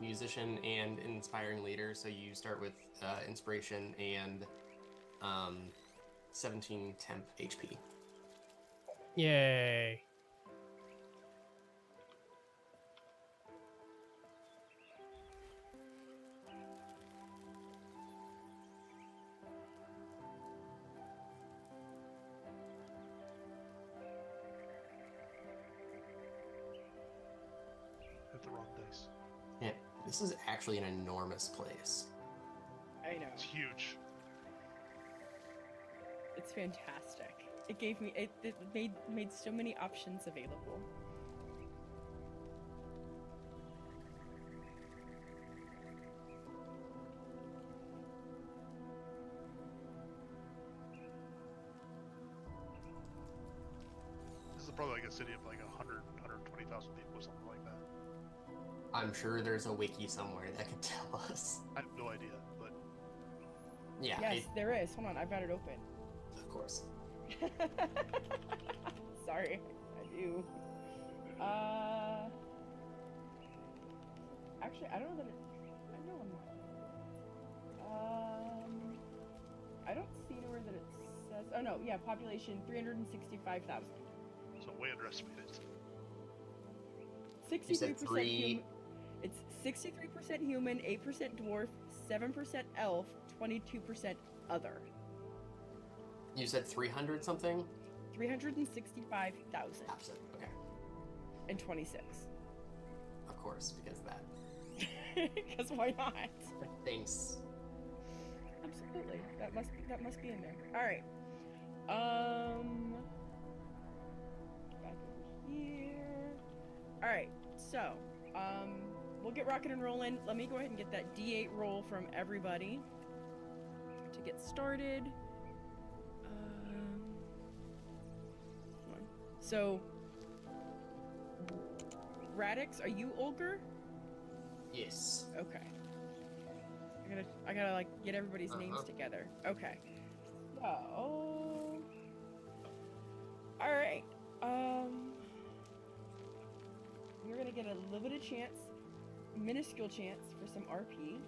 musician and inspiring leader, so you start with inspiration and 17 temp HP. Yay. Hit the wrong dice. Yeah, this is actually an enormous place. I know. It's huge. It's fantastic. It gave me it made so many options available. This is probably like a city of like 100, 120,000 people or something like that. I'm sure there's a wiki somewhere that could tell us. I have no idea, but Yeah, Yes, there is. Hold on, I've got it open. of course. Sorry, I do. Actually, I don't know that it. I know I'm not. I don't see anywhere that it says. Oh no, yeah, population 365,000. so way underestimated. 63% three- human. It's 63% human, 8% dwarf, 7% elf, 22% other. You said 300 something? 365,000 Opposite. Okay. and 26. Of course, because of that. Because why not? Thanks. Absolutely. That must be in there. All right. Back over here. All right. So, we'll get rocking and rolling. Let me go ahead and get that D8 roll from everybody to get started. Hold on. So, Radix, are you Olger? Yes. Okay. I gotta like get everybody's names Uh-huh. together. Okay. So, all right. You're gonna get a little bit of chance, minuscule chance for some RP.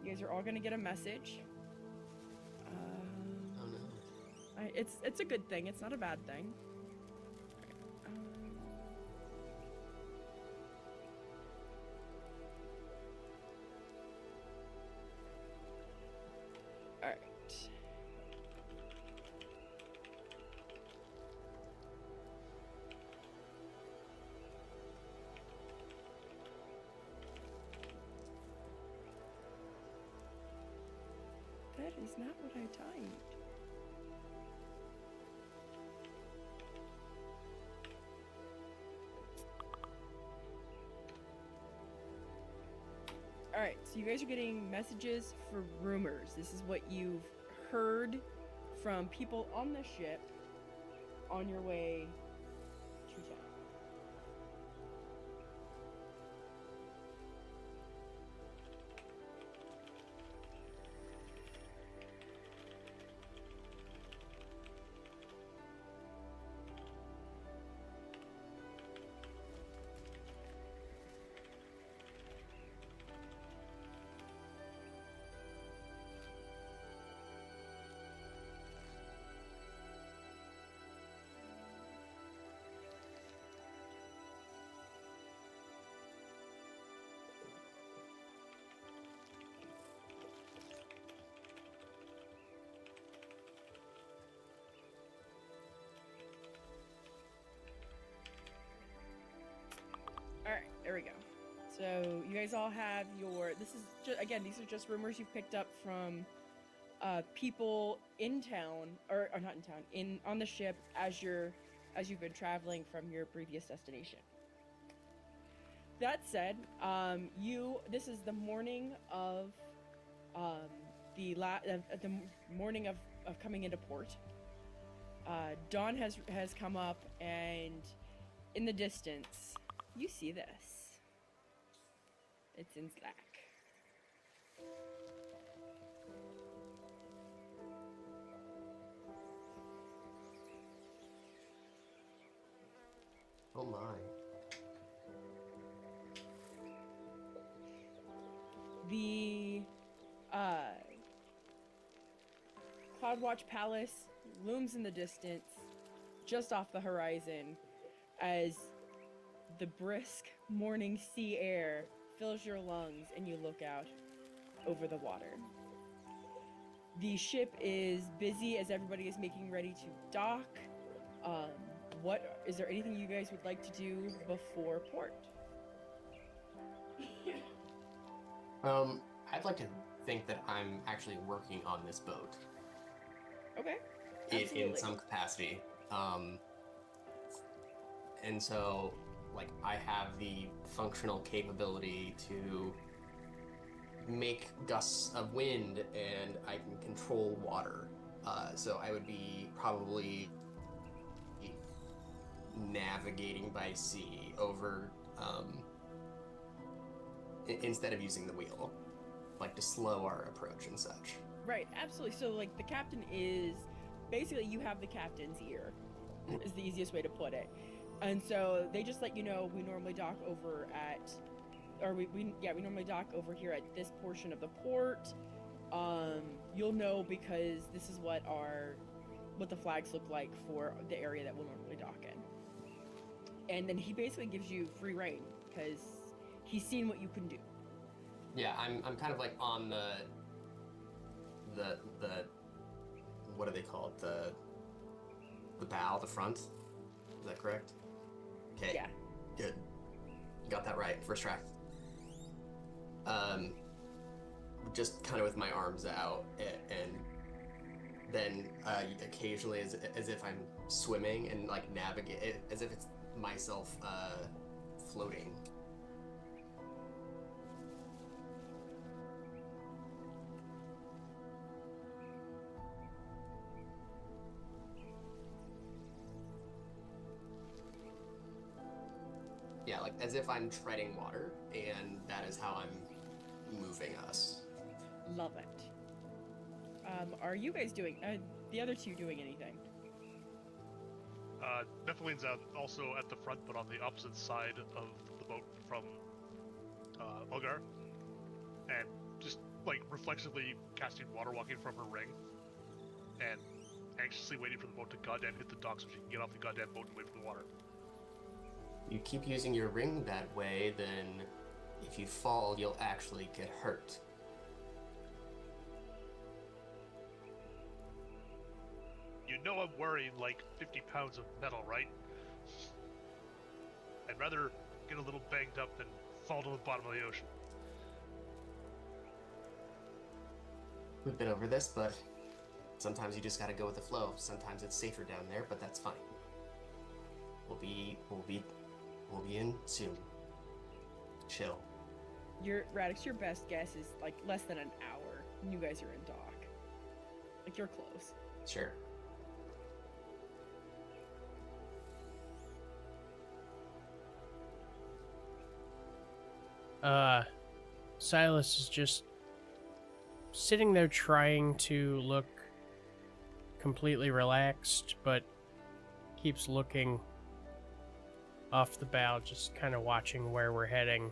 You guys are all gonna get a message. Oh no. It's a good thing. It's not a bad thing. All right. That is not what I typed. All right, so you guys are getting messages for rumors. This is what you've heard from people on the ship on your way to town. All right, there we go. So you guys all have your. This is just again. These are just rumors you've picked up from people in town, or not in town, in on the ship as you've been traveling from your previous destination. That said, this is the morning of the morning of coming into port. Dawn has come up, and in the distance, you see this. It's in Slack. Oh my. Cloudwatch Palace looms in the distance, just off the horizon, as the brisk morning sea air fills your lungs and you look out over the water. The ship is busy as everybody is making ready to dock. Is there anything you guys would like to do before port? I'd like to think that I'm actually working on this boat. Okay. In some capacity. And so, like, I have the functional capability to make gusts of wind, and I can control water. So I would be probably navigating by sea over, instead of using the wheel, like to slow our approach and such. Right, absolutely. So, like, the captain is basically, you have the captain's ear, is the easiest way to put it. And so they just let you know we normally dock over at, we normally dock over here at this portion of the port. You'll know because this is what the flags look like for the area that we'll normally dock in. And then he basically gives you free reign because he's seen what you can do. Yeah, I'm kind of like on the what do they call it? The bow, the front. Is that correct? Okay. Yeah. Good. You got that right. First try. Just kind of with my arms out, and then occasionally as if I'm swimming and like navigate, as if it's myself floating. Yeah, like as if I'm treading water, and that is how I'm moving us. Love it. Are you guys doing, the other two doing anything? Nephilim's out also at the front, but on the opposite side of the boat from Ulgar, and just like reflexively casting water walking from her ring, and anxiously waiting for the boat to goddamn hit the dock so she can get off the goddamn boat and wait for the water. You keep using your ring that way, then if you fall, you'll actually get hurt. You know I'm wearing like 50 pounds of metal, right? I'd rather get a little banged up than fall to the bottom of the ocean. We've been over this, but sometimes you just gotta go with the flow. Sometimes it's safer down there, but that's fine. We'll be in soon. Chill. Radix, your best guess is like less than an hour. And you guys are in dock. Like, you're close. Sure. Silas is just sitting there trying to look completely relaxed, but keeps looking off the bow, just kind of watching where we're heading,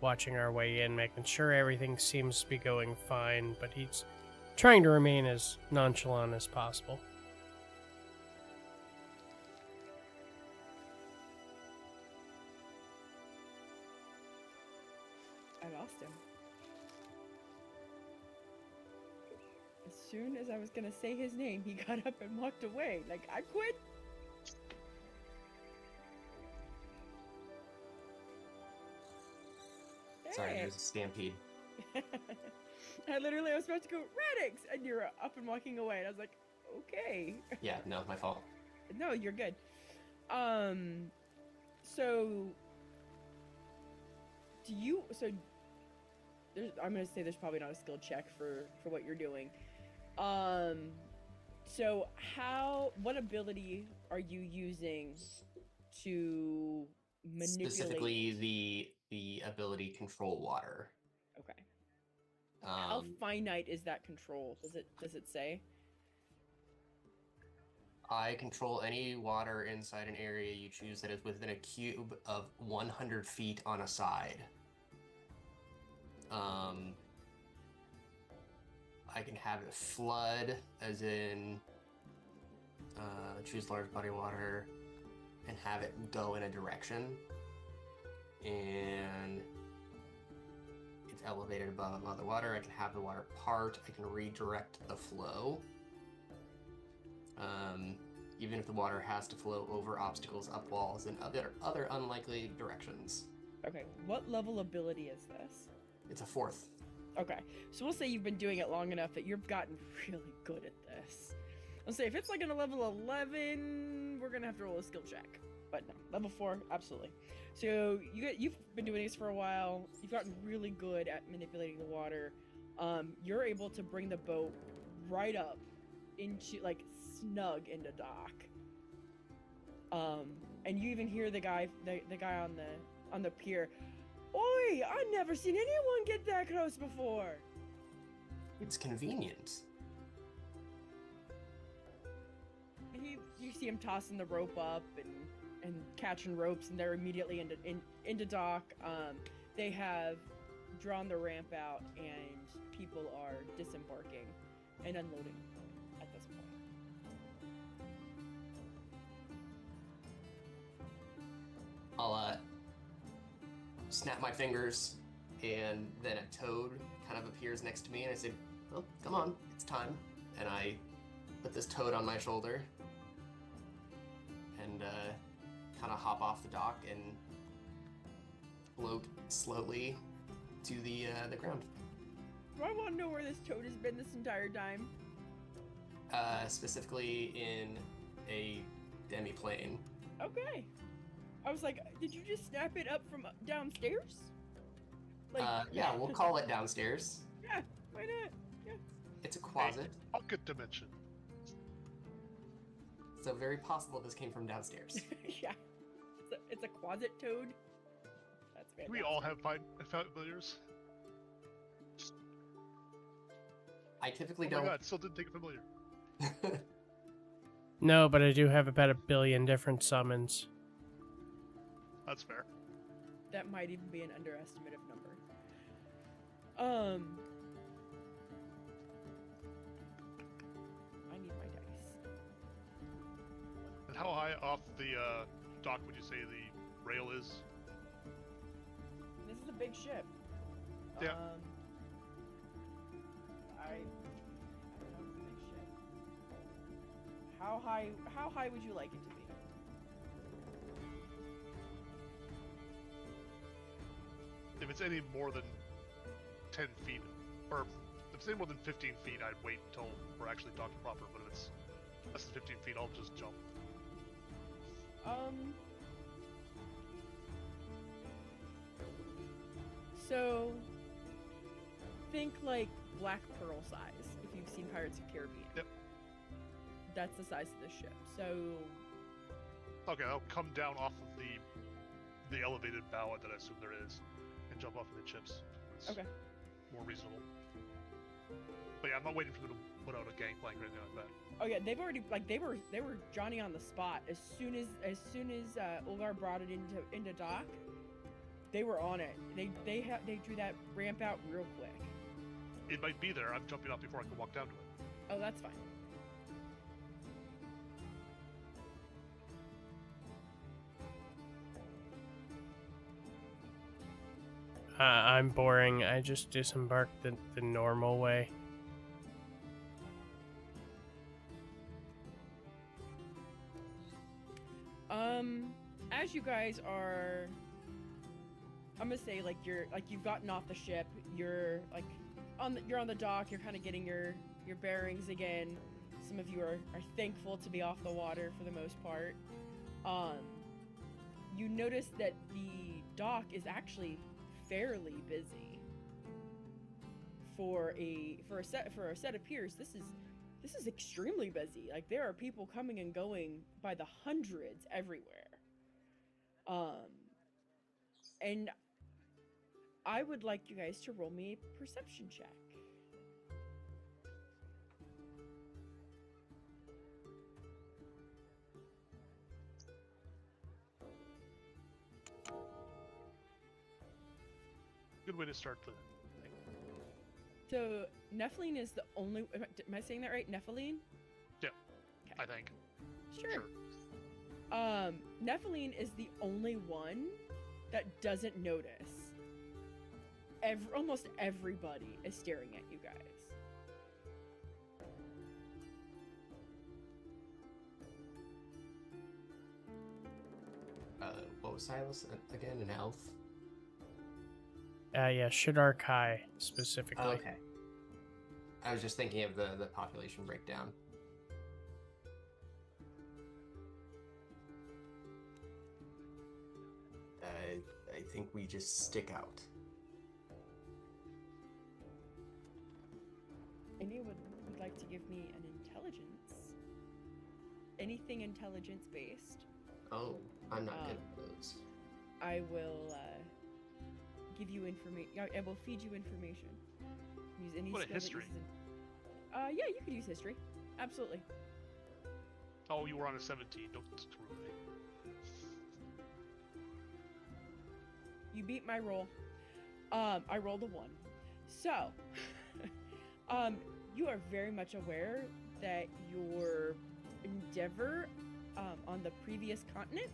watching our way in, making sure everything seems to be going fine, but he's trying to remain as nonchalant as possible. I lost him. As soon as I was gonna say his name, he got up and walked away. Like, I quit. Sorry, Hey. there's a stampede. I was about to go, Radix! And you're up and walking away. And I was like, okay. Yeah, no, my fault. No, you're good. So I'm gonna say there's probably not a skill check for what you're doing. So what ability are you using to manipulate? Specifically, the ability to control water. Okay. How finite is that control? Does it say? I control any water inside an area you choose that is within a cube of 100 feet on a side. I can have it flood, as in choose large body of water and have it go in a direction. And it's elevated above other water. I can have the water part. I can redirect the flow. Even if the water has to flow over obstacles, up walls, and other unlikely directions. Okay, what level ability is this? It's a 4th. Okay, so we'll say you've been doing it long enough that you've gotten really good at this. I'll say if it's like in a level 11, we're gonna have to roll a skill check. But no, level 4, absolutely. So you've been doing this for a while. You've gotten really good at manipulating the water. You're able to bring the boat right up into, like, snug into dock. And you even hear the guy on the pier. Oi! I've never seen anyone get that close before. It's convenient. You see him tossing the rope up and catching ropes, and they're immediately into dock. They have drawn the ramp out, and people are disembarking and unloading at this point. I'll snap my fingers, and then a toad kind of appears next to me, and I say, well, come on, it's time. And I put this toad on my shoulder and kind of hop off the dock and float slowly to the ground. Do I want to know where this toad has been this entire time? Specifically in a demi-plane. Okay. I was like, did you just snap it up from downstairs? Like, yeah, we'll call it downstairs. Yeah, why not? Yeah. It's a closet, Pocket dimension. so very possible this came from downstairs. Yeah. It's a closet toad. That's fantastic. We all have familiars. I typically Oh don't. my god, still didn't take a familiar. No, but I do have about 1 billion different summons. That's fair. That might even be an underestimate of number. I need my dice. And how high off the dock would you say the rail is? This is a big ship. Yeah. I don't know, it's a big ship. How high would you like it to be? If it's any more than 10 feet, or if it's any more than 15 feet, I'd wait until we're actually docked proper, but if it's less than 15 feet, I'll just jump. So, think like Black Pearl size, if you've seen Pirates of the Caribbean. Yep. That's the size of the ship. So, Okay, I'll come down off of the elevated bow that I assume there is, and jump off of the chips. It's okay. more reasonable. But yeah, I'm not waiting for them to put out a gangplank or anything like that. Oh yeah, they've already, like, they were Johnny on the spot. As soon as Ulgar brought it into dock, they were on it. They drew that ramp out real quick. It might be there. I'm jumping off before I can walk down to it. Oh, that's fine. I'm boring. I just disembarked the normal way. As you guys are, I'm gonna say, like, you've gotten off the ship. You're like you're on the dock. You're kind of getting your bearings again. Some of you are thankful to be off the water for the most part. You notice that the dock is actually fairly busy for a set of piers. This is extremely busy. Like, there are people coming and going by the hundreds everywhere. And I would like you guys to roll me a perception check. Good way to start the thing. So Nephilim is the only. Am I saying that right? Nephilim? Yeah, Okay. I think. Sure. Nephilim is the only one that doesn't notice. Almost everybody is staring at you guys. What was Silas again? An elf? Yeah, Shadar Kai specifically. Oh, okay. I was just thinking of the population breakdown. I think we just stick out. Anyone would like to give me an intelligence? Anything intelligence based? Oh, I'm not good at those. I will give you information. I will feed you information. Use any What a skill that history. uses yeah, you could use history. Absolutely. Oh, you were on a 17. Don't screw me. You beat my roll. I rolled a 1. So, you are very much aware that your endeavor on the previous continent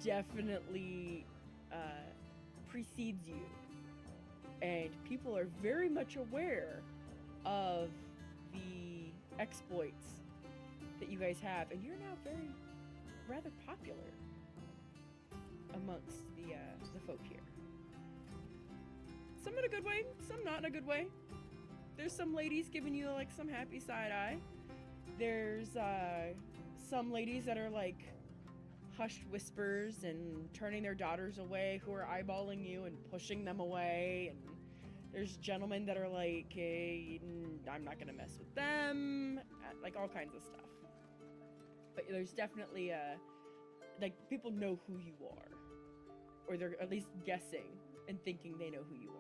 definitely precedes you. And people are very much aware of the exploits that you guys have, and you're now very rather popular amongst the folk here. Some in a good way, some not in a good way. There's some ladies giving you like some happy side eye. There's some ladies that are like hushed whispers and turning their daughters away, who are eyeballing you and pushing them away. And there's gentlemen that are like, hey, I'm not gonna mess with them, like all kinds of stuff. But there's definitely like people know who you are, or they're at least guessing and thinking they know who you are.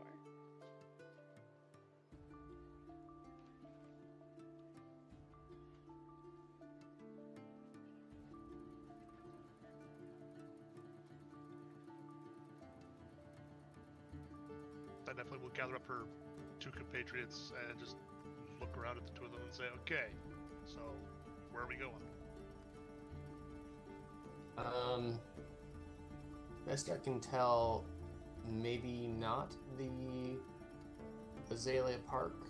I definitely will gather up her 2 compatriots and just look around at the 2 of them and say, okay, so where are we going? Best I can tell, maybe not the Azalea Park.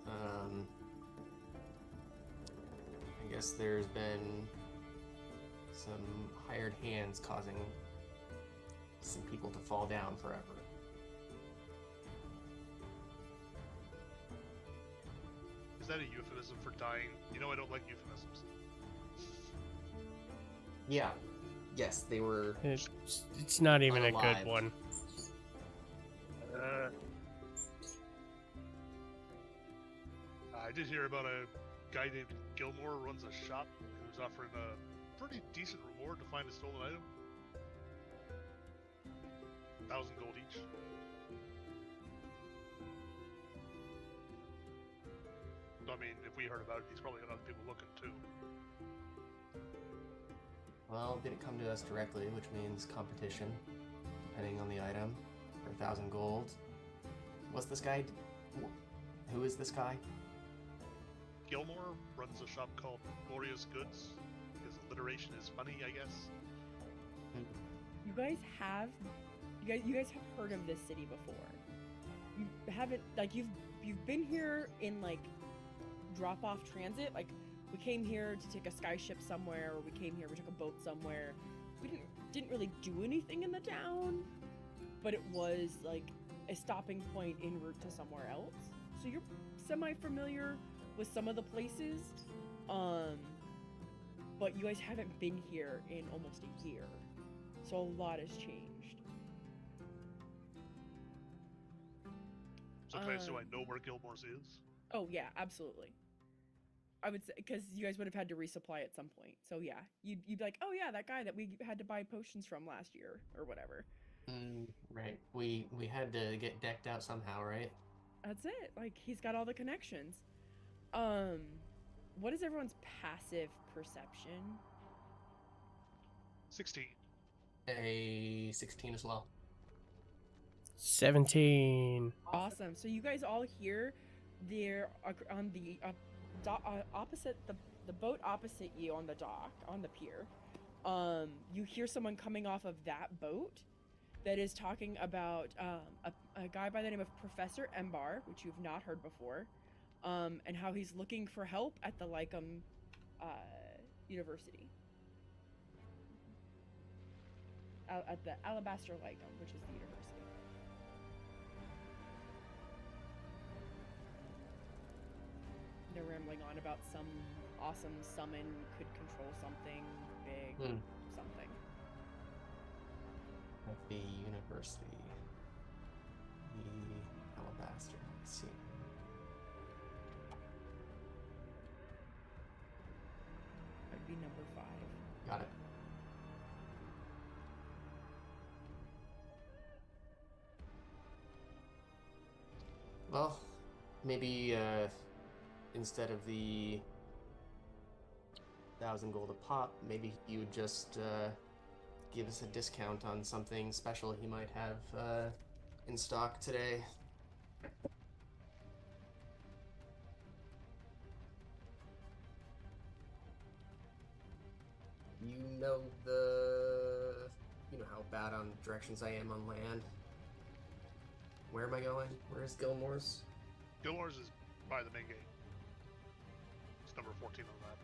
I guess there's been some hired hands causing some people to fall down forever. Is that a euphemism for dying? You know I don't like euphemisms. Yeah. Yes, they were. It's not even Unalive. a good one. I did hear about a guy named Gilmore who runs a shop who's offering a pretty decent reward to find a stolen item. 1,000 gold each. I mean, if we heard about it, he's probably got other people looking too. Well, didn't come to us directly, which means competition, depending on the item, for 1,000 gold. What's this guy? Who is this guy? Gilmore runs a shop called Glorious Goods. His alliteration is funny, I guess. You guys have heard of this city before. You haven't, like, you've been here in like drop-off transit. Like, we came here to take a skyship somewhere, or we took a boat somewhere. We didn't really do anything in the town, but it was like a stopping point en route to somewhere else. So you're semi-familiar with some of the places, but you guys haven't been here in almost a year, so a lot has changed. So can I assume I know where Gilmore's is? Oh yeah, absolutely. I would say, because you guys would have had to resupply at some point. So yeah, you'd be like, oh yeah, that guy that we had to buy potions from last year or whatever. Right. We had to get decked out somehow, right? That's it. Like, he's got all the connections. What is everyone's passive perception? 16. A 16 as well. 17. Awesome. So you guys all hear there on the opposite the boat opposite you on the dock on the pier. You hear someone coming off of that boat that is talking about a guy by the name of Professor Embar, which you've not heard before, and how he's looking for help at the Lycum University. At the Alabaster Lycum, which is the university. They're rambling on about some awesome summon could control something big, something. At the university. The Alabaster. Let's see. That'd be number 5. Got it. Well, maybe instead of the 1,000 gold a pop, maybe you would just give us a discount on something special he might have in stock today. You know how bad on directions I am on land. Where am I going? Where's Gilmore's? Gilmore's is by the main gate. It's number 14 on the map.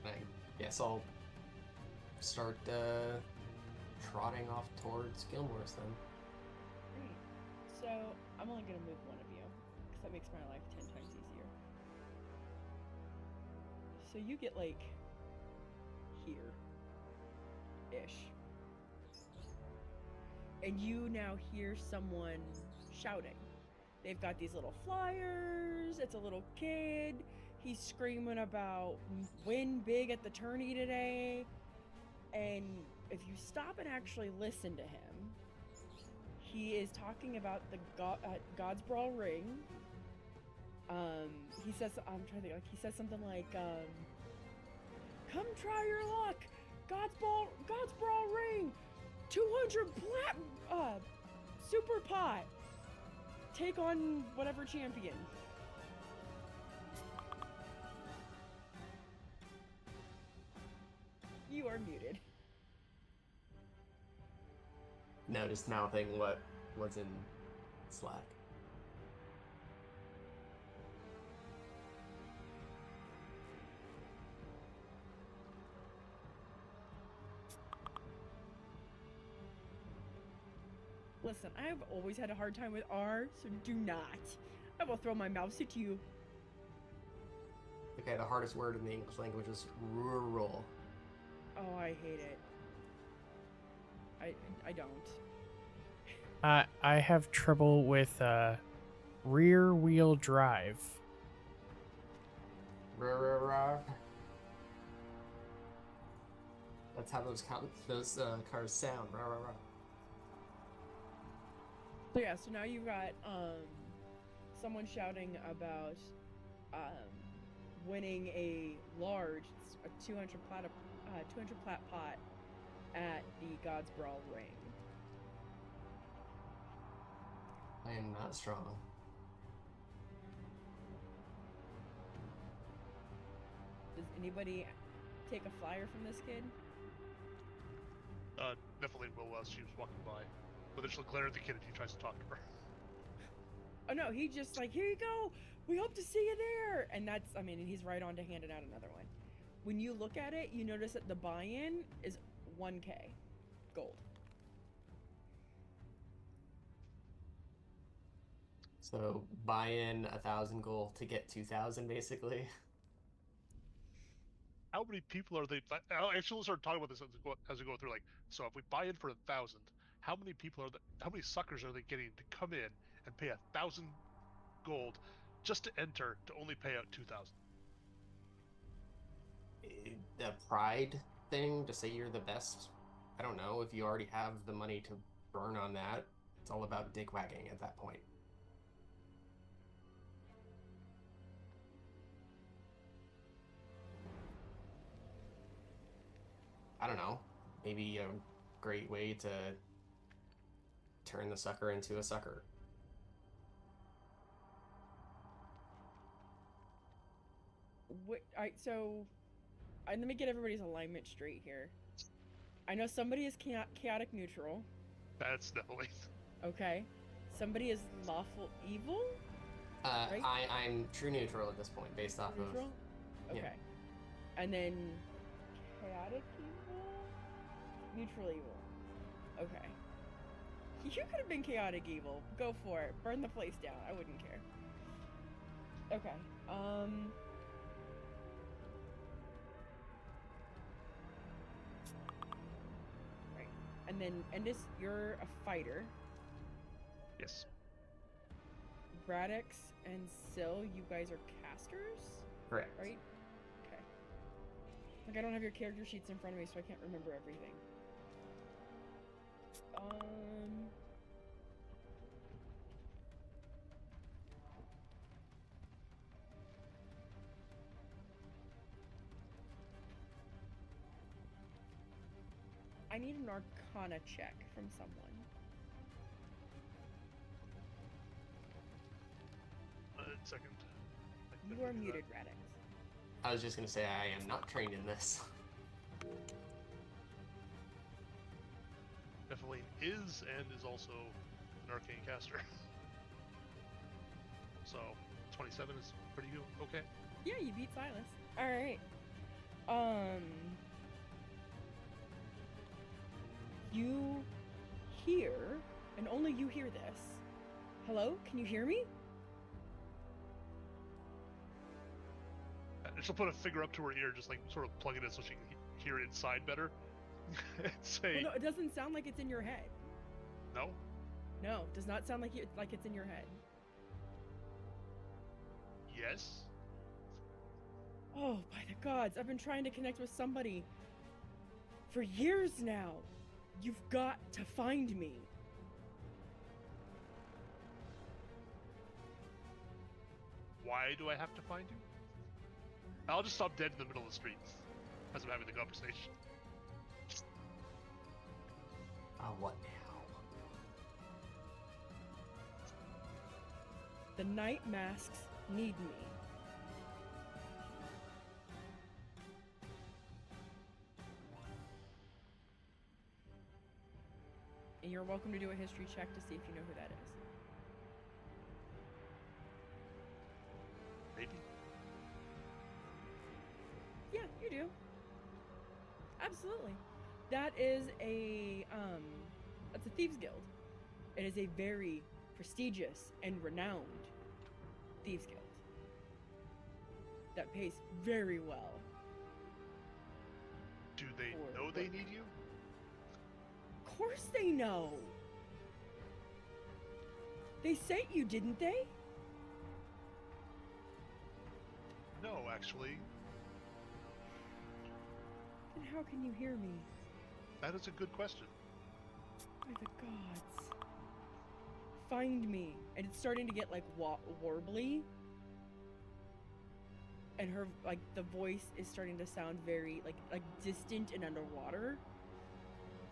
I guess I'll start trotting off towards Gilmore's then. Great. So I'm only gonna move one of you, because that makes my life 10 times easier. So you get like here-ish. And you now hear someone shouting. They've got these little flyers, it's a little kid, he's screaming about win big at the tourney today. And if you stop and actually listen to him, he is talking about the God's Brawl ring. He says, I'm trying to think, like, he says something like, come try your luck, God's Brawl ring, 200 super pot, take on whatever champion. You are muted. No, just mouthing what was in Slack. Listen, I have always had a hard time with R, so do not. I will throw my mouse at you. Okay, the hardest word in the English language is rural. Oh, I hate it. I don't. I have trouble with rear wheel drive. That's how those cars sound. So yeah, so now you've got someone shouting about winning a large 200 plat pot at the God's Brawl ring. I am not strong. Does anybody take a flyer from this kid? Definitely will as she was walking by. But then she'll glare at the kid if he tries to talk to her. Oh no, he just like, here you go, we hope to see you there. And that's, I mean, he's right on to handing out another one. When you look at it, you notice that the buy-in is 1K gold. So buy in 1,000 gold to get 2,000, basically. How many people are they? Actually, we'll start talking about this as we go through. Like, so if we buy in for 1,000, how many people are how many suckers are they getting to come in and pay 1,000 gold just to enter to only pay out 2,000? The pride thing to say you're the best. I don't know if you already have the money to burn on that. It's all about dick wagging at that point. don't know, maybe a great way to turn the sucker into a sucker. What? All right, so let me get everybody's alignment straight here. I know somebody is chaotic neutral. That's definitely. Okay. Somebody is lawful evil. Right? I'm true neutral at this point, based off Neutral. of Okay. yeah. And then chaotic evil, neutral evil. Okay. You could have been chaotic evil. Go for it. Burn the place down. I wouldn't care. Okay. Right. And then Endis, you're a fighter. Yes. Braddox and Syl, you guys are casters? Correct. Right? Okay. Like, I don't have your character sheets in front of me, so I can't remember everything. I need an Arcana check from someone. Second. You are muted, Radix. I was just gonna say I am not trained in this. Definitely is, and is also an arcane caster. So, 27 is pretty good. Okay. Yeah, you beat Silas. Alright. You hear, and only you hear this. Hello? Can you hear me? And she'll put a finger up to her ear, just like sort of plug it in so she can hear it inside better. And say, Well, no, it doesn't sound like it's in your head. no? No, does not sound like it's in your head. Yes? Oh, by the gods, I've been trying to connect with somebody for years now. You've got to find me. Why do I have to find you? I'll just stop dead in the middle of the street as I'm having the conversation. What now? The night masks need me. And you're welcome to do a history check to see if you know who that is. Maybe. Yeah, you do. Absolutely. That is that's a thieves guild. It is a very prestigious and renowned thieves guild that pays very well. Do they Or know they what? need you? Of course they know. They sent you, didn't they? No, actually. Then how can you hear me? That is a good question. By the gods. Find me. And it's starting to get like warbly. And her the voice is starting to sound very like distant and underwater.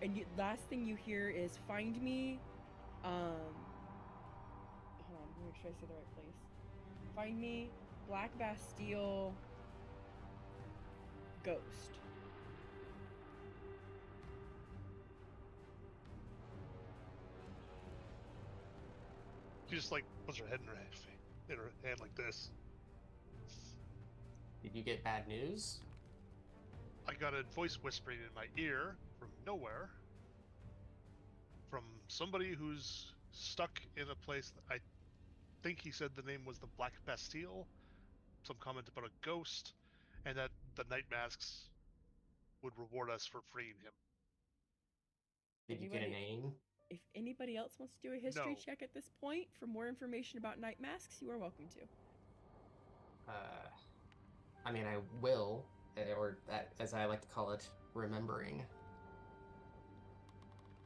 And last thing you hear is find me. Hold on, make sure I say the right place. Find me, Black Bastille, Ghost. She just like puts her head in her hand like this. Did you get bad news? I got a voice whispering in my ear from nowhere. From somebody who's stuck in a place that I think he said the name was the Black Bastille. Some comment about a ghost, and that the night masks would reward us for freeing him. Did you get a name? If anybody else wants to do a history No. check at this point for more information about night masks, you are welcome to. I mean, I will, or as I like to call it, remembering.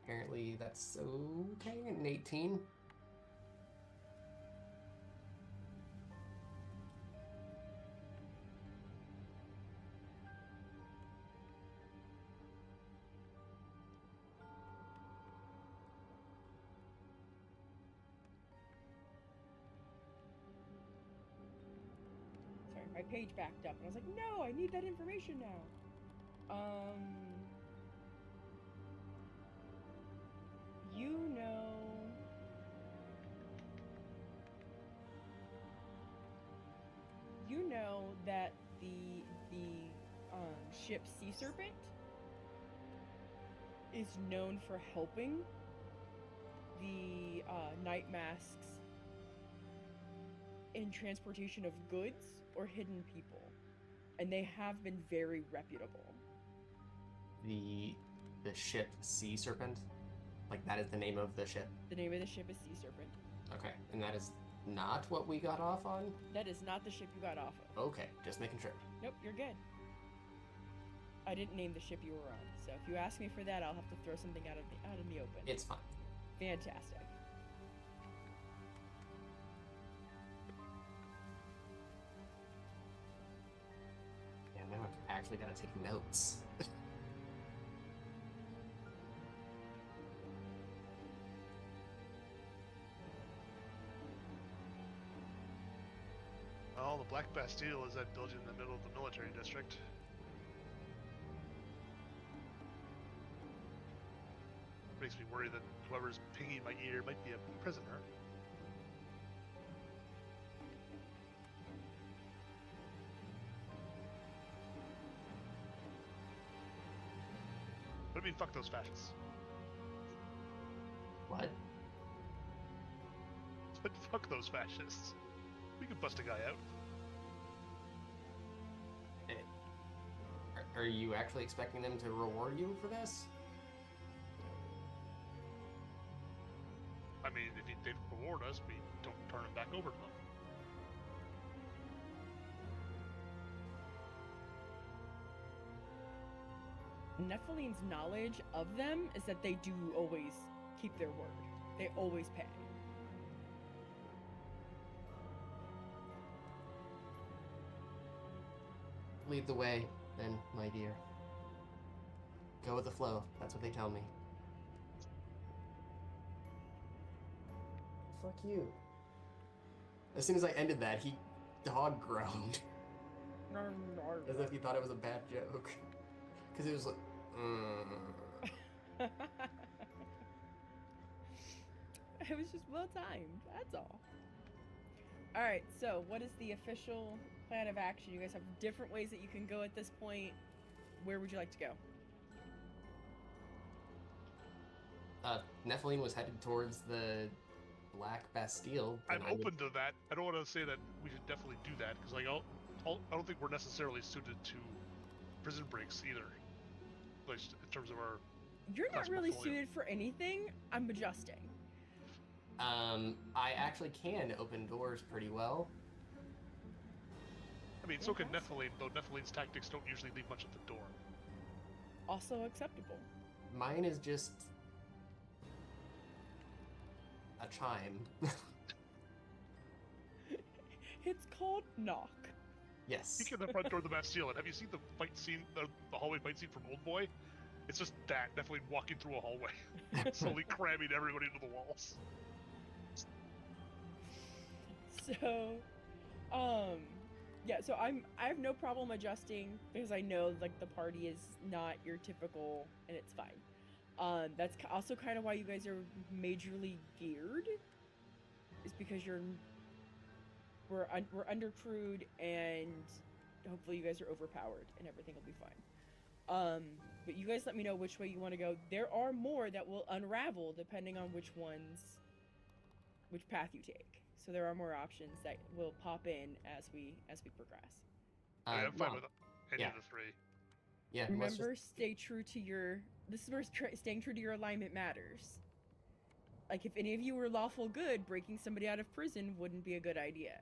Apparently that's okay, an 18. my page backed up, and I was like, no, I need that information now. You know that the ship Sea Serpent is known for helping the Night Masks in transportation of goods or hidden people, and they have been very reputable. The ship Sea Serpent? Like, that is the name of the ship? The name of the ship is Sea Serpent. Okay, and that is not what we got off on? That is not the ship you got off of. Okay, just making sure. Nope, you're good. I didn't name the ship you were on, so if you ask me for that, I'll have to throw something out in the open. It's fine. Fantastic. Yeah, now I've actually got to take notes. Oh, the Black Bastille is that building in the middle of the military district. Makes me worry that whoever's pinging my ear might be a prisoner. What do you mean, fuck those fascists? What? But fuck those fascists. We can bust a guy out. Are you actually expecting them to reward you for this? I mean, if they reward us, we don't turn them back over to them. Nephiline's knowledge of them is that they do always keep their word. They always pay. Lead the way, then, my dear. Go with the flow. That's what they tell me. Fuck you. As soon as I ended that, he dog groaned. As if he thought it was a bad joke. Because it was like, It was just well timed, that's all. Alright, so what is the official plan of action? You guys have different ways that you can go at this point. Where would you like to go? Nephilim was headed towards the Black Bastille. I'm open to that. I don't want to say that we should definitely do that, because like, I don't think we're necessarily suited to prison breaks either. Like, in terms of our... You're not really suited for anything. I'm adjusting. I actually can open doors pretty well. I mean, so can Nephilim, though Nephiline's tactics don't usually leave much at the door. Also acceptable. Mine is just a chime. It's called knock. Yes. Peek at the front door of the Bastille, and have you seen the fight scene, the hallway fight scene from Old Boy? It's just that, definitely walking through a hallway, slowly cramming everybody into the walls. So, yeah, so I have no problem adjusting because I know like the party is not your typical, and it's fine. That's also kind of why you guys are majorly geared, is because we're undercrewed, and hopefully you guys are overpowered and everything will be fine. But you guys let me know which way you want to go. There are more that will unravel depending on which path you take. So there are more options that will pop in as we progress. I'm fine with any of the three. Yeah. Remember, stay true to your. This is where staying true to your alignment matters. Like, if any of you were lawful good, breaking somebody out of prison wouldn't be a good idea.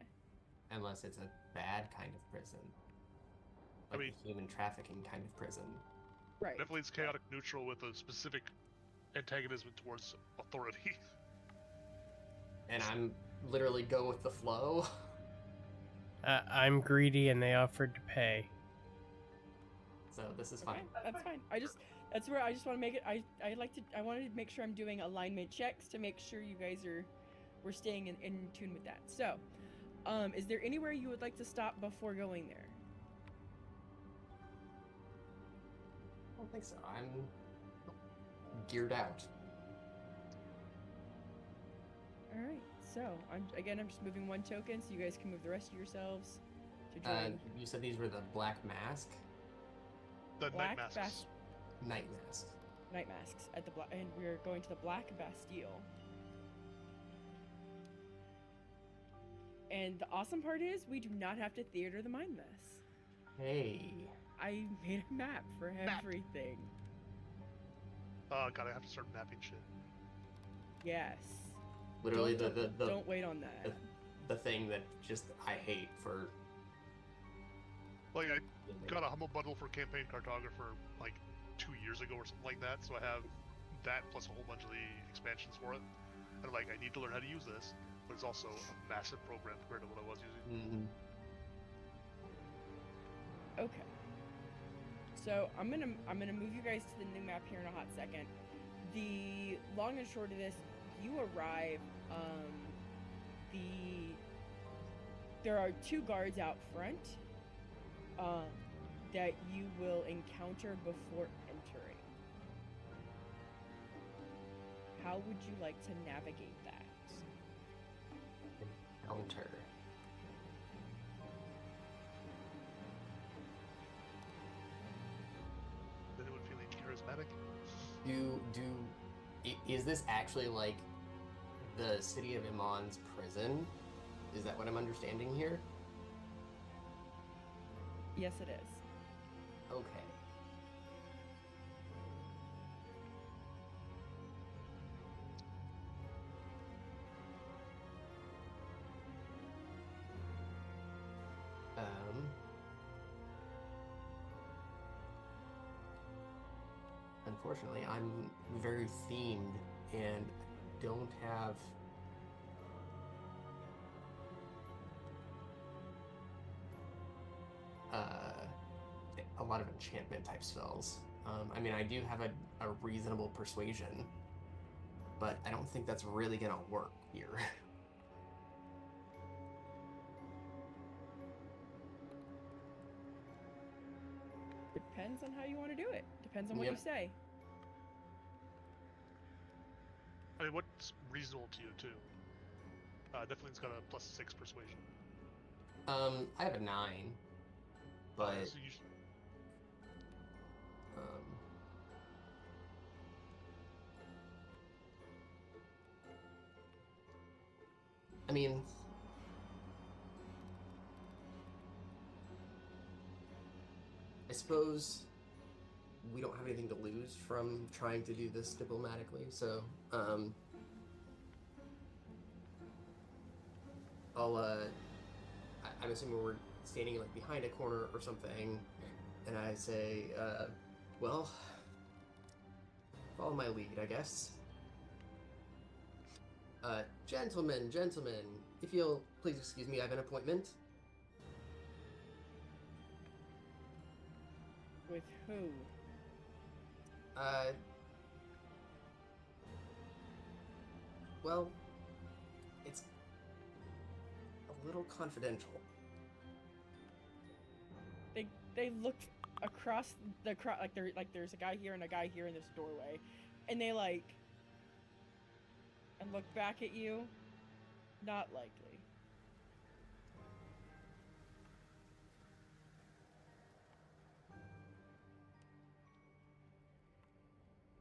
Unless it's a bad kind of prison. Like a human trafficking kind of prison. Right. Nephilim's chaotic neutral with a specific antagonism towards authority. And I'm literally go with the flow. I'm greedy and they offered to pay. So this is fine. That's fine. That's where I just want to make it. I wanted to make sure I'm doing alignment checks to make sure you guys we're staying in tune with that. So, Is there anywhere you would like to stop before going there? I don't think so. I'm geared out. All right. So I'm just moving one token, so you guys can move the rest of yourselves to join. You said these were the Black Mask? The Black night masks. Night Mask. Night masks at the and we're going to the Black Bastille. And the awesome part is we do not have to theater the mind this. Hey. I made a map for Map. everything. Oh god, I have to start mapping shit. Yes. Literally Don't wait on that. the thing that just I hate for. Like, I got a humble bundle for Campaign Cartographer like 2 years ago or something like that, so I have that plus a whole bunch of the expansions for it. And I'm like, I need to learn how to use this, but it's also a massive program compared to what I was using. Okay. So I'm gonna move you guys to the new map here in a hot second. The long and short of this, you arrive. There are 2 guards out front. That you will encounter before entering. How would you like to navigate that? Encounter. Is anyone feeling charismatic? Is this actually like the city of Iman's prison? Is that what I'm understanding here? Yes, it is. Okay. Unfortunately, I'm very themed and don't have a lot of enchantment type spells. I mean, I do have a reasonable persuasion, but I don't think that's really gonna work here. Depends on how you want to do it. Depends on what you say. I mean, what's reasonable to you, too? Definitely's got a +6 persuasion. I have a 9, but So you should... I mean, I suppose we don't have anything to lose from trying to do this diplomatically, so I'm assuming we're standing like behind a corner or something, and I say, well, follow my lead, I guess. Gentlemen, if you'll please excuse me, I have an appointment. With who? Well, it's a little confidential. They look across the crowd, like there's a guy here and a guy here in this doorway, and they and look back at you. Not likely.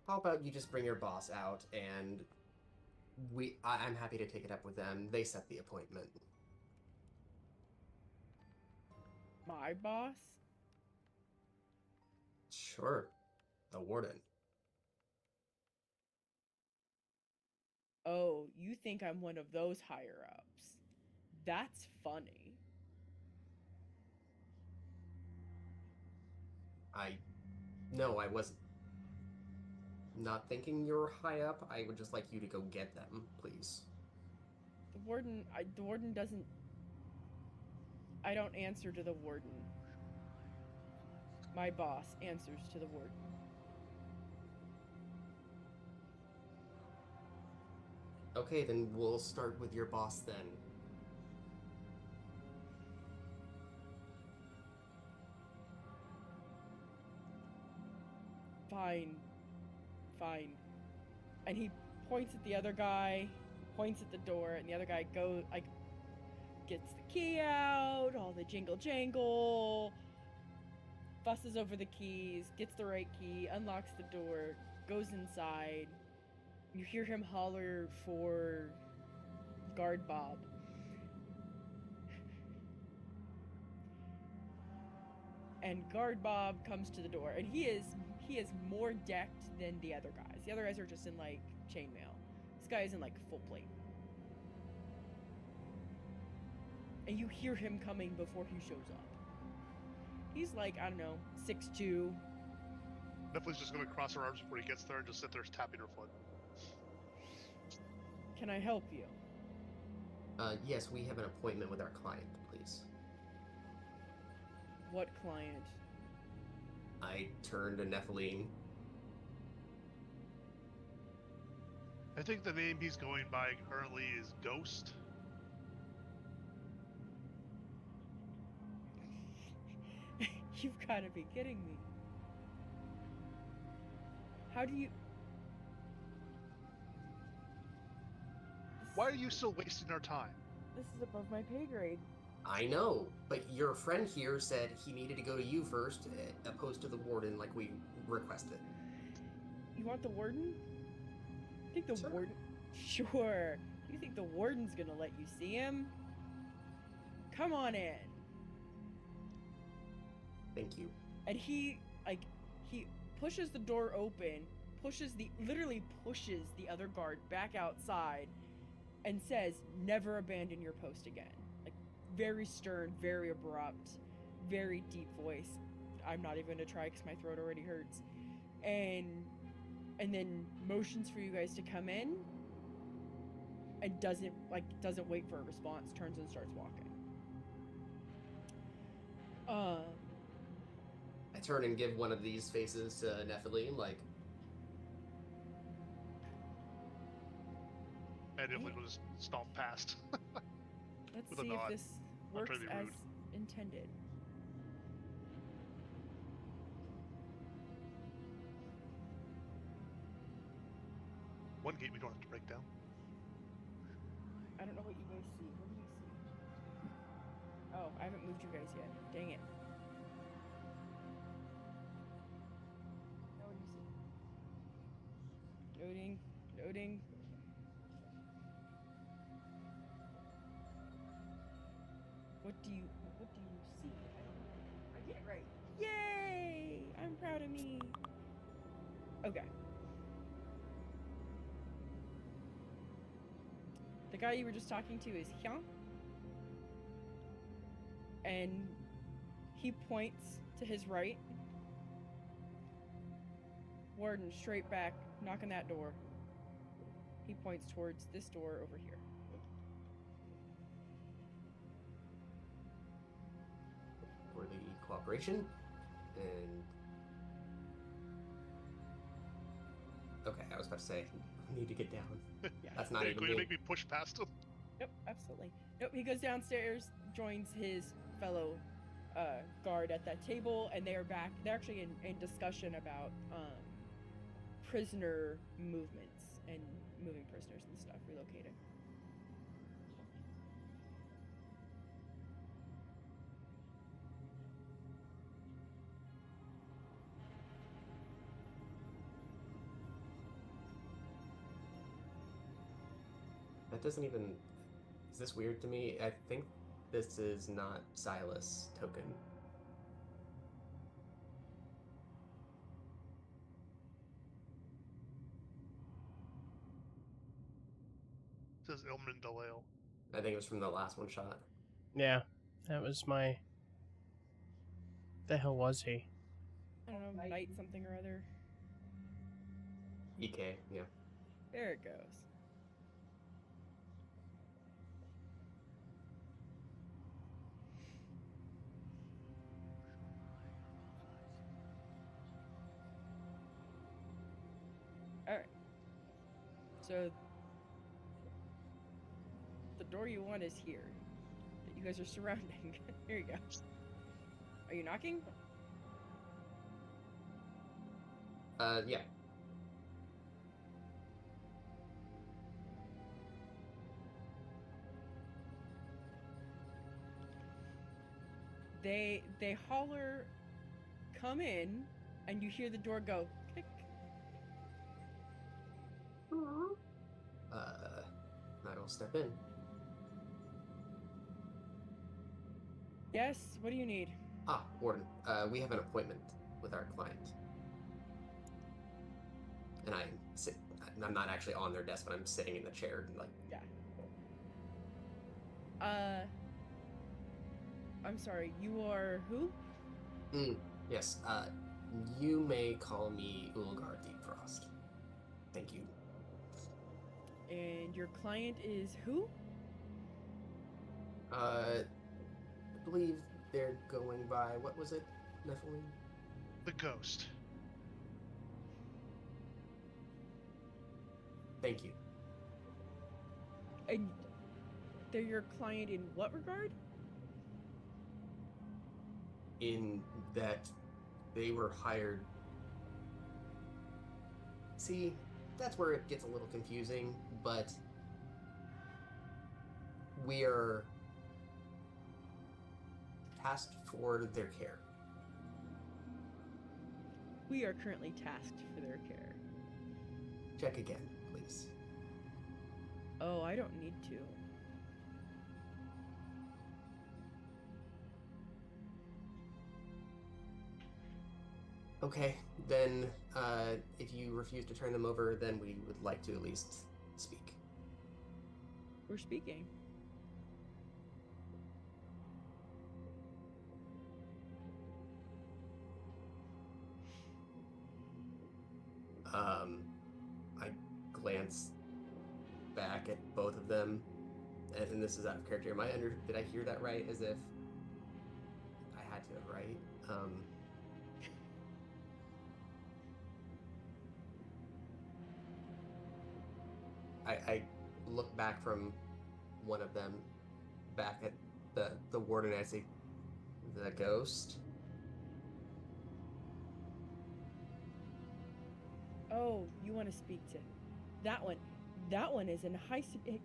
How about you just bring your boss out and I'm happy to take it up with them. They set the appointment. My boss? Sure. The warden. Oh, you think I'm one of those higher ups? That's funny. No, I was not thinking you're high up. I would just like you to go get them, please. The warden doesn't. I don't answer to the warden. My boss answers to the warden. Okay, then we'll start with your boss then. Fine. Fine. And he points at the other guy, points at the door, and the other guy gets the key out, all the jingle jangle, fusses over the keys, gets the right key, unlocks the door, goes inside. You hear him holler for Guard Bob. And Guard Bob comes to the door, and he is more decked than the other guys. The other guys are just in like chainmail. This guy is in like full plate. And you hear him coming before he shows up. He's like, I don't know, 6'2". Nephilim's just gonna cross her arms before he gets there and just sit there tapping her foot. Can I help you? Yes, we have an appointment with our client, please. What client? I turned to Nephilim. I think the name he's going by currently is Ghost. You've got to be kidding me. How do you... Why are you still wasting our time? This is above my pay grade. I know, but your friend here said he needed to go to you first, opposed to the warden like we requested. You want the warden? You think the Sure. warden... Sure. You think the warden's gonna let you see him? Come on in. Thank you. And he pushes the door open, literally pushes the other guard back outside, and says, "Never abandon your post again." Like, very stern, very abrupt, very deep voice. I'm not even gonna try because my throat already hurts. And then motions for you guys to come in, and doesn't wait for a response, turns and starts walking. I turn and give one of these faces to Nephilim, like, And Nephilim will just stomp past. Let's With a see if nod. this I'll works try to be as rude. intended. One gate we don't have to break down. I don't know what you guys see. What do you see? Oh, I haven't moved you guys yet. Dang it. Now what do you see? Loading. Loading. What do you see? I get it right. Yay! I'm proud of me. Okay. The guy you were just talking to is Hyun. And he points to his right. Warden, straight back, knock on that door. He points towards this door over here. for the cooperation, and... Okay, I was about to say, I need to get down. Yeah. That's not Are you even going to me. make me push past him? Nope, absolutely. Nope, he goes downstairs, joins his fellow guard at that table, and they are back. They're actually in discussion about prisoner movements and moving prisoners and stuff, relocating. That doesn't even... Is this weird to me? I think this is not Silas token. It says Ilman Dalale. I think it was from the last one shot. Yeah, that was my... The hell was he? I don't know, knight something or other. EK, yeah. There it goes. Alright. So, the door you want is here. That you guys are surrounding. Here you go. Are you knocking? Yeah. They holler, "Come in," and you hear the door go click. I will step in. Yes, what do you need? Ah, Warden, we have an appointment with our client. And I'm not actually on their desk, but I'm sitting in the chair, like. Yeah. I'm sorry, you are who? Yes, you may call me Ulgar Deepfrost. Thank you. And your client is who? I believe they're going by, what was it, Nephilim? The ghost. Thank you. And they're your client in what regard? In that they were hired. See, that's where it gets a little confusing, but we are tasked for their care. We are currently tasked for their care. Check again, please. Oh, I don't need to. Okay, then if you refuse to turn them over, then we would like to at least speak. We're speaking. I glance back at both of them, and this is out of character. Did I hear that right? As if I had to, right? I look back from one of them back at the warden, and I say, "The ghost." Oh, you want to speak to that one? That one is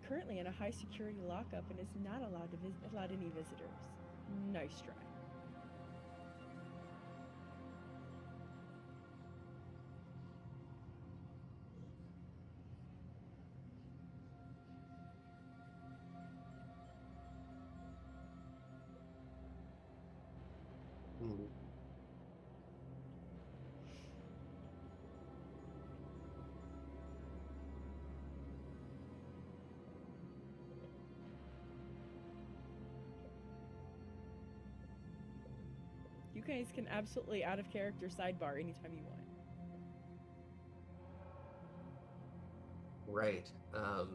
currently in a high security lockup and is not allowed to allowed any visitors. Nice try. Hmm. You guys can absolutely out of character sidebar anytime you want. Right. Thank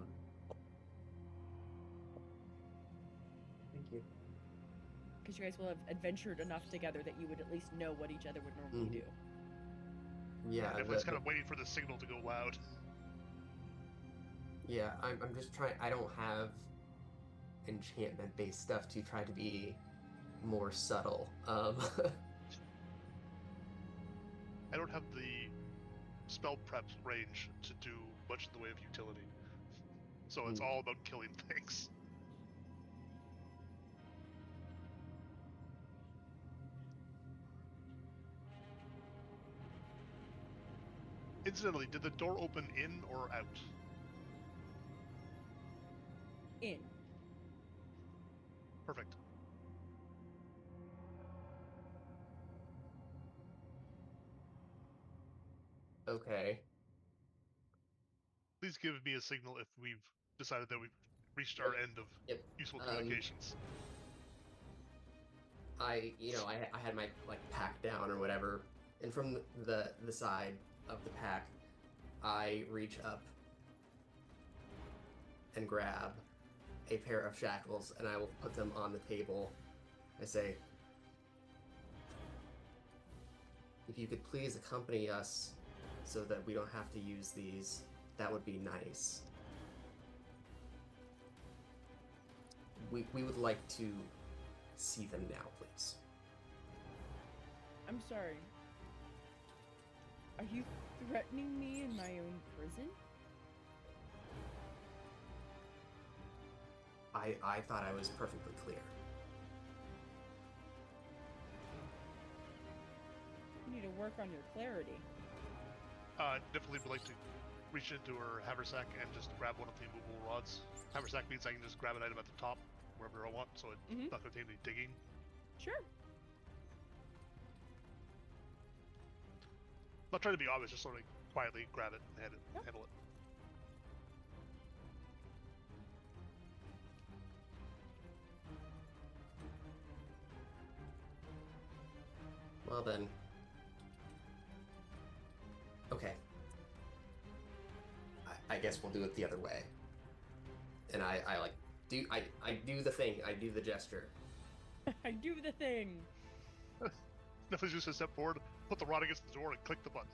you. Because you guys will have adventured enough together that you would at least know what each other would normally do. Yeah. Everyone's kind of waiting for the signal to go loud. Yeah, I'm just trying. I don't have enchantment-based stuff to try to be more subtle. I don't have the spell prep range to do much in the way of utility. So it's all about killing things. Incidentally, did the door open in or out? In. Perfect. Okay. Please give me a signal if we've decided that we've reached our end of Yep. useful communications. I had my pack down or whatever, and from the side of the pack, I reach up and grab a pair of shackles, and I will put them on the table. I say, if you could please accompany us so that we don't have to use these, that would be nice. We would like to see them now, please. I'm sorry. Are you threatening me in my own prison? I thought I was perfectly clear. You need to work on your clarity. Definitely would like to reach into her haversack and just grab one of the immovable rods. Haversack means I can just grab an item at the top, wherever I want, so it's not going to take any digging. Sure. Not trying to be obvious, just sort of quietly grab it and handle it. Well then. Okay. I guess we'll do it the other way. And I do the thing. I do the gesture. I do the thing. Definitely just a step forward, put the rod against the door, and click the button.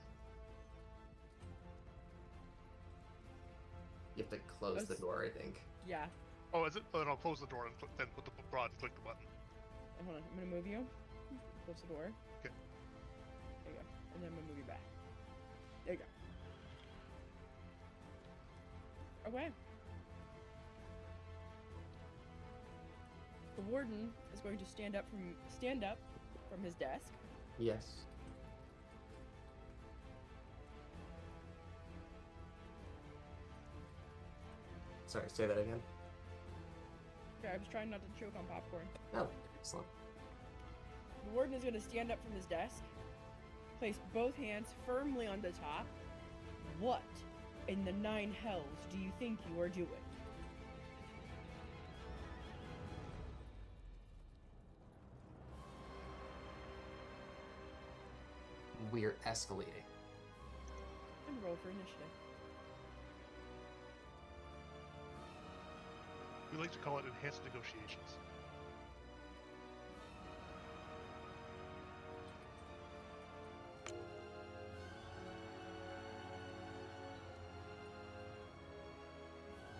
You have to close the door, I think. Yeah. Oh, is it? Oh, then I'll close the door and then put the rod and click the button. Hold on, I'm gonna move you. Close the door. Okay. There you go. And then I'm gonna move you back. There you go. Okay. The warden is going to stand up from his desk. Yes. Sorry, say that again. Okay, I was trying not to choke on popcorn. Oh, excellent. The warden is going to stand up from his desk, place both hands firmly on the top. What in the 9 hells do you think you are doing? We're escalating. And roll for initiative. We like to call it enhanced negotiations.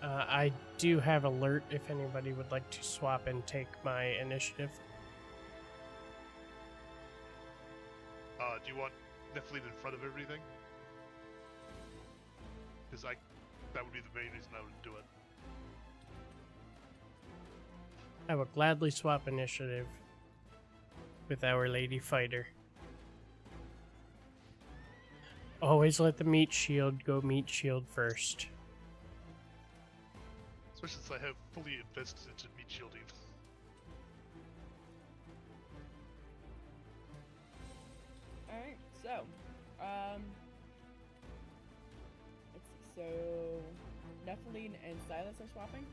I do have alert if anybody would like to swap and take my initiative. Do you want Nephilim in front of everything? Because that would be the main reason I would do it. I will gladly swap initiative with Our Lady Fighter. Always let the meat shield go meat shield first. Especially since I have fully invested into meat shielding. Alright, so, let's see, so, Nephilim and Silas are swapping?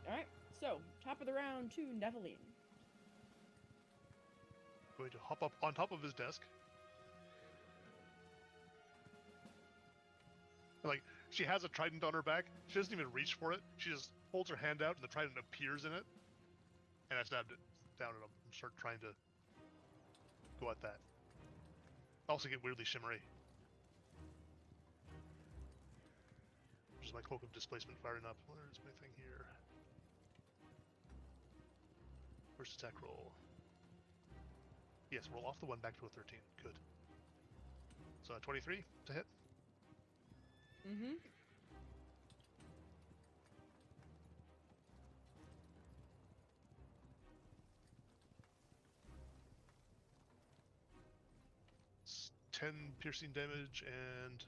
Alright, so, top of the round to Nephilim. Going to hop up on top of his desk. Like, she has a trident on her back. She doesn't even reach for it. She just holds her hand out and the trident appears in it. And I stabbed it down at him and start trying to go at that. Also get weirdly shimmery. Which is my cloak of displacement firing up. Where is my thing here? First attack roll. Yes, roll off the 1 back to a 13. Good. So 23 to hit. Mm-hmm. It's 10 piercing damage and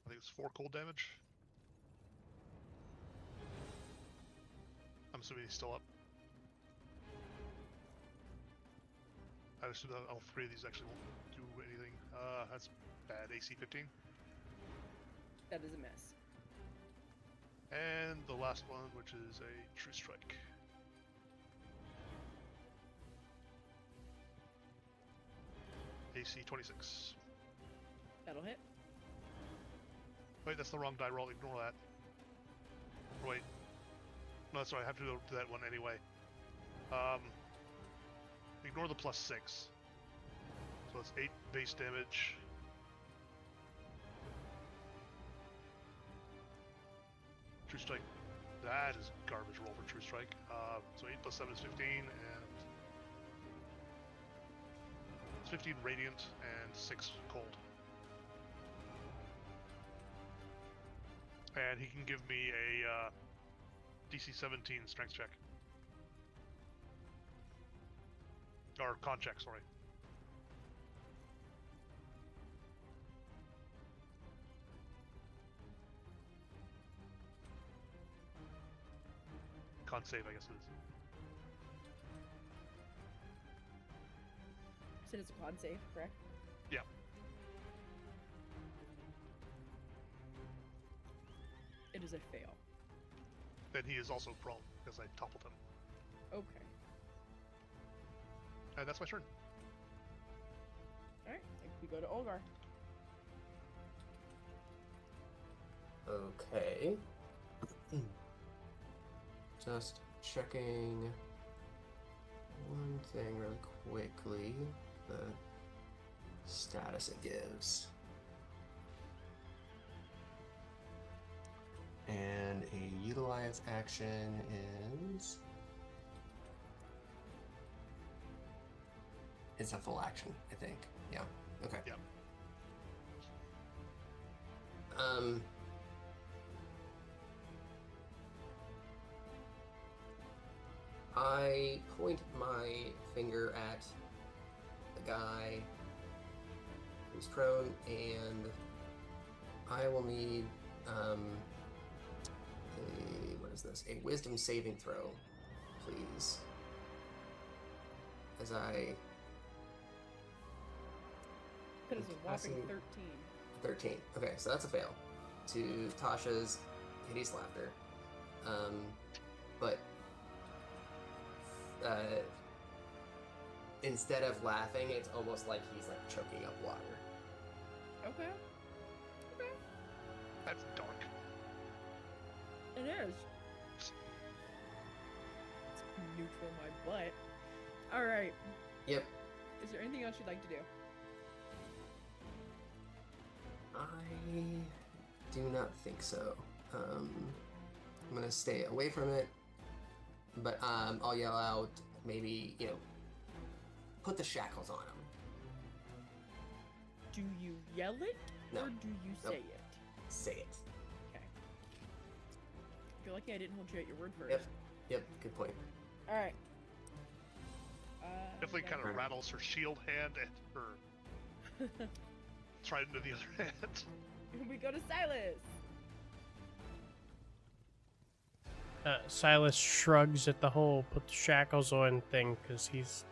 I think it's 4 cold damage. I'm assuming he's still up. I assume that all 3 of these actually won't do anything. That's bad. AC 15. That is a miss. And the last one, which is a true strike. AC 26. That'll hit. Wait, that's the wrong die roll. Ignore that. Wait. No, that's right. I have to do that one anyway. Ignore the +6. So So it's 8 base damage. True Strike. That is garbage roll for True Strike. So 8 plus 7 is 15, and it's 15 radiant and 6 cold. And he can give me a DC 17 strength check. Or con check, sorry. Con save, I guess it is. So it's a con save, correct? Yeah. It is a fail. Then he is also prone, because I toppled him. Okay. And that's my turn. Alright, we go to Olgar. Okay. Just checking one thing really quickly. The status it gives. And a utilize action is... It's a full action, I think. Yeah. Okay. Yeah. I point my finger at the guy who's prone, and I will need what is this? A wisdom saving throw, please. As I That is a whopping 13. 13. Okay, so that's a fail to Tasha's hideous laughter. But instead of laughing, it's almost like he's like choking up water. Okay. Okay. That's dark. It is. It's neutral my butt. Alright. Yep. Is there anything else you'd like to do? I do not think so. I'm gonna stay away from it, but I'll yell out, maybe, put the shackles on him. Do you yell it, No. or do you Nope. say it? Say it. Okay. You're lucky I didn't hold you at your word first. Yep, good point. Alright. Definitely kind of rattles her shield hand and her trident to the other hand. We go to Silas. Silas shrugs at the whole put the shackles on thing because he's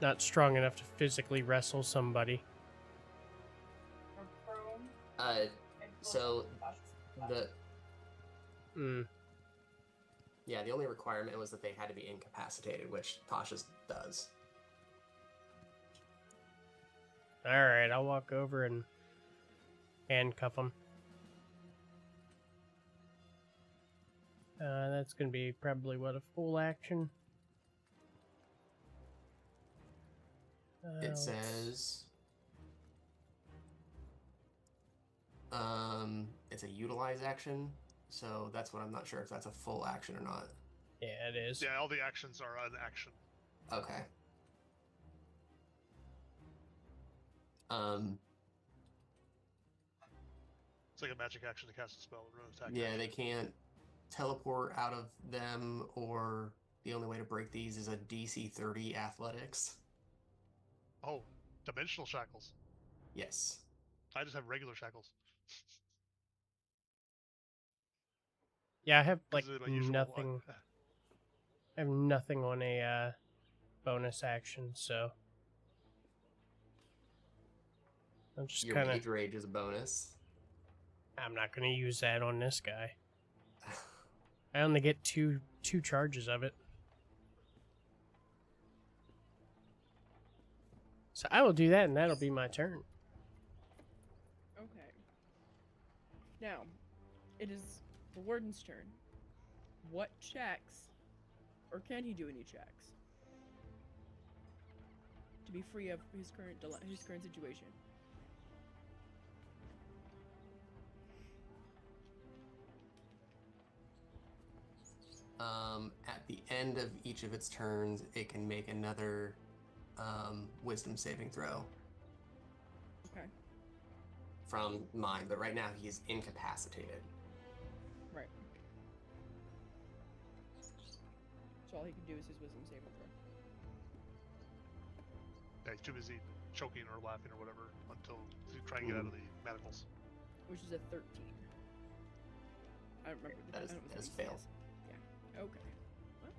not strong enough to physically wrestle somebody. So the Mm. the only requirement was that they had to be incapacitated, which Tasha's does. Alright, I'll walk over and handcuff him. That's going to be probably, a full action? It let's- says it's a utilize action, so that's what I'm not sure if that's a full action or not. Yeah, it is. Yeah, all the actions are an action. Okay. It's like a magic action to cast a spell. Or an attack Yeah, action. they can't teleport out of them, or the only way to break these is a DC 30 athletics. Oh, dimensional shackles. Yes. I just have regular shackles. Yeah, I have, 'Cause of my usual, nothing... I have nothing on a, bonus action, so... I'm just Your kind of... Mage Rage is a bonus. I'm not going to use that on this guy. I only get two charges of it. So I will do that, and that'll be my turn. Okay. Now, it is the warden's turn. What checks, or can he do any checks, to be free of his current situation. At the end of each of its turns, it can make another wisdom saving throw Okay. from mine, but right now he's incapacitated. Right. So all he can do is his wisdom saving throw. Yeah, he's too busy choking or laughing or whatever until to try and get out of the manacles. Which is a 13. I don't remember. That is I don't know what the DC failed. is. Yeah. Okay. Well,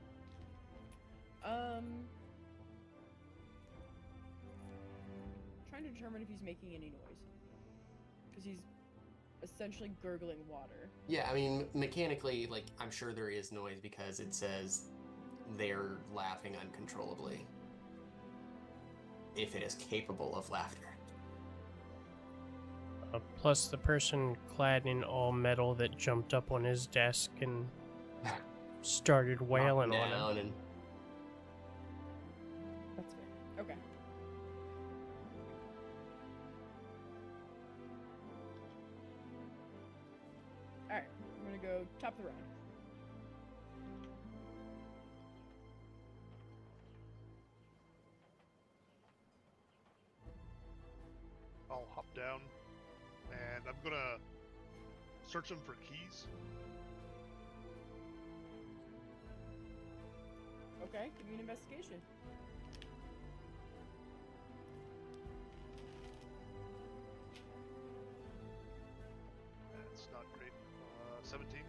trying to determine if he's making any noise, because he's essentially gurgling water. Yeah, I mean, mechanically, like, I'm sure there is noise because it says they're laughing uncontrollably. If it is capable of laughter. Plus the person clad in all metal that jumped up on his desk and started wailing on him. And That's fair. Okay. Alright, I'm gonna go top of the round. I'll hop down, and I'm gonna search them for keys. Okay, give me an investigation. That's not great. 17.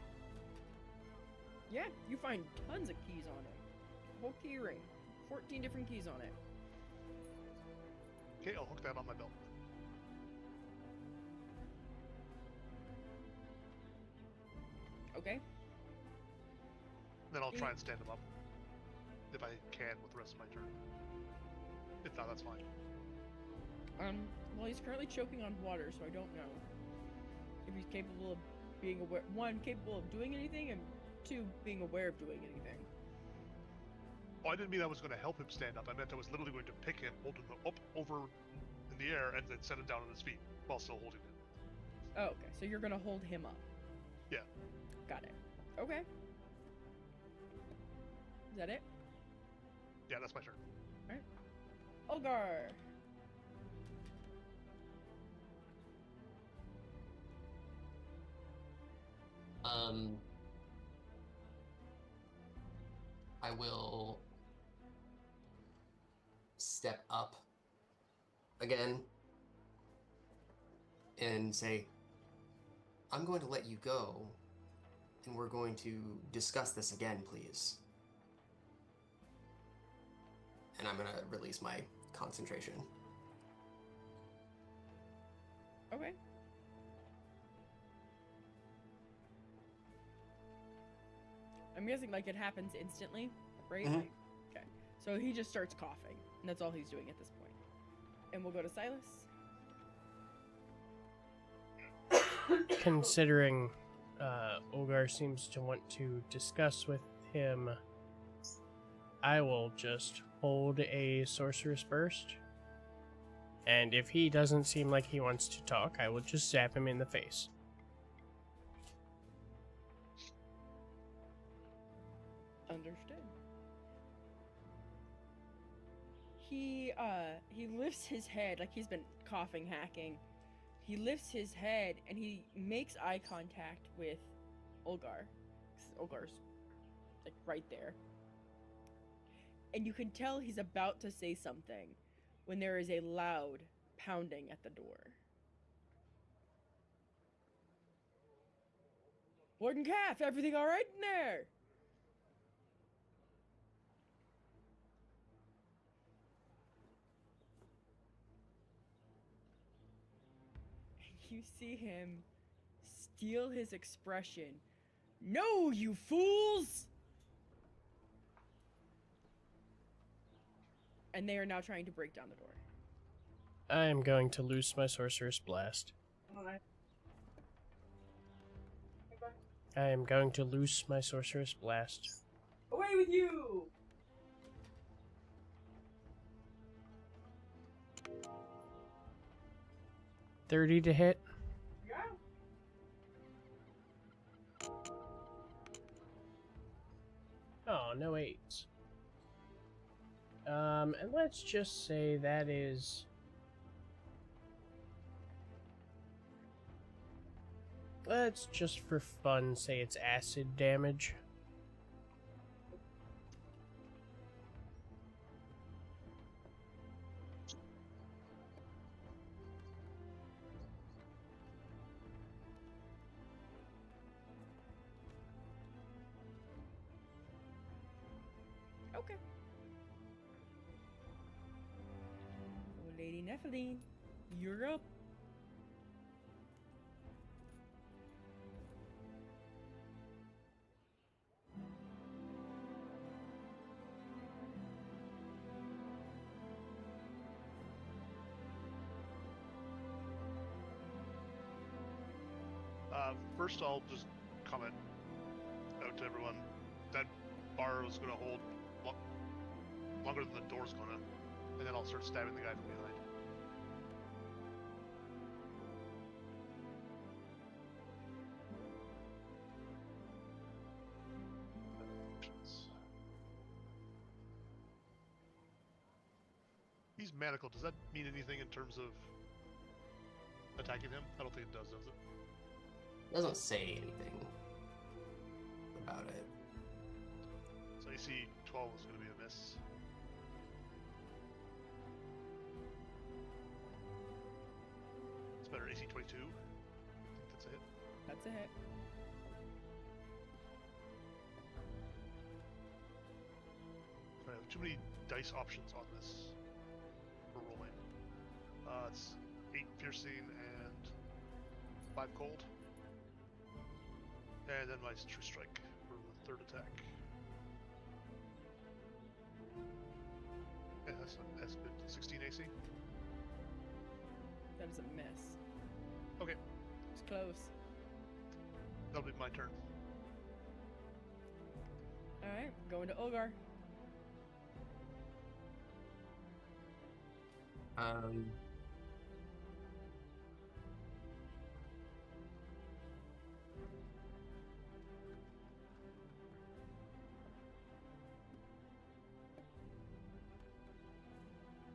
Yeah, you find tons of keys on it. Whole key ring. 14 different keys on it. Okay, I'll hook that on my belt. Okay? Then I'll try and stand him up. If I can with the rest of my turn. If not, that's fine. Well, he's currently choking on water, so I don't know if he's capable of being aware. One, capable of doing anything, and two, being aware of doing anything. Oh, I didn't mean I was going to help him stand up. I meant I was literally going to pick him, hold him up over in the air, and then set him down on his feet while still holding him. Oh, okay. So you're gonna hold him up. Yeah. Got it. Okay. Is that it? Yeah, that's my turn. Olgar. I will step up again and say, I'm going to let you go, and we're going to discuss this again, please. And I'm going to release my concentration. Okay. I'm guessing like it happens instantly, right? Mhm. Like, okay. So he just starts coughing, and that's all he's doing at this point. And we'll go to Silas. Considering Olgar seems to want to discuss with him, I will just hold a Sorcerous Burst. And if he doesn't seem like he wants to talk, I will just zap him in the face. Understood. He lifts his head like he's been coughing, hacking. He lifts his head and he makes eye contact with Olgar. 'Cause Olgar's like right there. And you can tell he's about to say something when there is a loud pounding at the door. Warden Calf, everything all right in there? You see him steal his expression. No, you fools! And they are now trying to break down the door. I am going to loose my Sorcerous Blast. I am going to loose my Sorcerous Blast. Away with you! 30 to hit. Yeah. Oh, no 8s. And let's just say that is... Let's just for fun say it's acid damage. Okay. Oh, Lady Nephilim, you're up. First, I'll just comment out to everyone that bar is going to hold longer than the door's going to, and then I'll start stabbing the guy from behind. He's manacled. Does that mean anything in terms of attacking him? I don't think it does it? It doesn't say anything about it. So AC 12 is going to be a miss. It's better. AC 22. I think that's a hit. That's a hit. I have too many dice options on this for rolling. It's 8 piercing and 5 cold. And then my true strike for the third attack. And that's good. 16 AC. That is a miss. Okay, It's close. that'll be my turn. Alright, going to Ogar.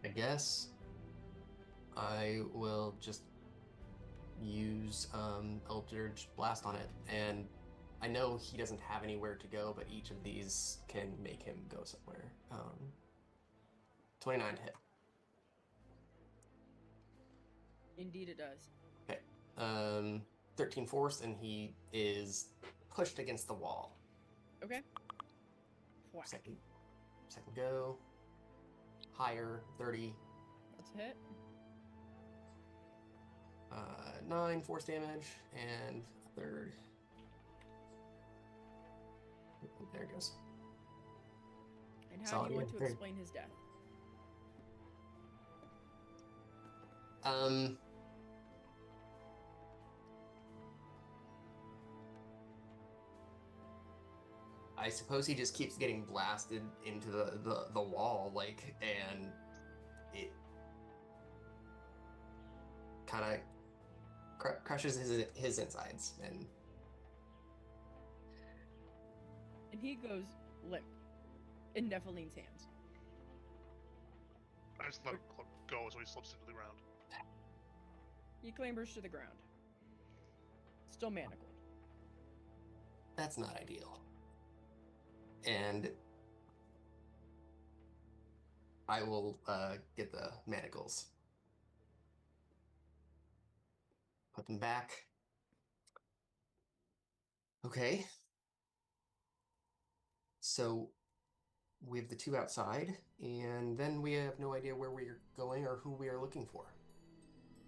I guess I will just use Eldritch Blast on it, and I know he doesn't have anywhere to go, but each of these can make him go somewhere. 29 to hit. Indeed it does. Okay. 13 force, and he is pushed against the wall. Okay. Whack. Second go. Higher, 30. That's a hit. 9 force damage, and a third. There it goes. And how Solid, do you want yeah, to very- explain his death? I suppose he just keeps getting blasted into the wall, like, and it kind of crushes his insides, and And he goes limp in Nephilim's hands. I just let him go so he slips into the ground. He clambers to the ground. Still manacled. that's not ideal. And I will get the manacles. Put them back. Okay. So we have the two outside, and then we have no idea where we're going or who we are looking for.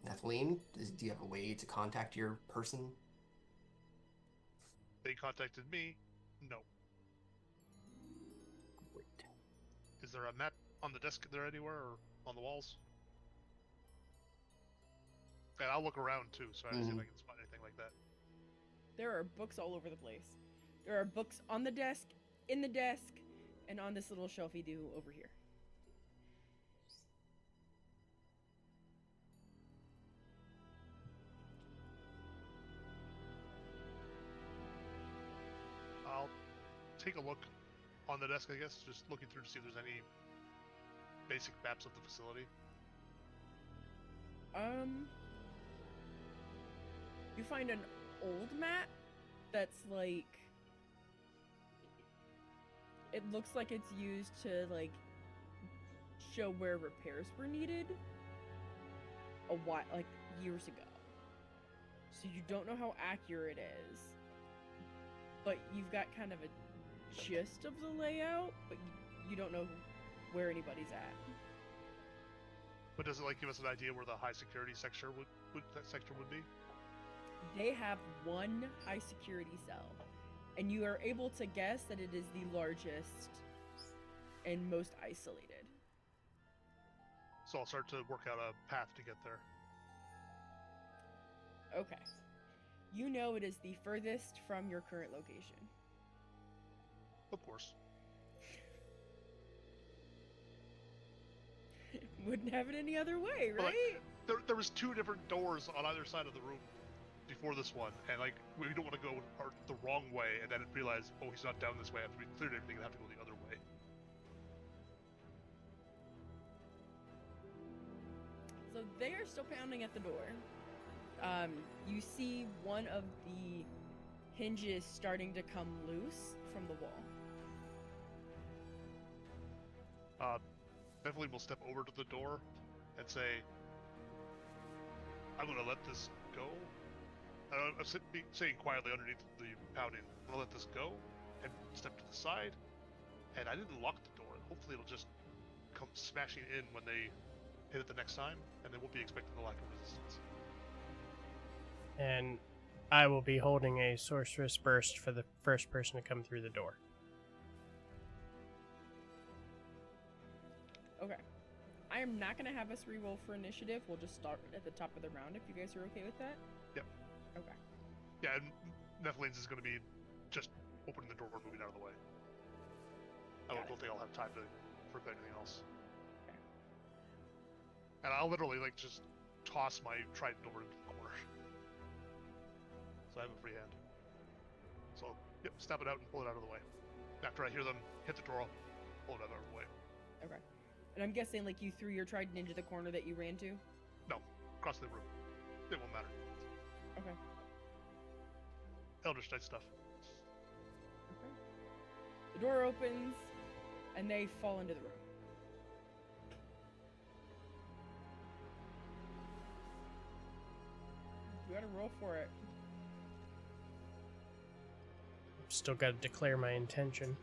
Nathalie, do you have a way to contact your person? They contacted me. No. Great. Is there a map on the desk there anywhere or on the walls? And I'll look around too, so I see if I can spot anything like that. There are books all over the place. There are books on the desk, in the desk, and on this little shelfie do over here. take a look on the desk, I guess, just looking through to see if there's any basic maps of the facility. You find an old map that's like, it looks like it's used to like show where repairs were needed a while, like years ago. So you don't know how accurate it is, but you've got kind of a gist of the layout, but you don't know where anybody's at. But does it like give us an idea where the high security sector would be? They have one high security cell, and you are able to guess that it is the largest and most isolated. So I'll start to work out a path to get there. Okay. You know it is the furthest from your current location. Of course. Wouldn't have it any other way, But, right? like, there was 2 different doors on either side of the room before this one, and like we don't want to go the wrong way and then realize, oh, he's not down this way after we cleared everything and have to go the other way. So they are still pounding at the door. You see one of the hinges starting to come loose from the wall. Definitely will step over to the door and say, I'm gonna let this go. I'm saying quietly underneath the pounding, I'm gonna let this go, and step to the side. And I didn't lock the door. Hopefully it'll just come smashing in when they hit it the next time, and they won't be expecting the lack of resistance. And I will be holding a sorceress burst for the first person to come through the door. Okay. I am not going to have us reroll for initiative. We'll just start at the top of the round if you guys are okay with that. Yep. Okay. Yeah, and Nephilim's is going to be just opening the door and moving out of the way. I don't think I'll have time for anything else. Okay. And I'll literally like just toss my trident over into the corner. So I have a free hand. So, yep, step it out and pull it out of the way. After I hear them hit the door, I'll pull it out of the way. Okay. And I'm guessing like you threw your trident into the corner that you ran to? No, across the room. It won't matter. Okay. Eldritch Knight stuff. Okay. The door opens, and they fall into the room. You gotta roll for it. Still got to declare my intention.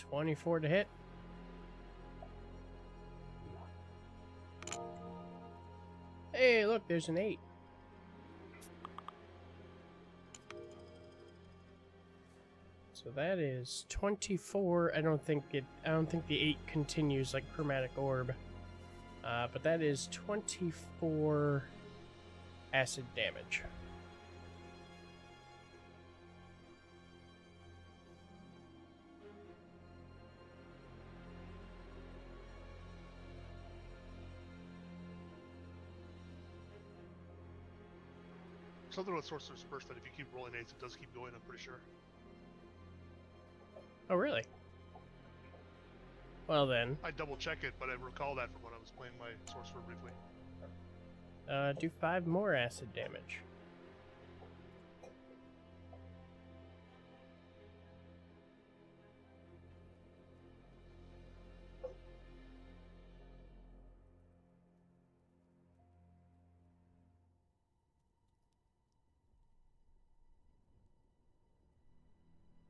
24 to hit. Hey, look, there's an 8. So that is 24. I don't think the 8 continues like chromatic orb. But that is 24 acid damage. Something with Sorcerer's Burst that if you keep rolling 8s, it does keep going, I'm pretty sure. Oh, really? Well then. I double check it, but I recall that from when I was playing my Sorcerer briefly. Do 5 more acid damage.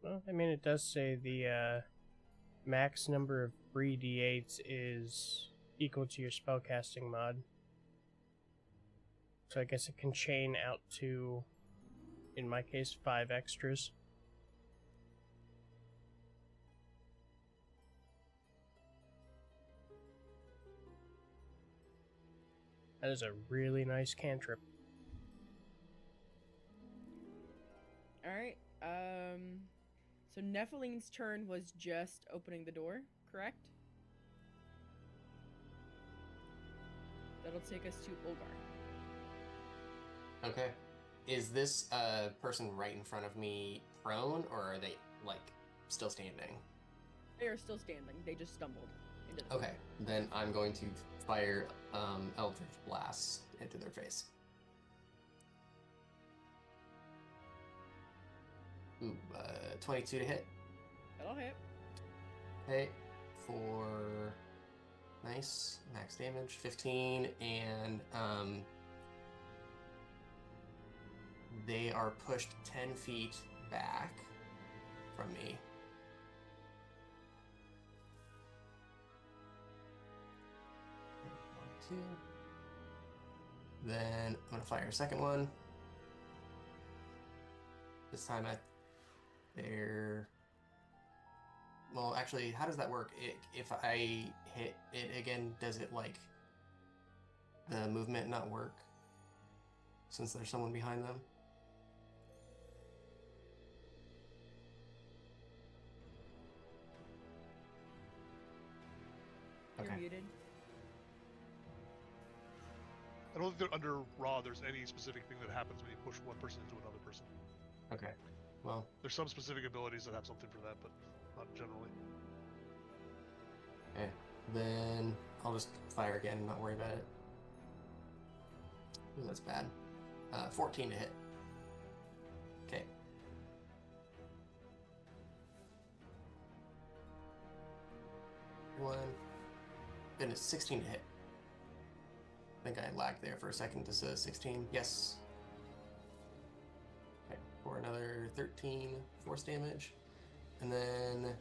Well, I mean, it does say the max number of 3d8s is equal to your spellcasting mod. So I guess it can chain out to, in my case, 5 extras. That is a really nice cantrip. Alright, so Nephilim's turn was just opening the door, correct? That'll take us to Olgar. Okay. is this person right in front of me prone, or are they like still standing? They are still standing. They just stumbled into the Okay, then I'm going to fire Eldritch Blast into their face. Ooh, 22 to hit. That'll hit. Okay, for nice max damage, 15, and they are pushed 10 feet back from me. One, two. Then I'm gonna fire a second one. This time at their. Well, actually, how does that work? If I hit it again, does it like the movement not work since there's someone behind them? You're muted. I don't think they're under raw. There's any specific thing that happens when you push one person into another person. Okay. Well, There's some specific abilities that have something for that, but not generally. okay. Then I'll just fire again and not worry about it. Ooh, that's bad. 14 to hit. Okay. One. Goodness, 16 to hit. I think I lagged there for a second. This is 16. Yes. Okay, for another 13 force damage. And then...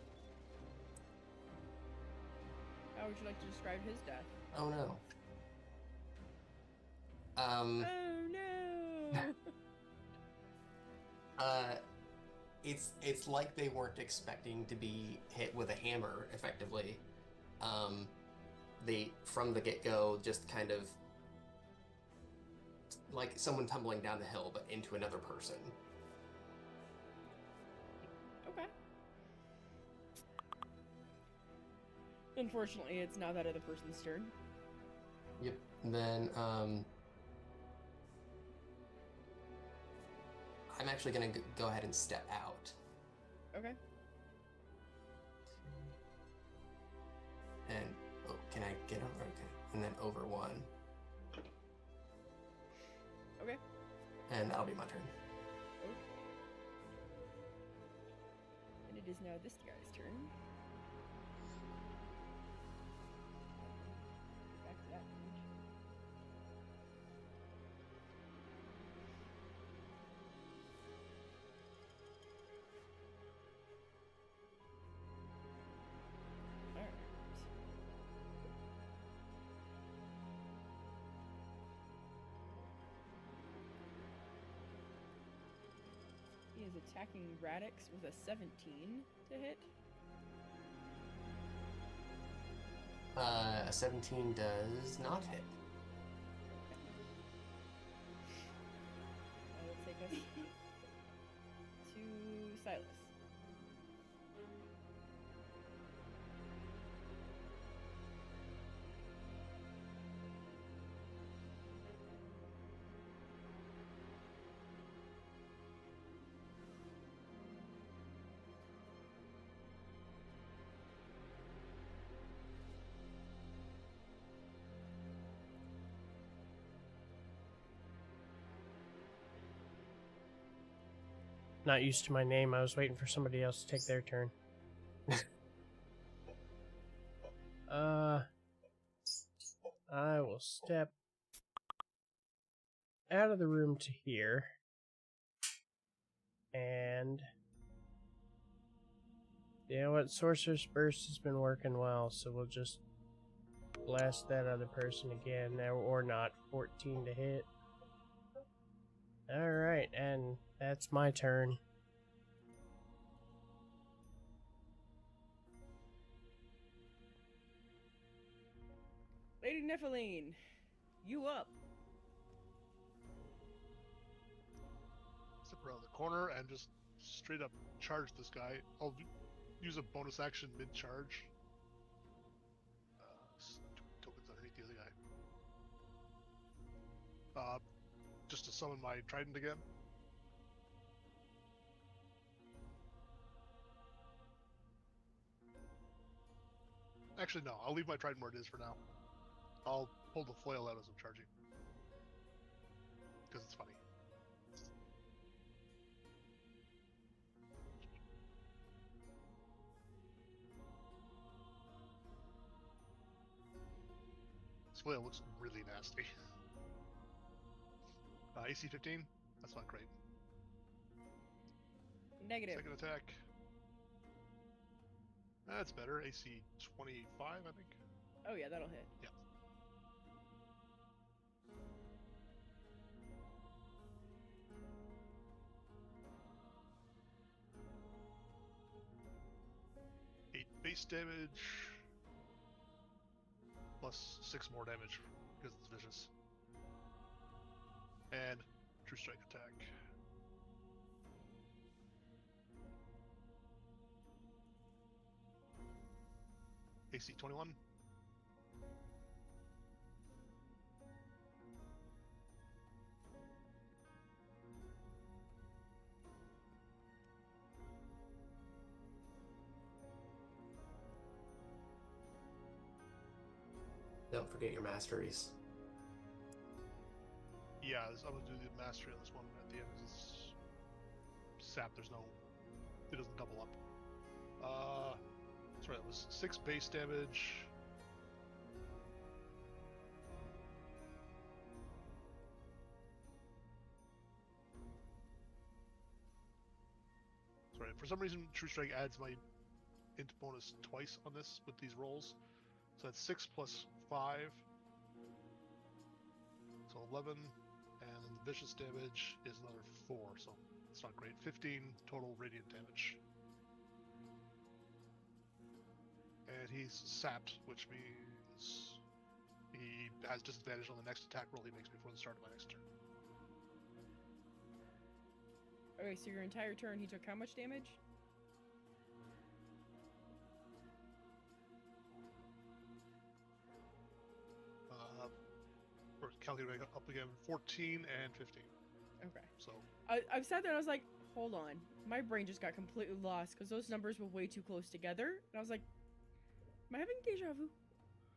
How would you like to describe his death? Oh no. Oh no! It's like they weren't expecting to be hit with a hammer, effectively. They, from the get-go, just kind of like someone tumbling down the hill, but into another person. Okay. Unfortunately, it's now that other person's turn. Yep. And then I'm actually gonna go ahead and step out. Okay. And oh, can I get over? Okay. And then over one. Okay. And that'll be my turn. Okay. And it is now this guy's turn. Back to that page. Alright. He is attacking Radix with a 17 to hit. A 17 does not hit. That will take us to Silas. Not used to my name. I was waiting for somebody else to take their turn. I will step out of the room to here. And you know what? Sorcerer's Burst has been working well, so we'll just blast that other person again. Or not. 14 to hit. Alright, and that's my turn. Lady Nephiline, you up. Step around the corner and just straight up charge this guy. I'll use a bonus action mid-charge. Tokens underneath the other guy. just to summon my trident again. Actually, no. I'll leave my trident where it is for now. I'll pull the flail out as I'm charging. Because it's funny. This flail looks really nasty. AC 15? That's not great. Negative. Second attack. That's better. AC 25, I think. Oh yeah, that'll hit. Yeah. Eight base damage. Plus 6 more damage because it's vicious. And true strike attack. AC 21. Don't forget your masteries. Yeah, I'm gonna do the mastery on this one at the end. It's sap. There's no. It doesn't double up. Sorry, it was 6 base damage. Sorry, for some reason, True Strike adds my int bonus twice on this with these rolls. So that's 6 plus 5. So 11. And then the vicious damage is another 4, so it's not great. 15 total radiant damage. And he's sapped, which means he has disadvantage on the next attack roll he makes before the start of my next turn. Okay, so your entire turn he took how much damage? We're calculating up again, 14 and 15. Okay. So I sat there and I was like, hold on. My brain just got completely lost because those numbers were way too close together. And I was like, am I having deja vu?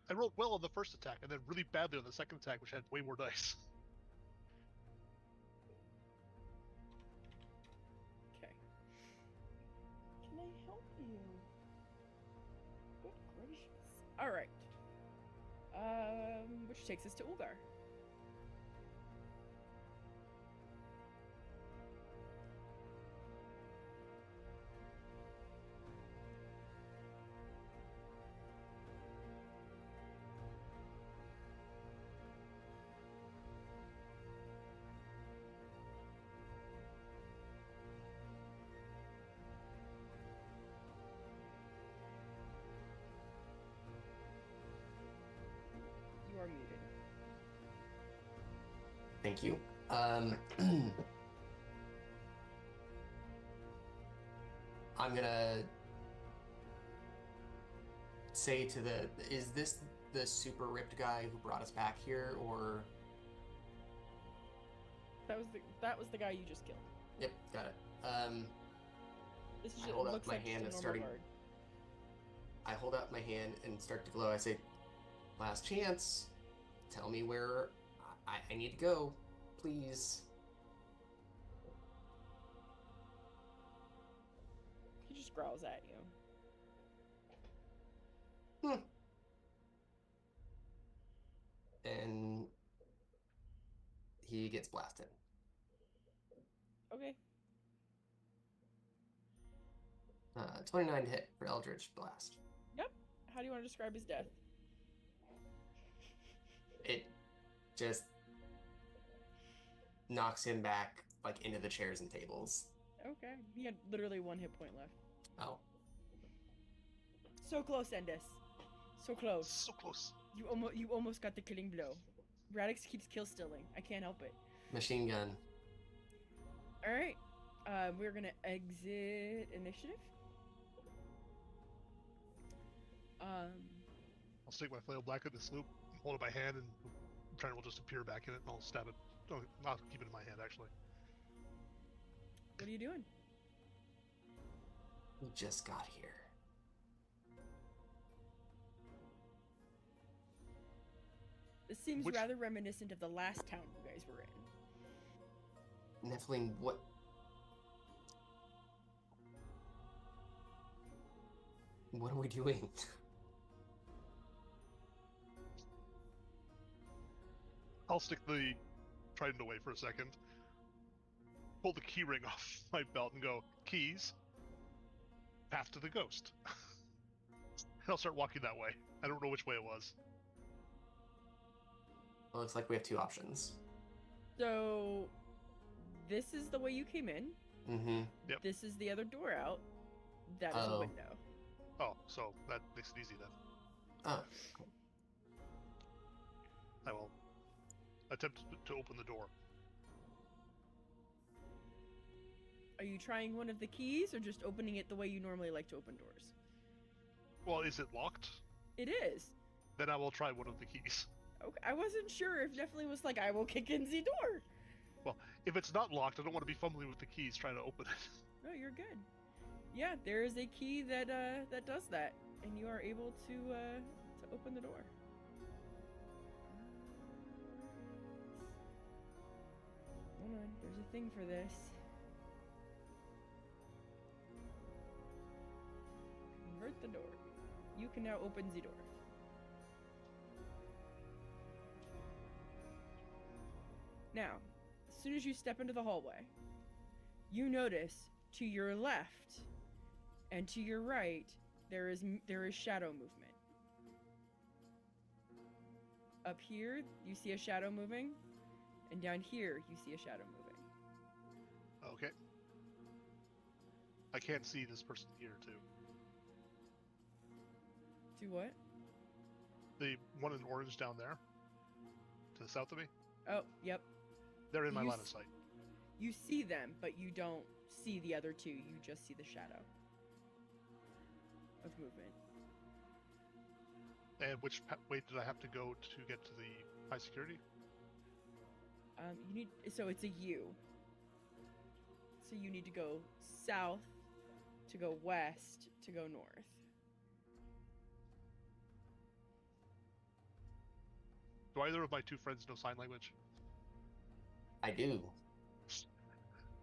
I rolled well on the first attack and then really badly on the second attack, which had way more dice. Okay. Can I help you? Good gracious. Alright. Which takes us to Ulgar. You are muted. Thank you. I'm gonna say to is this the super ripped guy who brought us back here, or? That was the guy you just killed. Yep, got it. This is I just, hold up looks my like hand just a and normal starting- guard. I hold out my hand and start to glow. I say, last chance. Tell me where I need to go, please. He just growls at you. And he gets blasted. Okay. 29 to hit for Eldritch Blast. Yep. How do you want to describe his death? It just knocks him back like into the chairs and tables. Okay. He had literally 1 hit point left. Oh. So close, Endis. So close. So close. You almost got the killing blow. Radix keeps kill stealing. I can't help it. Machine gun. All right. We're gonna exit initiative. I'll stick my flail back in this loop, hold it by hand, and Trent will just appear back in it, and I'll stab it. I'll keep it in my hand, actually. What are you doing? We just got here. This seems Which- rather reminiscent of the last town you guys were in. Nephilim, what? What are we doing? I'll stick the trident away for a second. Pull the key ring off my belt and go, keys, path to the ghost. And I'll start walking that way. I don't know which way it was. Well, looks like we have two options. So, this is the way you came in. Mm-hmm. Yep. This is the other door out. That is a Oh. window. Oh, so that makes it easy then. Oh. I will attempt to open the door. Are you trying one of the keys or just opening it the way you normally like to open doors? Well, is it locked? It is. Then I will try one of the keys. Okay, I wasn't sure if Nephilim was like, I will kick in the door. Well, if it's not locked, I don't want to be fumbling with the keys trying to open it. No, you're good. Yeah, there is a key that that does that, and you are able to open the door. Hold on, there's a thing for this. Convert the door. You can now open the door. Now, as soon as you step into the hallway, you notice to your left and to your right there is shadow movement. Up here, you see a shadow moving, and down here, you see a shadow moving. Okay. I can't see this person here, too. Do what? The one in orange down there, to the south of me, Oh, yep. they're in my You line of sight. You see them, but you don't see the other two. You just see the shadow of movement. And which way did I have to go to get to the high security? You need, so it's a U. So you need to go south to go west to go north. Do either of my two friends know sign language? I do.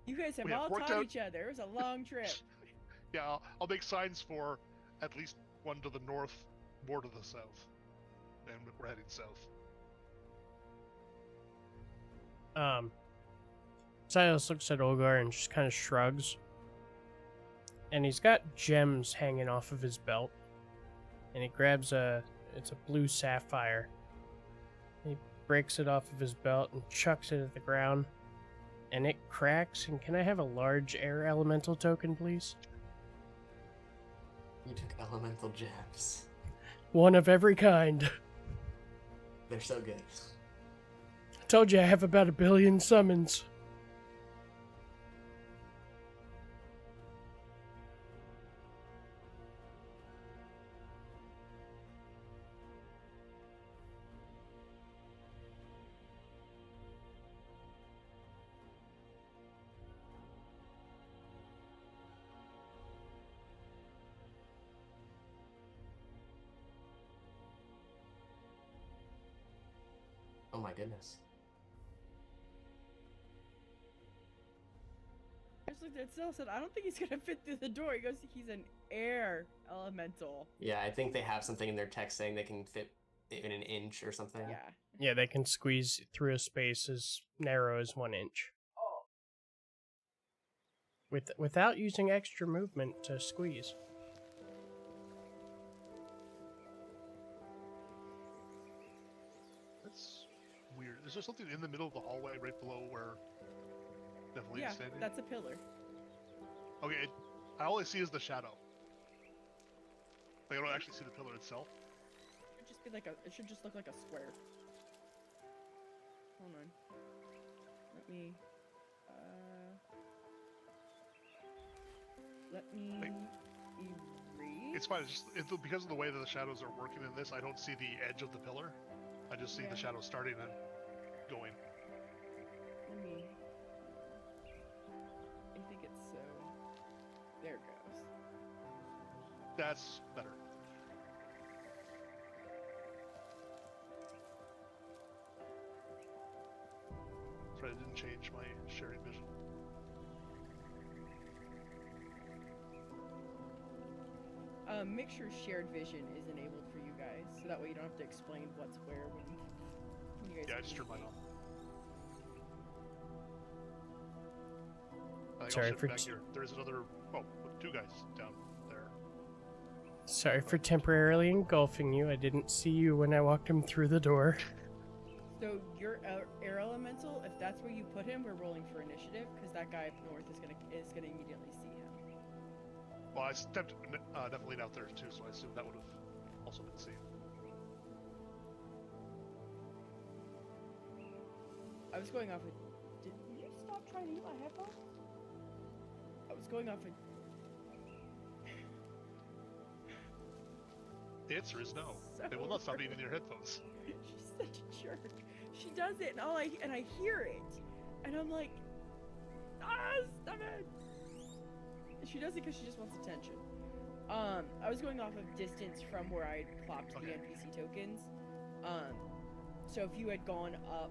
You guys have We have all worked taught out- each other. It was a long trip. Yeah, I'll make signs for at least one to the north, more to the south. And we're heading south. Silas looks at Olgar and just kind of shrugs. And he's got gems hanging off of his belt. And he grabs it's a blue sapphire. He breaks it off of his belt and chucks it at the ground. And it cracks. And can I have a large air elemental token, please? You took elemental gems. One of every kind. They're so good. I told you I have about 1 billion summons. Oh my goodness. I just looked at Sil and said, I don't think he's gonna fit through the door. He goes, he's an air elemental. Yeah, I think they have something in their text saying they can fit in an inch or something. Yeah. Yeah, they can squeeze through a space as narrow as 1 inch. Without using extra movement to squeeze. That's weird. Is there something in the middle of the hallway right below where Nephilim Yeah, is standing? that's a pillar. Okay, I only see is the shadow. Like, I don't actually see the pillar itself. It should just be like it should just look like a square. Hold on. Let me Wait. erase. It's fine. Because of the way that the shadows are working in this, I don't see the edge of the pillar. I just see Yeah. the shadow starting and going. me. I think it's so. There it goes. That's better. Sorry, I didn't change my sharing vision. Make sure shared vision is enabled for you guys, so that way you don't have to explain what's where when you guys. Yeah, I just turned mine on. I think Sorry I'll shift for back here. There's another. Oh, with 2 guys down there. Sorry for temporarily engulfing you. I didn't see you when I walked him through the door. So your air elemental, if that's where you put him, we're rolling for initiative because that guy up north is gonna immediately see him. Well, I stepped definitely out there too, so I assume that would have also been seen. I was going off of. Did you stop trying to eat my headphones? I was going off of. The answer is no. So They will not stop eating your headphones. She's such a jerk. She does it, and I hear it, and I'm like, stop it. She does it because she just wants attention. I was going off of distance from where I plopped the NPC tokens. So if you had gone up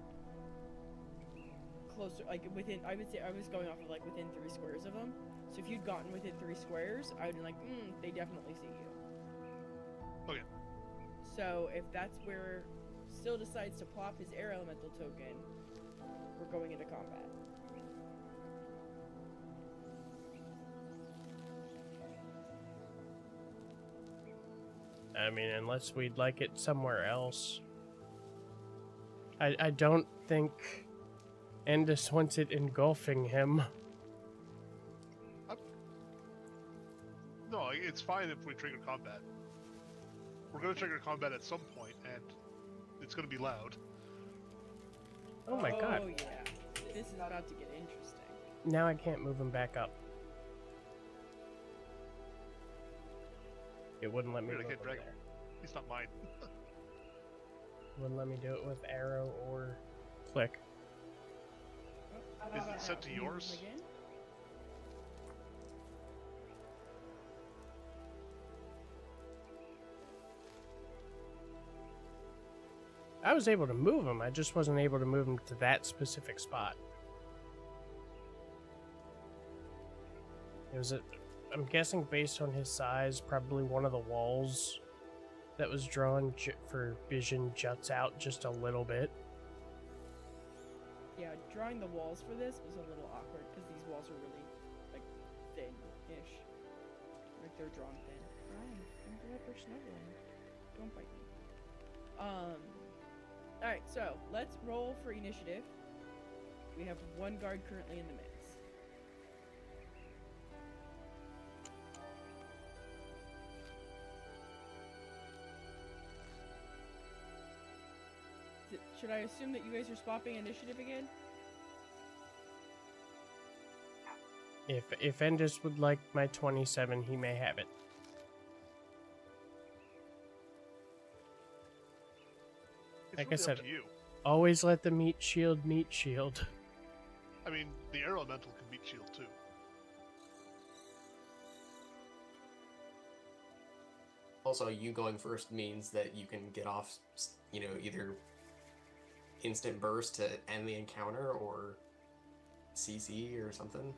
closer, like within, I would say I was going off of like within 3 squares of them. So if you'd gotten within 3 squares, I would be like, they definitely see you. Okay. So if that's where Still decides to plop his air elemental token, we're going into combat. I mean, unless we'd like it somewhere else. I don't think Endus wants it engulfing him. No, it's fine if we trigger combat. We're going to trigger combat at some point, and it's going to be loud. Oh my god. Oh yeah, this is about to get interesting. Now I can't move him back up. It wouldn't let me Weird, I move can't him drag there. him. He's not mine. Wouldn't let me do it with arrow or click. Is it set to yours? Again? I was able to move him, I just wasn't able to move him to that specific spot. It was I'm guessing based on his size, probably one of the walls that was drawn for vision juts out just a little bit. Yeah, drawing the walls for this was a little awkward because these walls are really like thin-ish. Like they're drawn thin. Ryan, I'm glad we're snuggling. Don't bite me. Alright, so let's roll for initiative. We have one guard currently in the mix. Should I assume that you guys are swapping initiative again? If Endus would like my 27, he may have it. It's Like I really said, up to you. always let the meat shield meat shield. I mean, the air elemental can beat shield too. Also, you going first means that you can get off, you know, either instant burst to end the encounter or CC or something.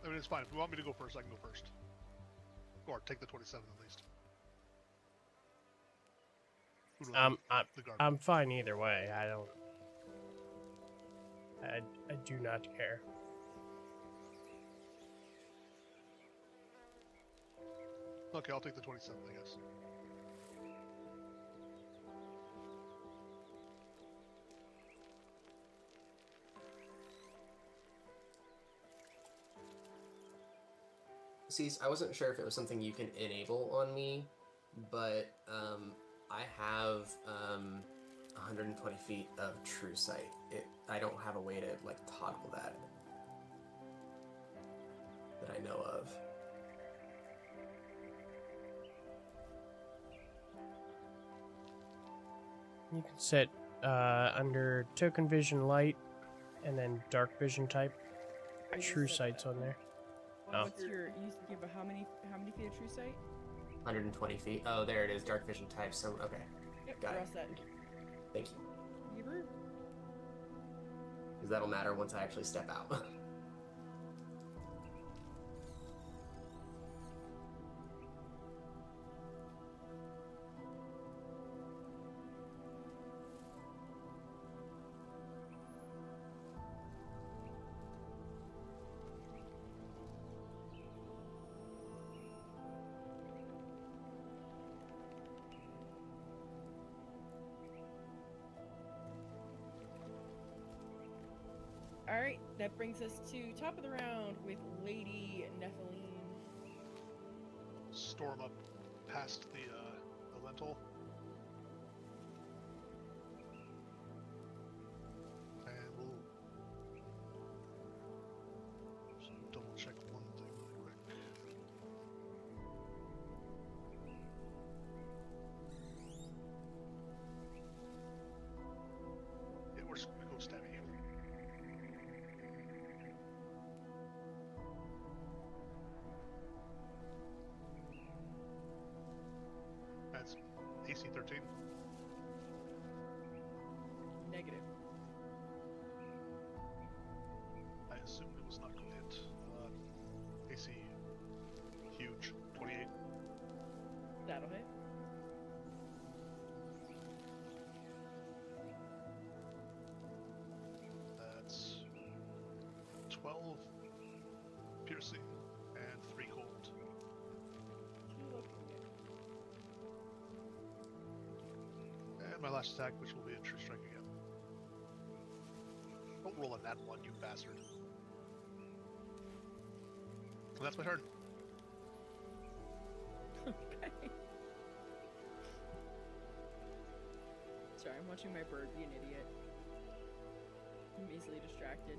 I mean, it's fine. If you want me to go first, I can go first. Or take the 27 at least. Who do I want? The guard. I'm fine either way. I do not care. Okay, I'll take the 27, I guess. See, I wasn't sure if it was something you can enable on me, but I have 120 feet of true sight. I don't have a way to like toggle that I know of. You can set under token vision light and then dark vision type. I just True set sight's that. on there. Oh. What's your? You give a how many feet of true sight? 120 feet. Oh, there it is. Dark vision type. So okay. Yep, Got we're it. all set. Thank you. Yipper. Because that'll matter once I actually step out. All right, that brings us to top of the round with Lady Nephilim. Storm up past the lentil. And we'll just double check one thing really quick. Yeah, we're just gonna go stabby. That's AC 13. Negative. I assumed it was not going to hit. AC huge 28. That'll hit. That's 12 piercing and 3 cold. And my last attack, which will be a true strike again. Don't roll a nat 1, you bastard. And that's my turn. Okay. Sorry, I'm watching my bird be an idiot. I'm easily distracted.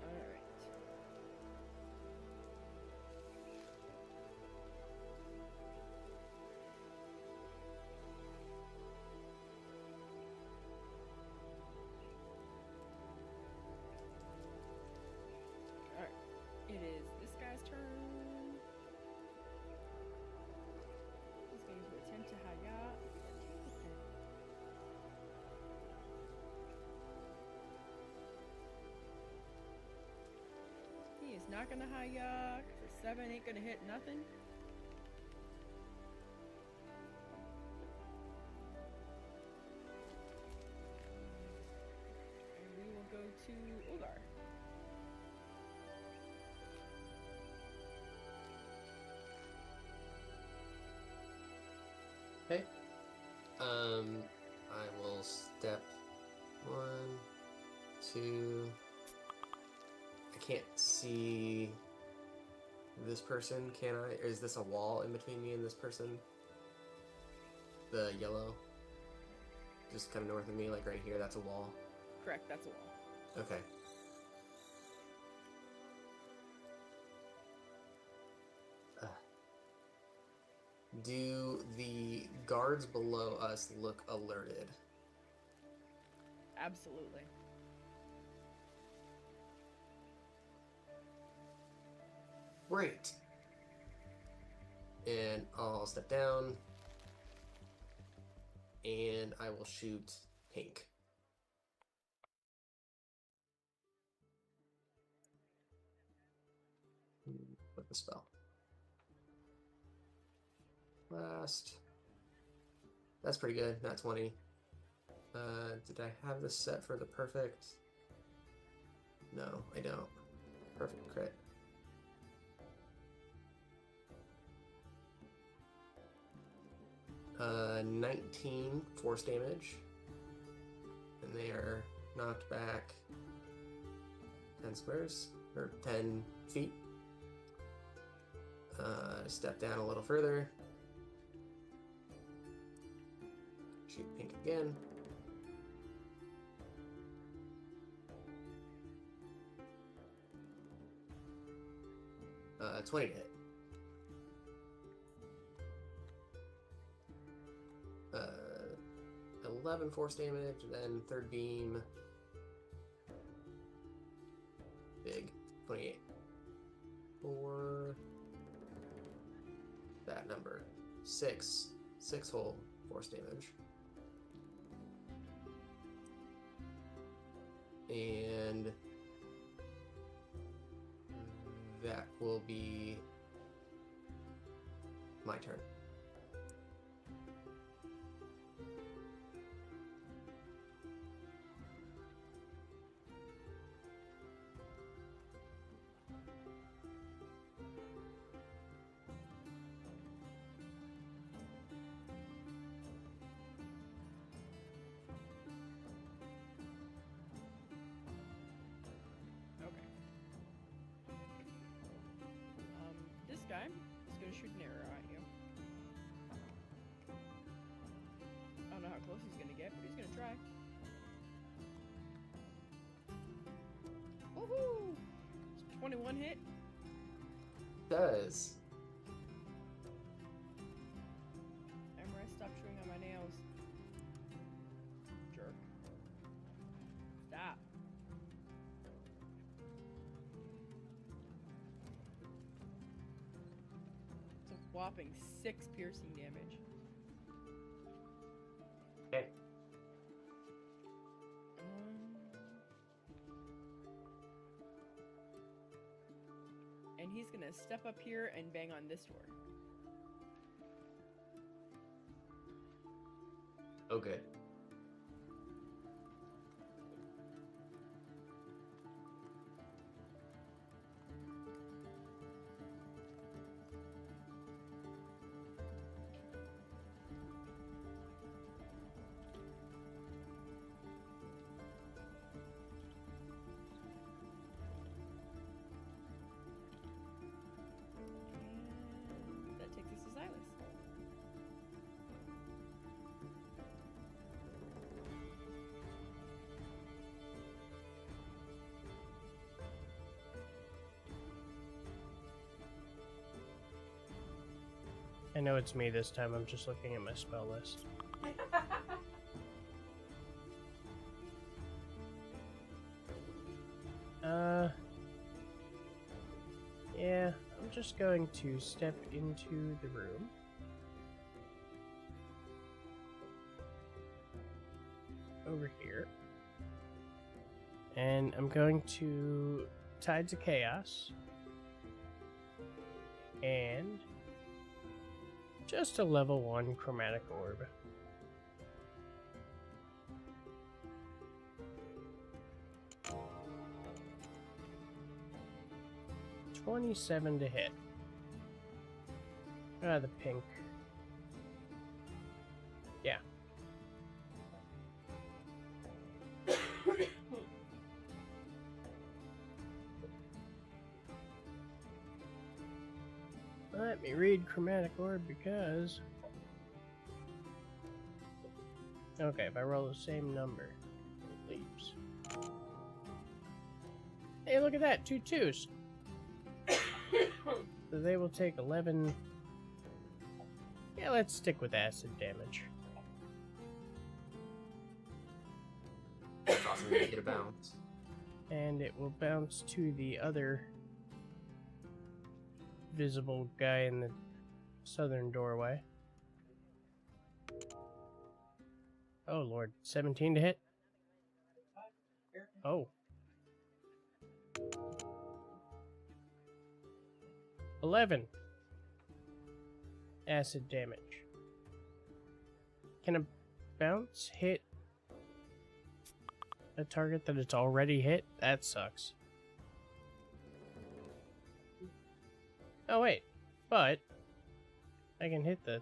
Alright. Alright. It is this guy's turn. He's going to attempt to Haya. He is not gonna Haya. For 7 ain't gonna hit nothing. And we will go to Ugar. Okay. I will step 1, 2. I can't see this person, can I? Or is this a wall in between me and this person? The yellow? Just kind of north of me, like right here, that's a wall. Correct, that's a wall. Okay. Do the guards below us look alerted? Absolutely. Great. And I'll step down. And I will shoot Pink. What the spell? Last. That's pretty good. Not 20. Did I have this set for the perfect? No, I don't. Perfect crit. Uh, 19 force damage. And they are knocked back 10 squares, or 10 feet. Step down a little further. Shoot Pink again. 20 to hit. 11 force damage, then third beam. Big. 28. For that number. 6 whole force damage. And that will be my turn. This guy is going to shoot an arrow at you. I don't know how close he's going to get, but he's going to try. Woohoo! 21 hit. Does. Remember, I stopped chewing on my nails. Jerk. Stop. It's a whopping 6 piercing damage. Okay. And he's gonna step up here and bang on this door. Oh, good. And that takes us to Silas. I know it's me this time, I'm just looking at my spell list. Yeah, I'm just going to step into the room. Over here. And I'm going to Tides of Chaos. And just a level 1 chromatic orb. $27 to hit. Ah, the pink. Yeah. Let me read chromatic orb because... Okay, if I roll the same number, it leaves. Hey, look at that, 2 2s. So they will take 11. Yeah, let's stick with acid damage. That's awesome. You get a bounce. And it will bounce to the other visible guy in the southern doorway. Oh lord, 17 to hit. Oh. 11 acid damage. Can a bounce hit a target that it's already hit? That sucks. Oh wait, but I can hit the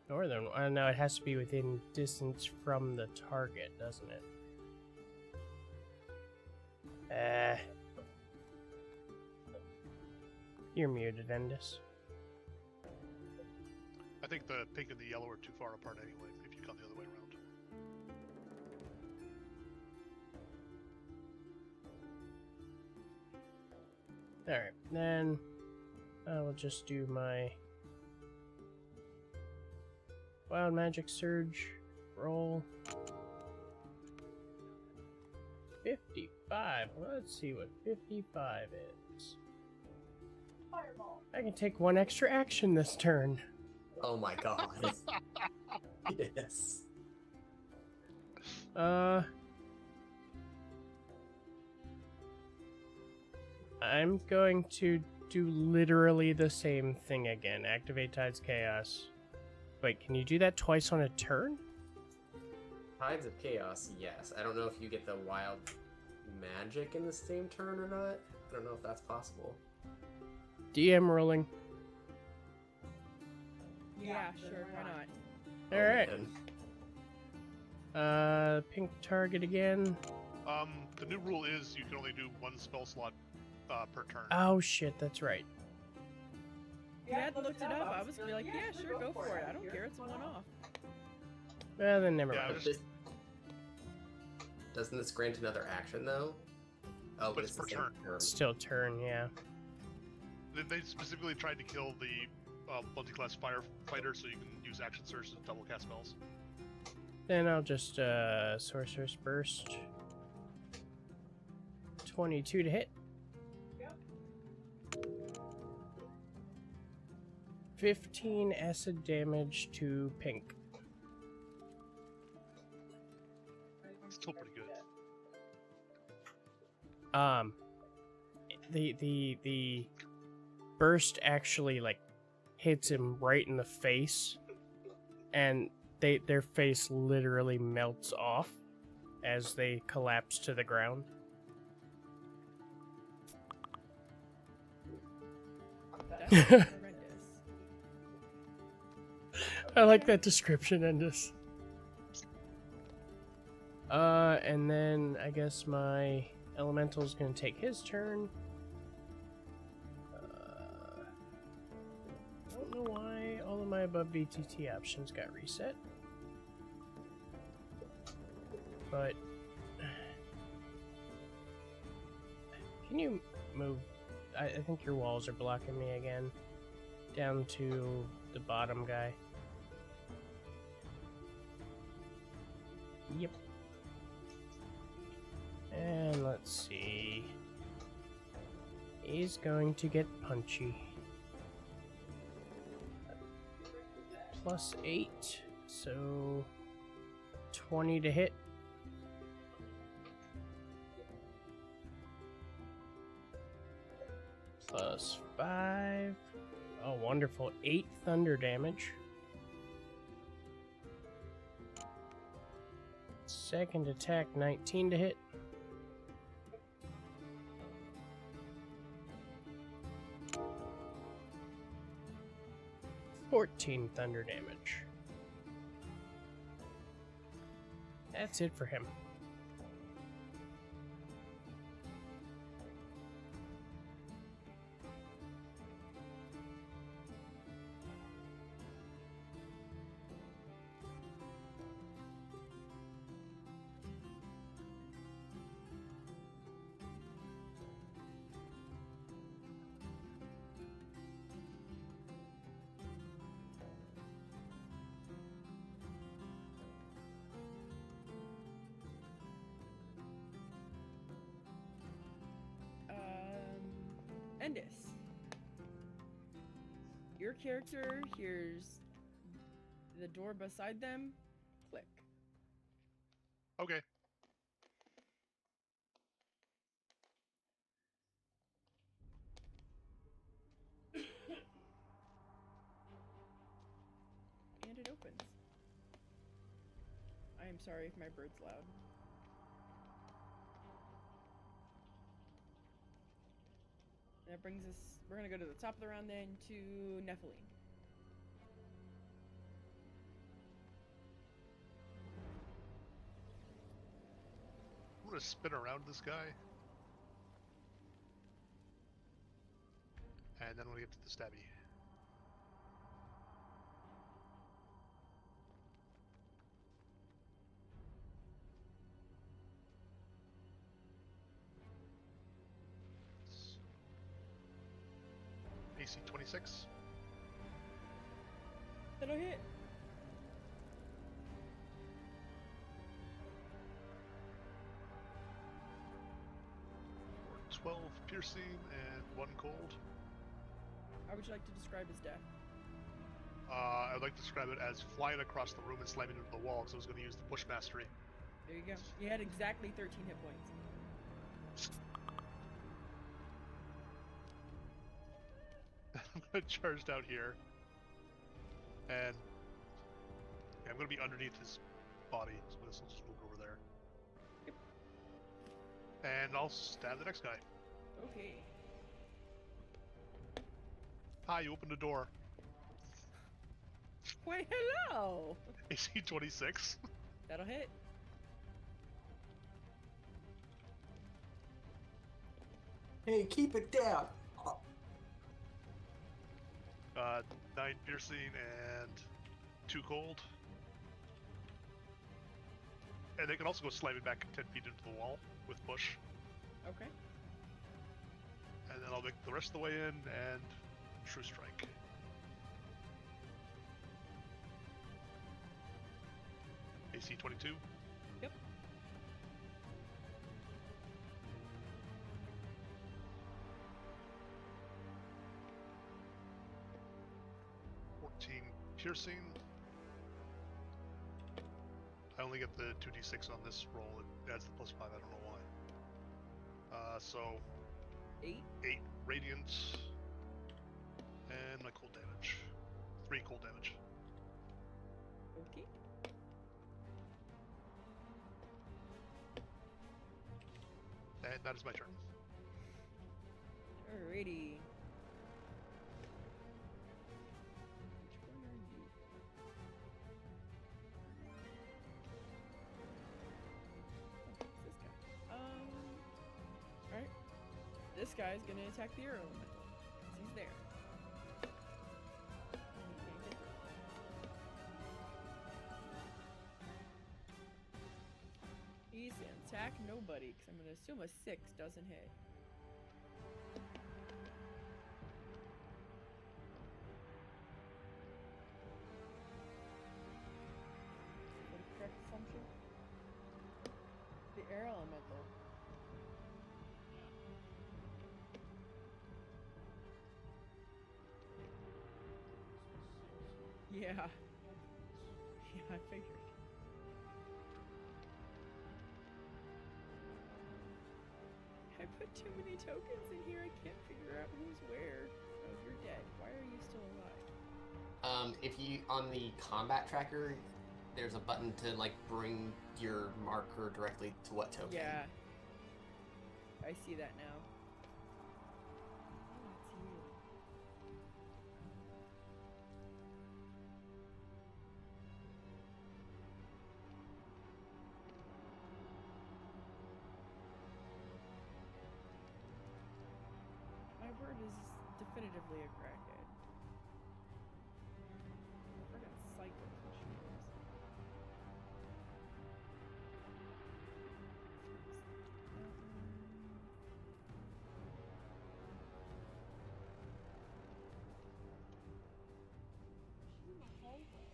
northern one. No, it has to be within distance from the target, doesn't it? You're muted, Endus. I think the pink and the yellow are too far apart anyway, if you come the other way around. Alright, then I will just do my Wild Magic Surge roll. 55. Let's see what 55 is. Fireball. I can take one extra action this turn. Oh my god. Yes. I'm going to do literally the same thing again. Activate Tides Chaos. Wait, can you do that twice on a turn? Tides of Chaos, yes. I don't know if you get the wild magic in the same turn or not. I don't know if that's possible. DM rolling. Yeah, sure, why not? Alright. Man. Pink target again. The new rule is you can only do one spell slot per turn. Oh shit, that's right. If you had looked it up, I was gonna be like, yeah, sure, go for it. I don't care, it's a one-off. Well, then never Yeah, mind. But doesn't this grant another action though? Oh, But it's the per same turn. Still turn, yeah. They specifically tried to kill the multi-class firefighter so you can use action surge to double cast spells. Then I'll just Sorcerer's Burst. 22 to hit. Yep. 15 acid damage to Pink. Still pretty good. The burst actually like hits him right in the face, and their face literally melts off as they collapse to the ground. That's horrendous. I like that description, Endus. And then I guess my elemental's gonna take his turn. I don't know why all of my above VTT options got reset. But can you move? I think your walls are blocking me again. Down to the bottom guy. Yep. And let's see. He's going to get punchy. +8, so 20 to hit. +5. Oh, wonderful. 8 thunder damage. Second attack, 19 to hit. $14 thunder damage. That's it for him. Endis. Your character hears the door beside them click. Okay. And it opens. I am sorry if my bird's loud. That brings us, we're gonna go to the top of the round then to Nephilim. I'm gonna spin around this guy. And then we'll get to the stabby. A AC 26. That'll hit. For 12 piercing and 1 cold. How would you like to describe his death? I'd like to describe it as flying across the room and slamming into the wall, because I was going to use the push mastery. There you go. He had exactly 13 hit points. I'm going to charge down here. And yeah, I'm going to be underneath his body, so this will just move over there. Yep. And I'll stab the next guy. Okay. Hi, you opened the door. Why, hello! AC 26. That'll hit. Hey, keep it down. 9 piercing and 2 cold. And they can also go slamming back 10 feet into the wall with push. Okay. And then I'll make the rest of the way in and True Strike. AC 22. Yep. Piercing. I only get the 2d6 on this roll. It adds the +5. I don't know why. So 8. 8 radiant and my cold damage. 3 cold damage. Okay. And that is my turn. Alrighty. This guy's gonna attack the air elemental, because he's there. And he can't get through. He's gonna attack nobody, because I'm gonna assume a 6 doesn't hit. Is that a correct assumption? The air elemental. Yeah. Yeah, I figured. I put too many tokens in here, I can't figure out who's where. Oh, you're dead. Why are you still alive? If you, on the combat tracker, there's a button to, like, bring your marker directly to what token. Yeah. I see that now. Oh, it's you. My word is definitively a crackhead. I forgot cycles what she is. She's in the hallway.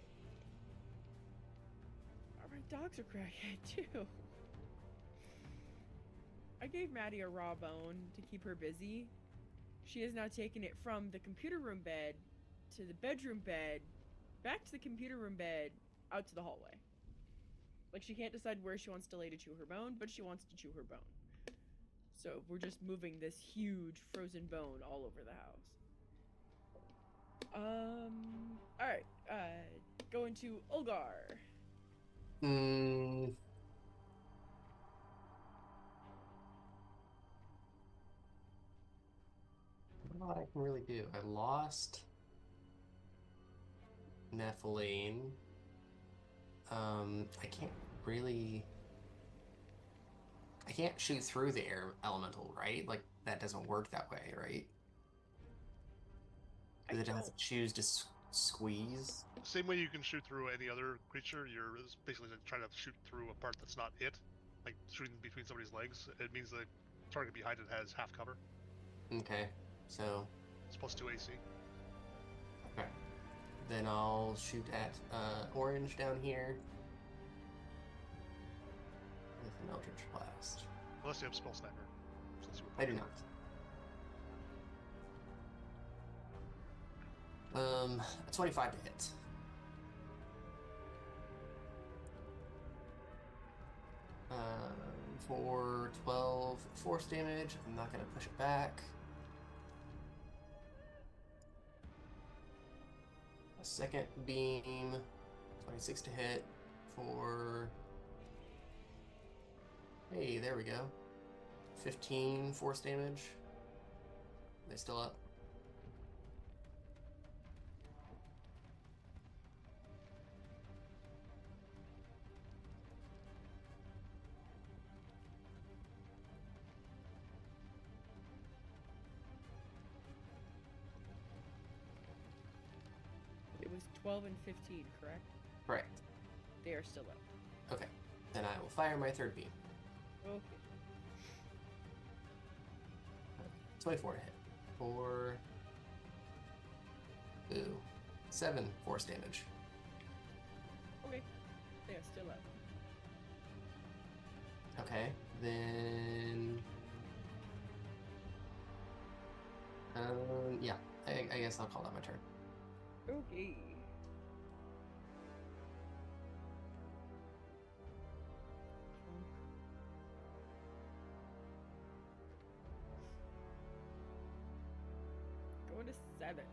My dogs are crackhead too. I gave Maddie a raw bone to keep her busy. She has now taken it from the computer room bed to the bedroom bed, back to the computer room bed, out to the hallway. Like, she can't decide where she wants to lay to chew her bone, but she wants to chew her bone. So we're just moving this huge frozen bone all over the house. Alright, going to Ulgar. Not what I can really do. I lost Nephilim. I can't really. I can't shoot through the air elemental, right? Like, that doesn't work that way, right? Because it has to choose to squeeze. Same way you can shoot through any other creature, you're basically trying to shoot through a part that's not it. Like shooting between somebody's legs. It means the target behind it has half cover. Okay, so It's +2 AC. Okay. Then I'll shoot at orange down here with an Eldritch Blast. Unless you have Spell Sniper. Since you were I do playing not. A 25 to hit. For 12 force damage. I'm not going to push it back. A second beam, 26 to hit for... Hey, there we go. 15 force damage. They still up? It was 12 and 15, correct? Correct. They are still up. Okay. Then I will fire my third beam. Okay. 24 to hit. For... Ooh. 7 force damage. Okay. They are still up. Okay. Then... yeah. I guess I'll call that my turn. Okay. Go to Sebas.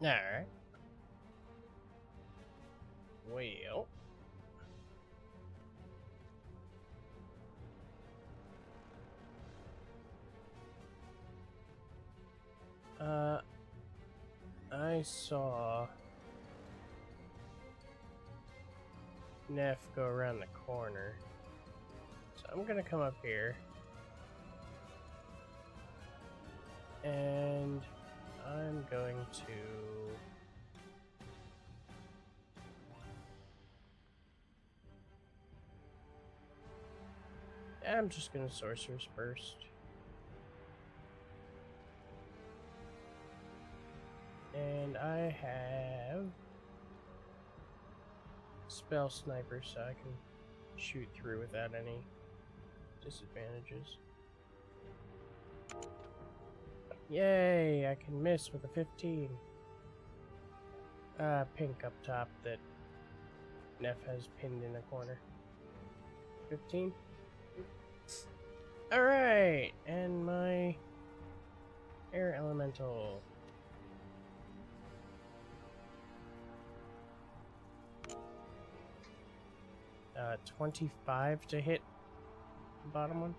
Alright. Well. I saw Neff go around the corner. So I'm gonna come up here. And I'm going to... I'm just gonna Sorcerer's Burst. And I have Spell Sniper, so I can shoot through without any disadvantages. Yay! I can miss with a 15. Pink up top that Neff has pinned in a corner. 15? Alright! And my Air Elemental. 25 to hit the bottom one.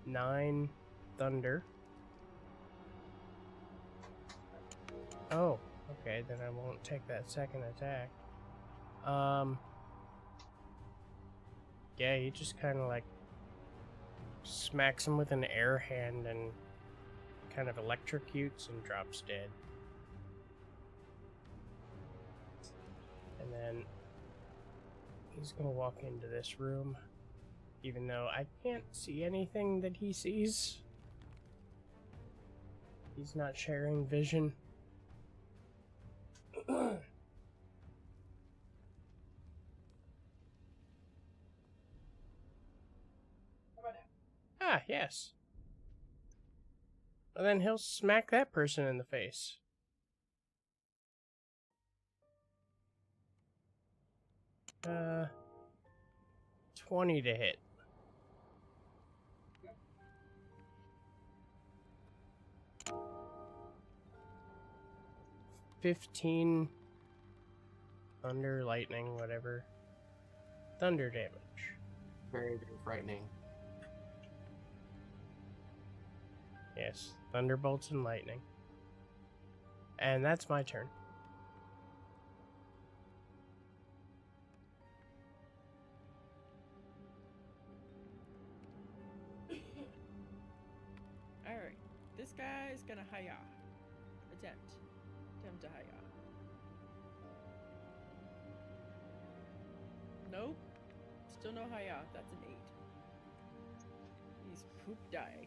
9 thunder. Oh, okay, then I won't take that second attack. Yeah, he just kind of like smacks him with an air hand and kind of electrocutes and drops dead. And then he's gonna walk into this room, even though I can't see anything that he sees. He's not sharing vision. Ah, yes. Well, then he'll smack that person in the face. Uh, 20 to hit. $15 thunder, lightning, whatever. Thunder damage. Very, very frightening. Yes, thunderbolts and lightning. And that's my turn. Alright. This guy's gonna Haya. Attempt to Haya. Nope. Still no high out. That's an 8. He's poop die.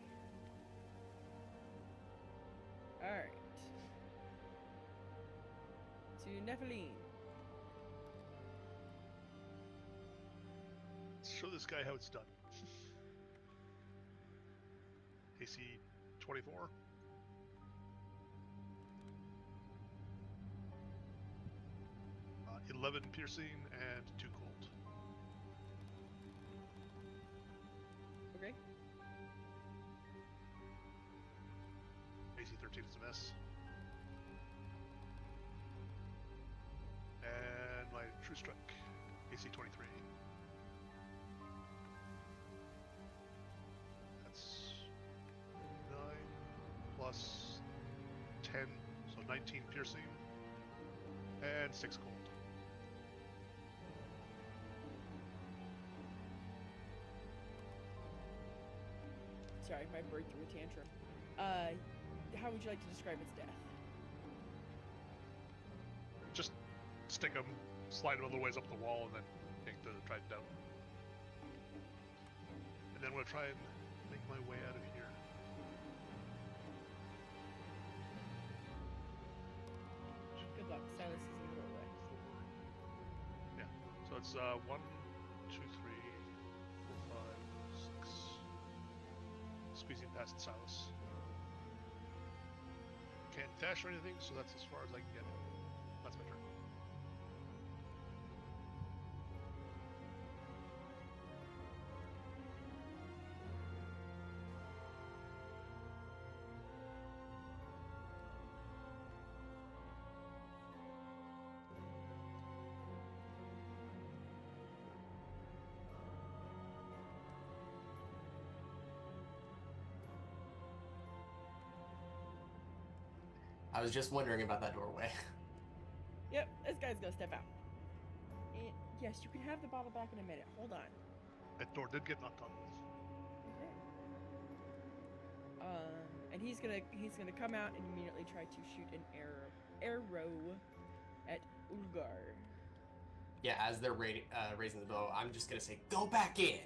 Alright. To Nephilim. Let's show this guy how it's done. AC 24. Uh, 11 piercing and 2 cold. Okay. AC 13 is a miss. And my true strike. AC 23. That's 9 plus 10, so 19 piercing and 6 cold. Sorry, my bird threw a tantrum. How would you like to describe its death? Just stick him, slide him a little ways up the wall, and then yank the trident down. And then I'm gonna try and make my way out of here. Good luck. Silas is in the doorway. Yeah. So it's 1, 2, 3, 4, 5, 6. Squeezing past Silas. Can't dash or anything, so that's as far as I can get. That's my turn. I was just wondering about that doorway. Yep, this guy's gonna step out. And yes, you can have the bottle back in a minute. Hold on. That door did get knocked on. Okay. And he's gonna come out and immediately try to shoot an arrow at Ulgar. Yeah, as they're raising the bow, I'm just gonna say, "Go back in."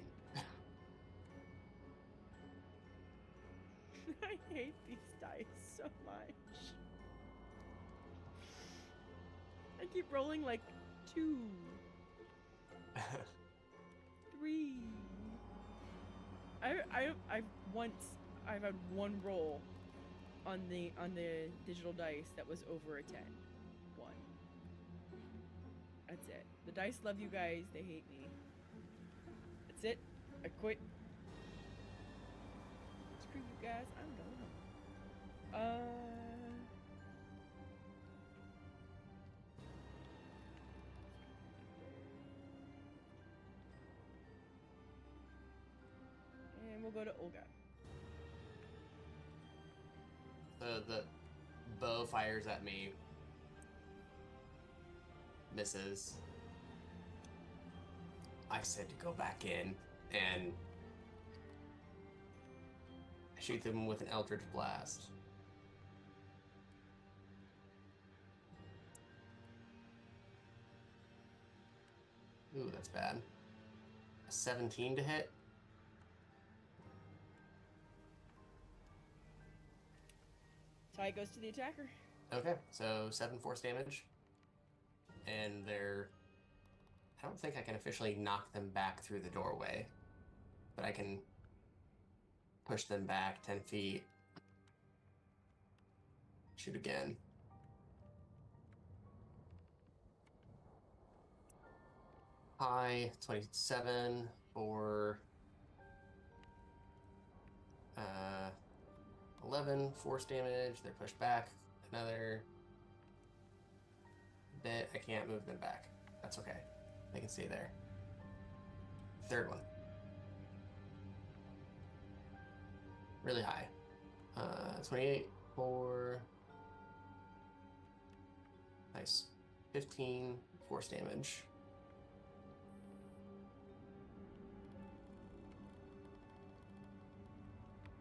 I hate these dice so much. I keep rolling like 2, 3. I've had one roll on the digital dice that was over a 10. 1. That's it. The dice love you guys. They hate me. That's it. I quit. Screw you guys. I'm going home. And we'll go to Olga. The bow fires at me. Misses. I said to go back in, and I shoot them with an Eldritch Blast. Ooh, that's bad. A 17 to hit. Tie goes to the attacker. Okay, so 7 force damage. And I don't think I can officially knock them back through the doorway, but I can push them back 10 feet. Shoot again. High, 27 for 11 force damage. They're pushed back another bit. I can't move them back. That's okay. They can stay there. Third one. Really high. 28 for... Nice. 15 force damage.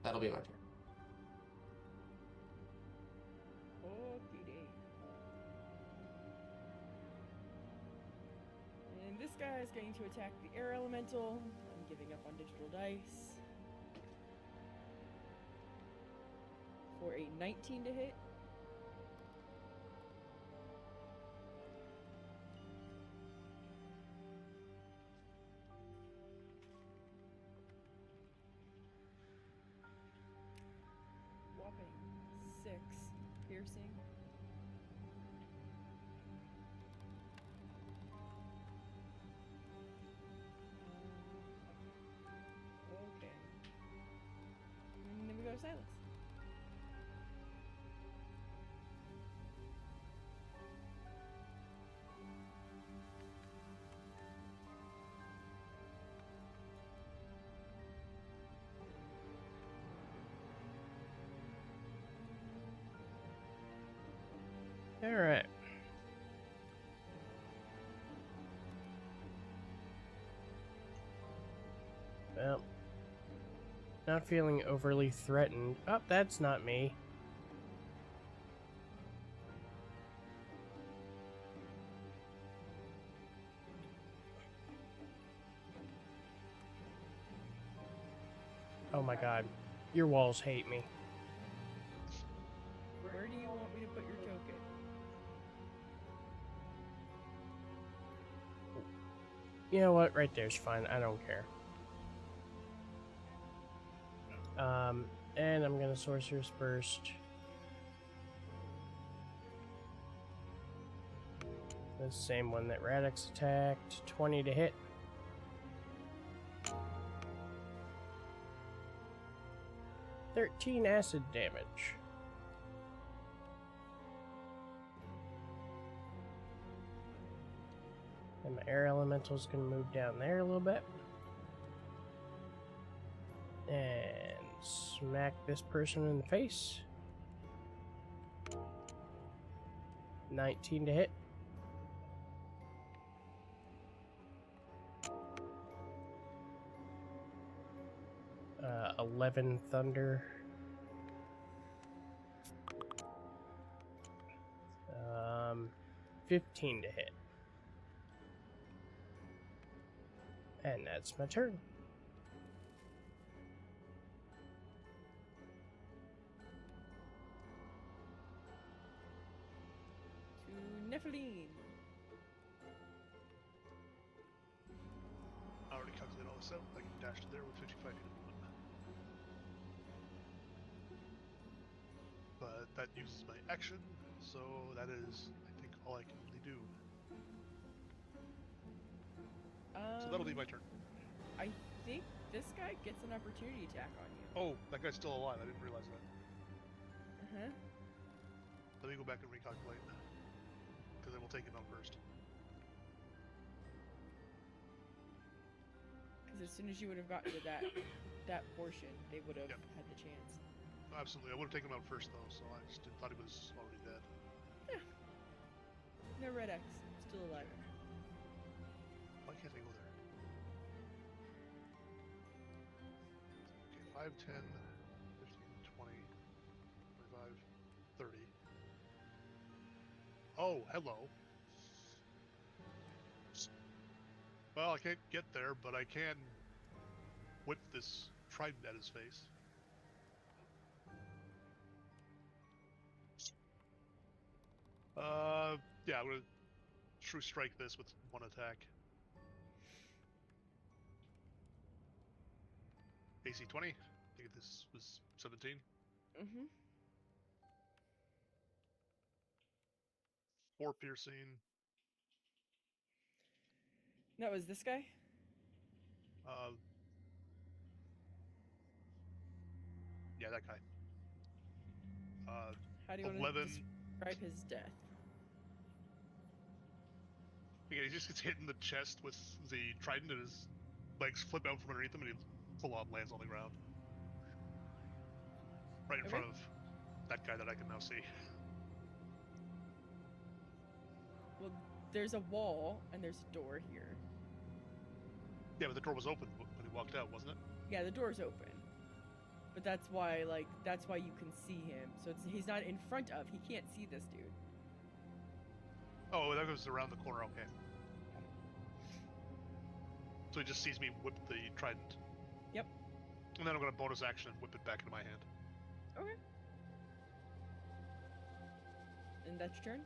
That'll be my turn. And this guy is going to attack the air elemental. I'm giving up on digital dice. For a 19 to hit. Whopping 6 piercing. Okay. And then we go to Silas. All right. Well, not feeling overly threatened. Oh, that's not me. Oh my god. Your walls hate me. Where do you want me to put your token? You know what? Right there's fine. I don't care. And I'm gonna Sorcerer's Burst. The same one that Radix attacked. 20 to hit. $13 acid damage. And my air elemental's gonna move down there a little bit. And smack this person in the face. 19 to hit. Uh, 11 thunder. 15 to hit. And that's my turn. To Nephilim. I already calculated all this out. I can dash to there with 55 feet of movement. But that uses my action, so that is, I think, all I can really do. So that'll be my turn. I think this guy gets an opportunity attack on you. Oh, that guy's still alive. I didn't realize that. Uh-huh. Let me go back and recalculate. Because I will take him out first. Because as soon as you would have gotten to that portion, they would have Yep. had the chance. Absolutely. I would have taken him out first, though, so I just thought he was already dead. No red X, still alive. Why can't I go there? Okay, 5, 10, 15, 20, 25, 30. Oh, hello. Well, I can't get there, but I can whip this trident at his face. Yeah, I'm gonna true strike this with one attack. AC 20. I think this was 17. Mm-hmm. 4 piercing. That was this guy? Yeah, that guy. How do you want 11. to describe his death? Yeah, he just gets hit in the chest with the trident and his legs flip out from underneath him and he full on lands on the ground. Right in Okay. front of that guy that I can now see. Well, there's a wall and there's a door here. Yeah, but the door was open when he walked out, wasn't it? Yeah, the door's open. But that's why you can see him. So he's not in front of. He can't see this dude. Oh, that goes around the corner. Okay. So he just sees me whip the trident. Yep. And then I'm gonna bonus action and whip it back into my hand. Okay. And that's your turn?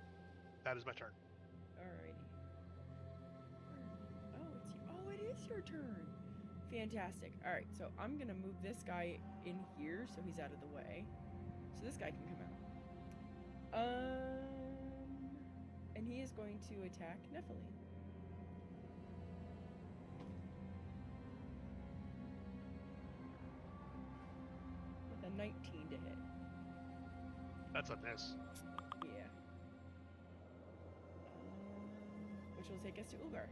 That is my turn. Alrighty. Oh, it is your turn. Fantastic. Alright, so I'm gonna move this guy in here so he's out of the way. So this guy can come out. And he is going to attack Nephilim. With a 19 to hit. That's a miss. Yeah. Which will take us to Ugar.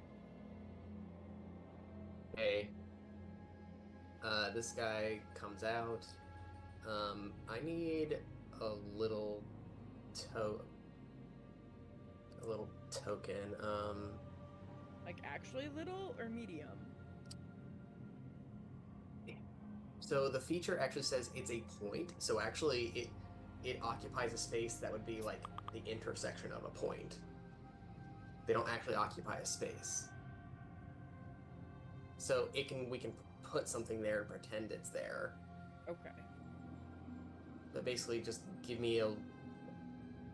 Okay. This guy comes out. I need a little token. Like actually little or medium? So the feature actually says it's a point. So actually, it occupies a space that would be like the intersection of a point. They don't actually occupy a space. So we can put something there and pretend it's there. Okay. But basically, just give me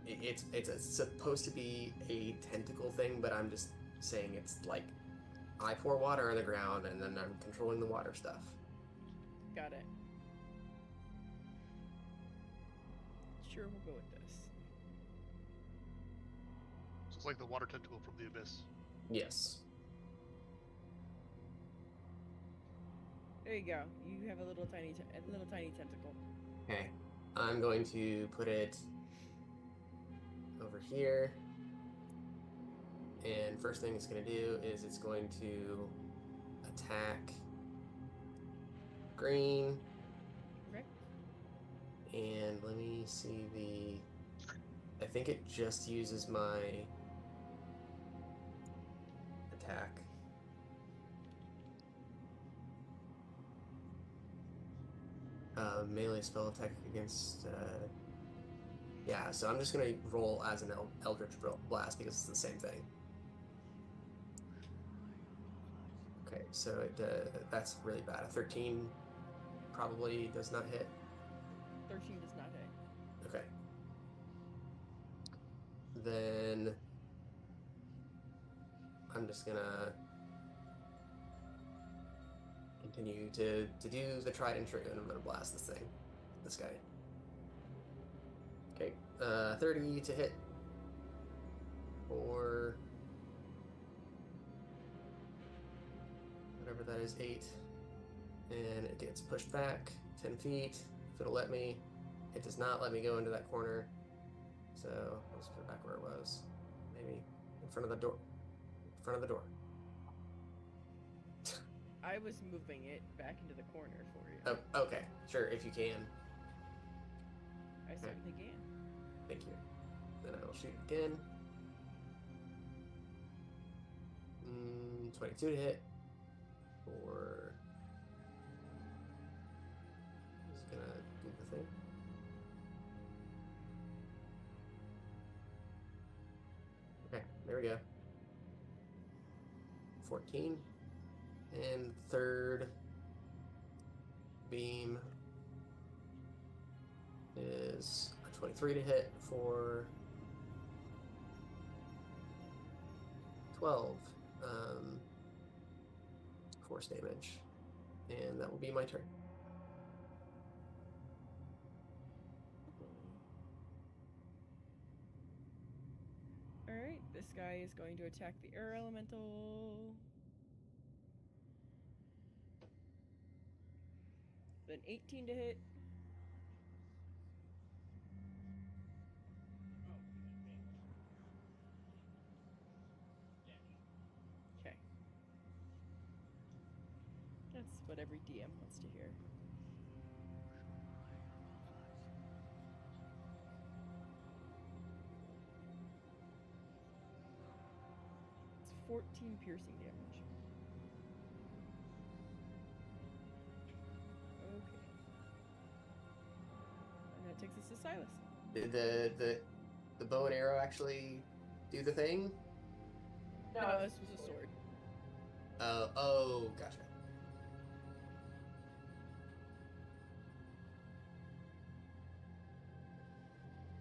it's supposed to be a tentacle thing, but I'm just saying it's like I pour water on the ground and then I'm controlling the water stuff. Got it. Sure, we'll go with this. So it's like the water tentacle from the abyss. Yes. There you go. You have a little tiny tentacle. Okay. I'm going to put it over here. And first thing it's going to do is it's going to attack green. Okay. And let me see I think it just uses my attack. Melee spell attack against yeah, so I'm just gonna roll as an Eldritch Blast because it's the same thing. Okay, so that's really bad. A 13 probably does not hit. 13 does not hit. Okay. Then I'm just gonna continue to do the tried and true, and I'm gonna blast this guy. Okay, 30 to hit for whatever that is, 8, and it gets pushed back 10 feet. If it'll let me, it does not let me go into that corner, so I'll just put it back where it was, maybe in front of the door. In front of the door. I was moving it back into the corner for you. Oh, okay, sure, if you can. I certainly can. Thank you. Then I will shoot again. 22 to hit. For just gonna do the thing. Okay, there we go. 14. And third beam is a 23 to hit for 12 force damage, and that will be my turn. Alright, this guy is going to attack the air elemental. Then 18 to hit. Okay. That's what every DM wants to hear. It's 14 piercing damage. Okay. And that takes us to Silas. Did the bow and arrow actually do the thing? No, this was a sword. Oh, gotcha.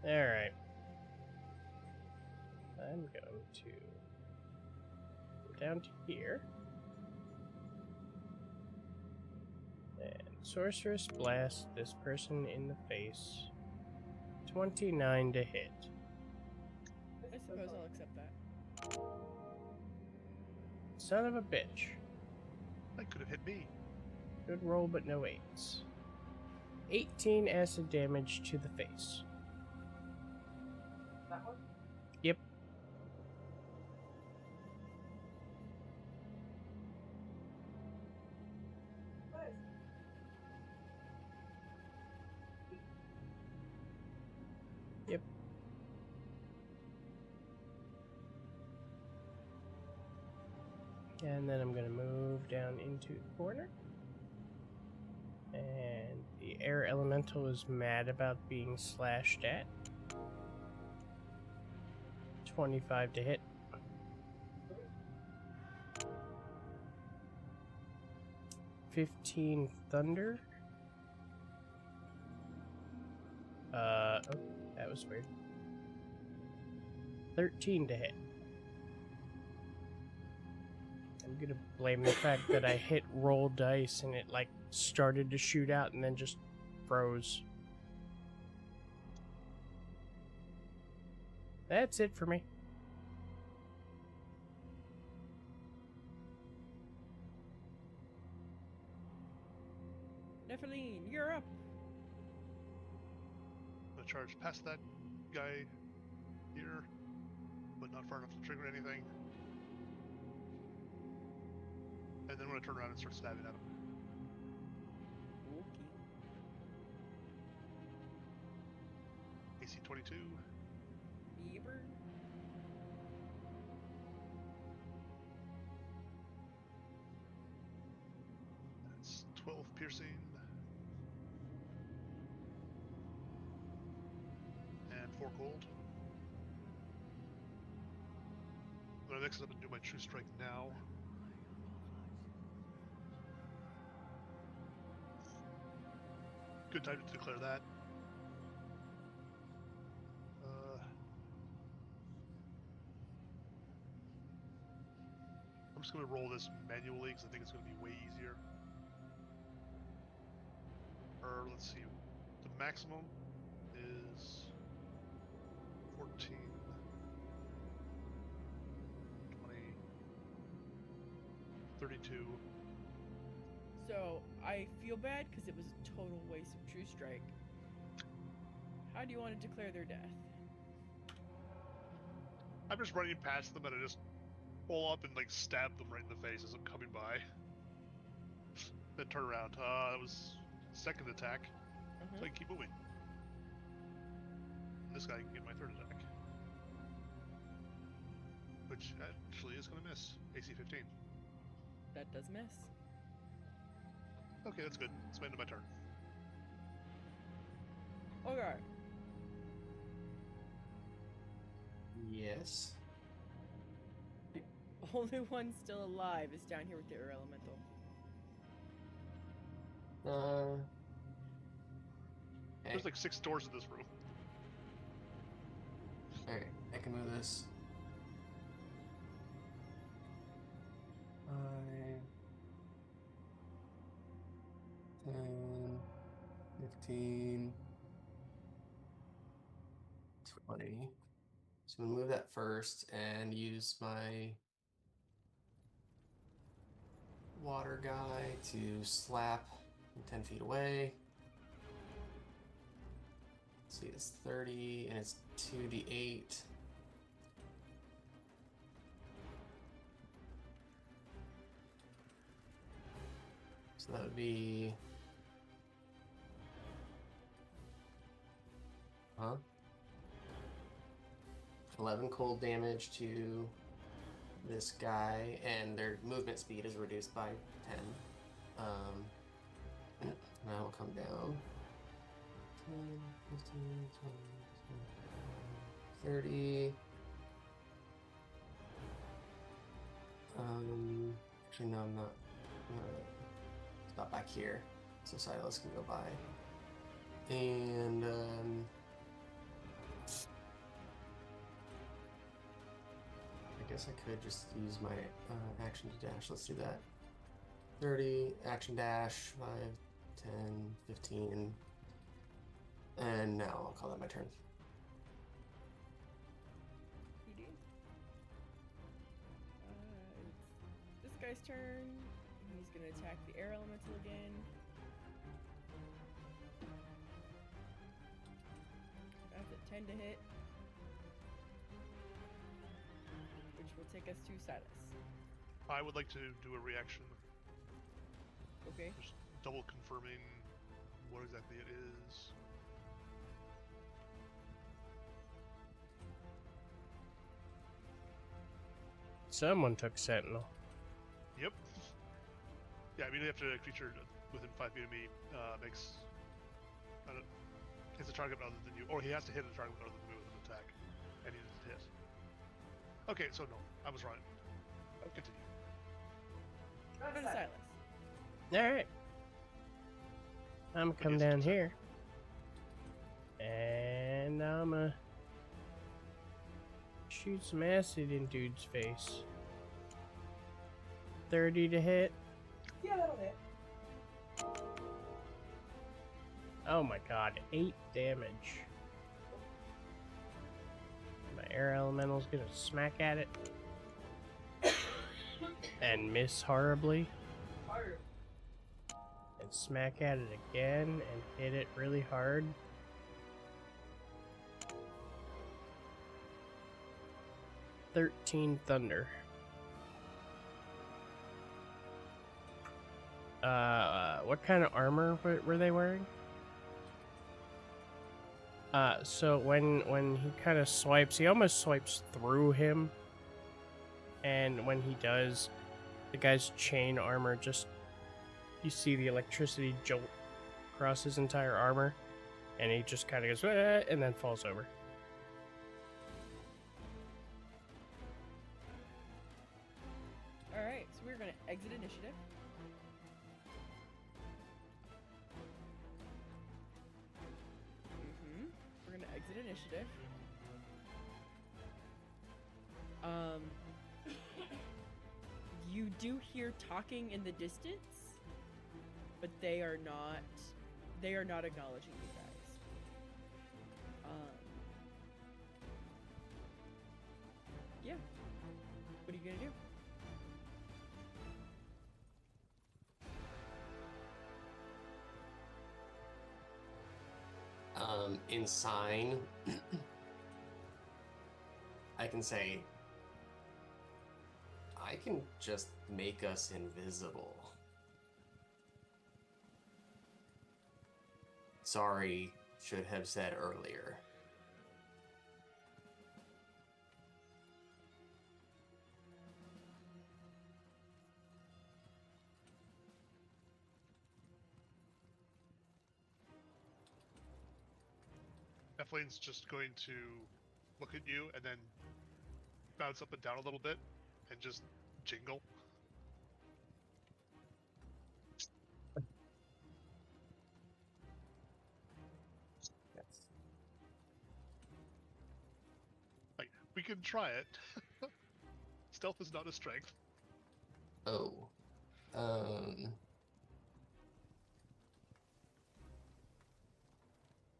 Alright. I'm going to go down to here. And Sorceress Blast this person in the face. 29 to hit. I suppose I'll accept that. Son of a bitch. That could have hit me. Good roll, but no 8s. 18 acid damage to the face. That one? Yep. Nice. Yep. And then I'm going to move down into the corner. And the air elemental is mad about being slashed at. 25 to hit. Sweet. 15 thunder. Oh, that was weird. 13 to hit. I'm gonna blame the fact that I hit roll dice and it like started to shoot out and then just froze. That's it for me. Nephilim, you're up. I'm gonna charge past that guy here, but not far enough to trigger anything. And then I'm gonna turn around and start stabbing at him. Okay. AC 22. Eber. That's 12 piercing. And 4 cold. I'm gonna mix it up and do my true strike now. Good time to declare that. I'm just gonna roll this manually because I think it's gonna be way easier. Or let's see, the maximum is 14, 20, 32. So I feel bad because it was a total waste of True Strike. How do you want to declare their death? I'm just running past them and I just pull up and like stab them right in the face as I'm coming by. Then turn around. That was second attack. So I can keep moving. And this guy can get my third attack. Which actually is going to miss. AC 15. That does miss. Okay, that's good. It's the end of my turn. Okay. Yes. Only one still alive is down here with the air elemental. Hey. There's like 6 doors in this room. Okay, I can move this. 5, 10, 15, 20. So I'm gonna move that first and use my water guy to slap from 10 feet away. Let's see, it's 30 and it's 2d8. So that would be... Huh? 11 cold damage to this guy, and their movement speed is reduced by 10. Now it'll come down. 10, 15, 20, 30. Actually, no, I'm not. It's not back here, so Silas can go by. And I guess I could just use my action to dash. Let's do that. 30, action dash, 5, 10, 15. And now I'll call that my turn. You do. It's this guy's turn. He's gonna attack the air elemental again. That's a 10 to hit. Which will take us to Silas. I would like to do a reaction, Okay. just double confirming what exactly it is. Someone took Sentinel. Yep. Yeah, immediately after a creature within 5 feet of me makes hits a target other than you, or he has to hit a target other than me with an attack, and he doesn't hit. Okay, so no, I was right. Continue. Go to Silas. Alright. I'm gonna come yes, down just a here. And I'm gonna shoot some acid in dude's face. 30 to hit. Yeah, that'll hit. Oh my god, 8 damage. My air elemental's gonna smack at it. And miss horribly. Hard. And smack at it again and hit it really hard. Thunder. What kind of armor were they wearing? So when he kind of swipes, he almost swipes through him. And when he does, the guy's chain armor just, you see the electricity jolt across his entire armor. And he just kind of goes, and then falls over. Alright, so we're gonna exit initiative. We're gonna exit initiative. You do hear talking in the distance, but they are not acknowledging you guys. Yeah. What are you gonna do? In sign, I can say, I can just make us invisible. Sorry, should have said earlier. Eflain's just going to look at you and then bounce up and down a little bit and just jingle. Yes. Like, we can try it. Stealth is not a strength. Oh.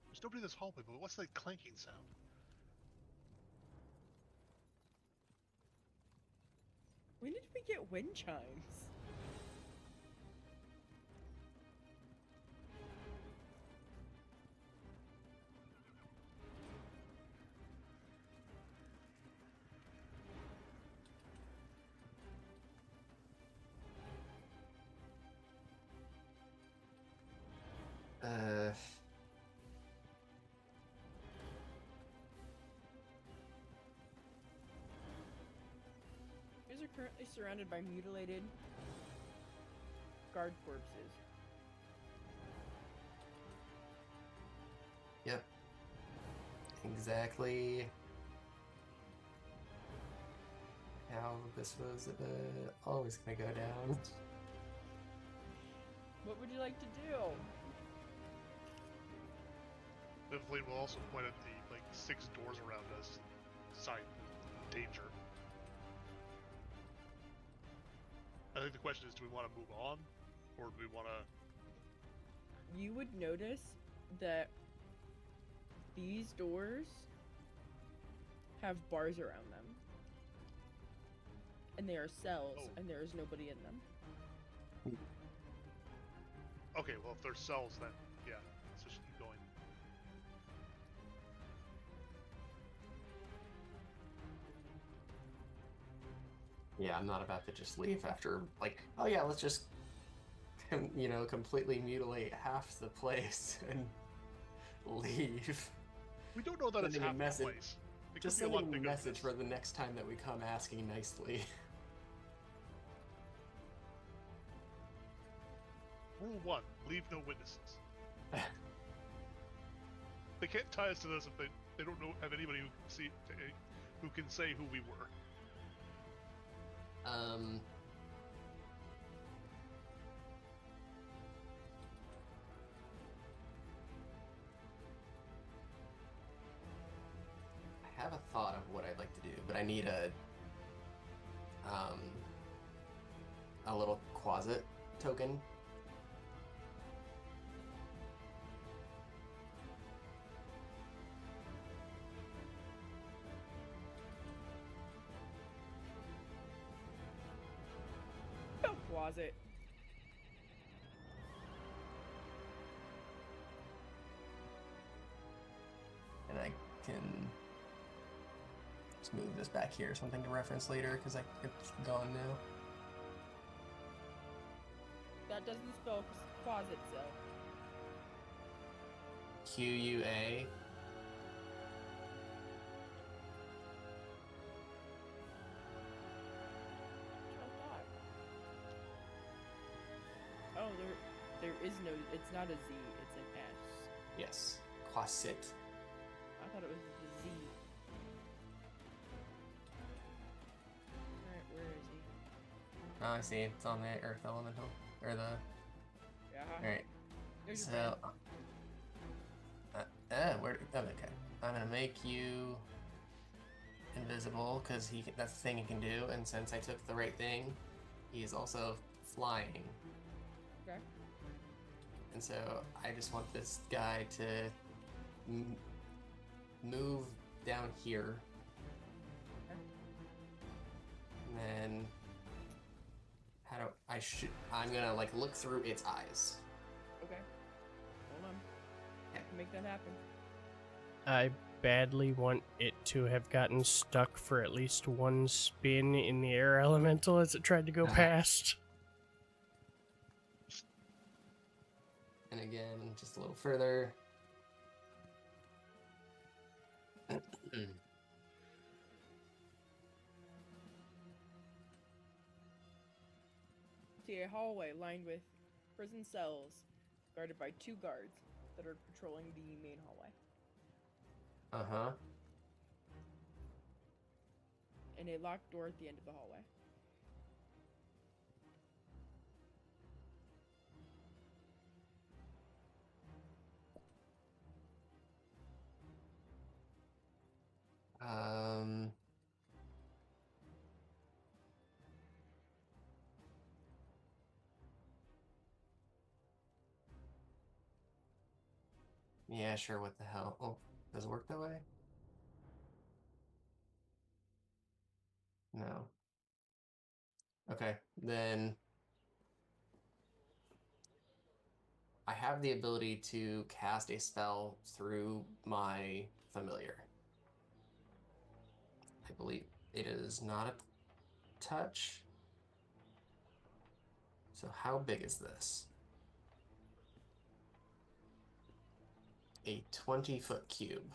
There's nobody in this hallway, but what's that clanking sound? When did we get wind chimes? You guys are currently surrounded by mutilated guard corpses. Yep. Exactly. how this was always gonna go down. What would you like to do? The flame will also point at the 6 doors around us, sign danger. I think the question is, do we want to move on, or do we want to? You would notice that these doors have bars around them, and they are cells, Oh. and there is nobody in them. Okay, well, if they're cells, then yeah, let's just keep going. Yeah, I'm not about to just leave after, oh yeah, let's just, completely mutilate half the place and leave. We don't know that it's Sending a half the message- place. It Just could be a lot sending a bigger than message this. for the next time that we come asking nicely. Rule 1: leave no witnesses. They can't tie us to this if they don't have anybody who can say who we were. I have a thought of what I'd like to do, but I need a little closet token. Closet. And I can just move this back here, something to reference later, because it's gone now. That doesn't spell closet, so. QUA. Oh, there is no. It's not a Z. It's an S. Yes. Closet. I thought it was a Z. Alright, where is he? Oh, I see. It's on the Earth Elemental. Or the... Yeah. Alright. There's your So... friend. where... Oh, okay. I'm gonna make you... invisible, because that's the thing he can do, and since I took the right thing, he is also flying. Okay. And so I just want this guy to move down here. Okay. And then I'm gonna look through its eyes. Okay. Hold on. Yeah. I can make that happen. I badly want it to have gotten stuck for at least one spin in the air elemental as it tried to go past. And again, just a little further. See a hallway lined with prison cells, guarded by 2 guards that are patrolling the main hallway. Uh-huh. And a locked door at the end of the hallway. Yeah, sure, what the hell. Oh, does it work that way? No. Okay, then I have the ability to cast a spell through my familiar. I believe it is not a touch. So how big is this? A 20-foot cube.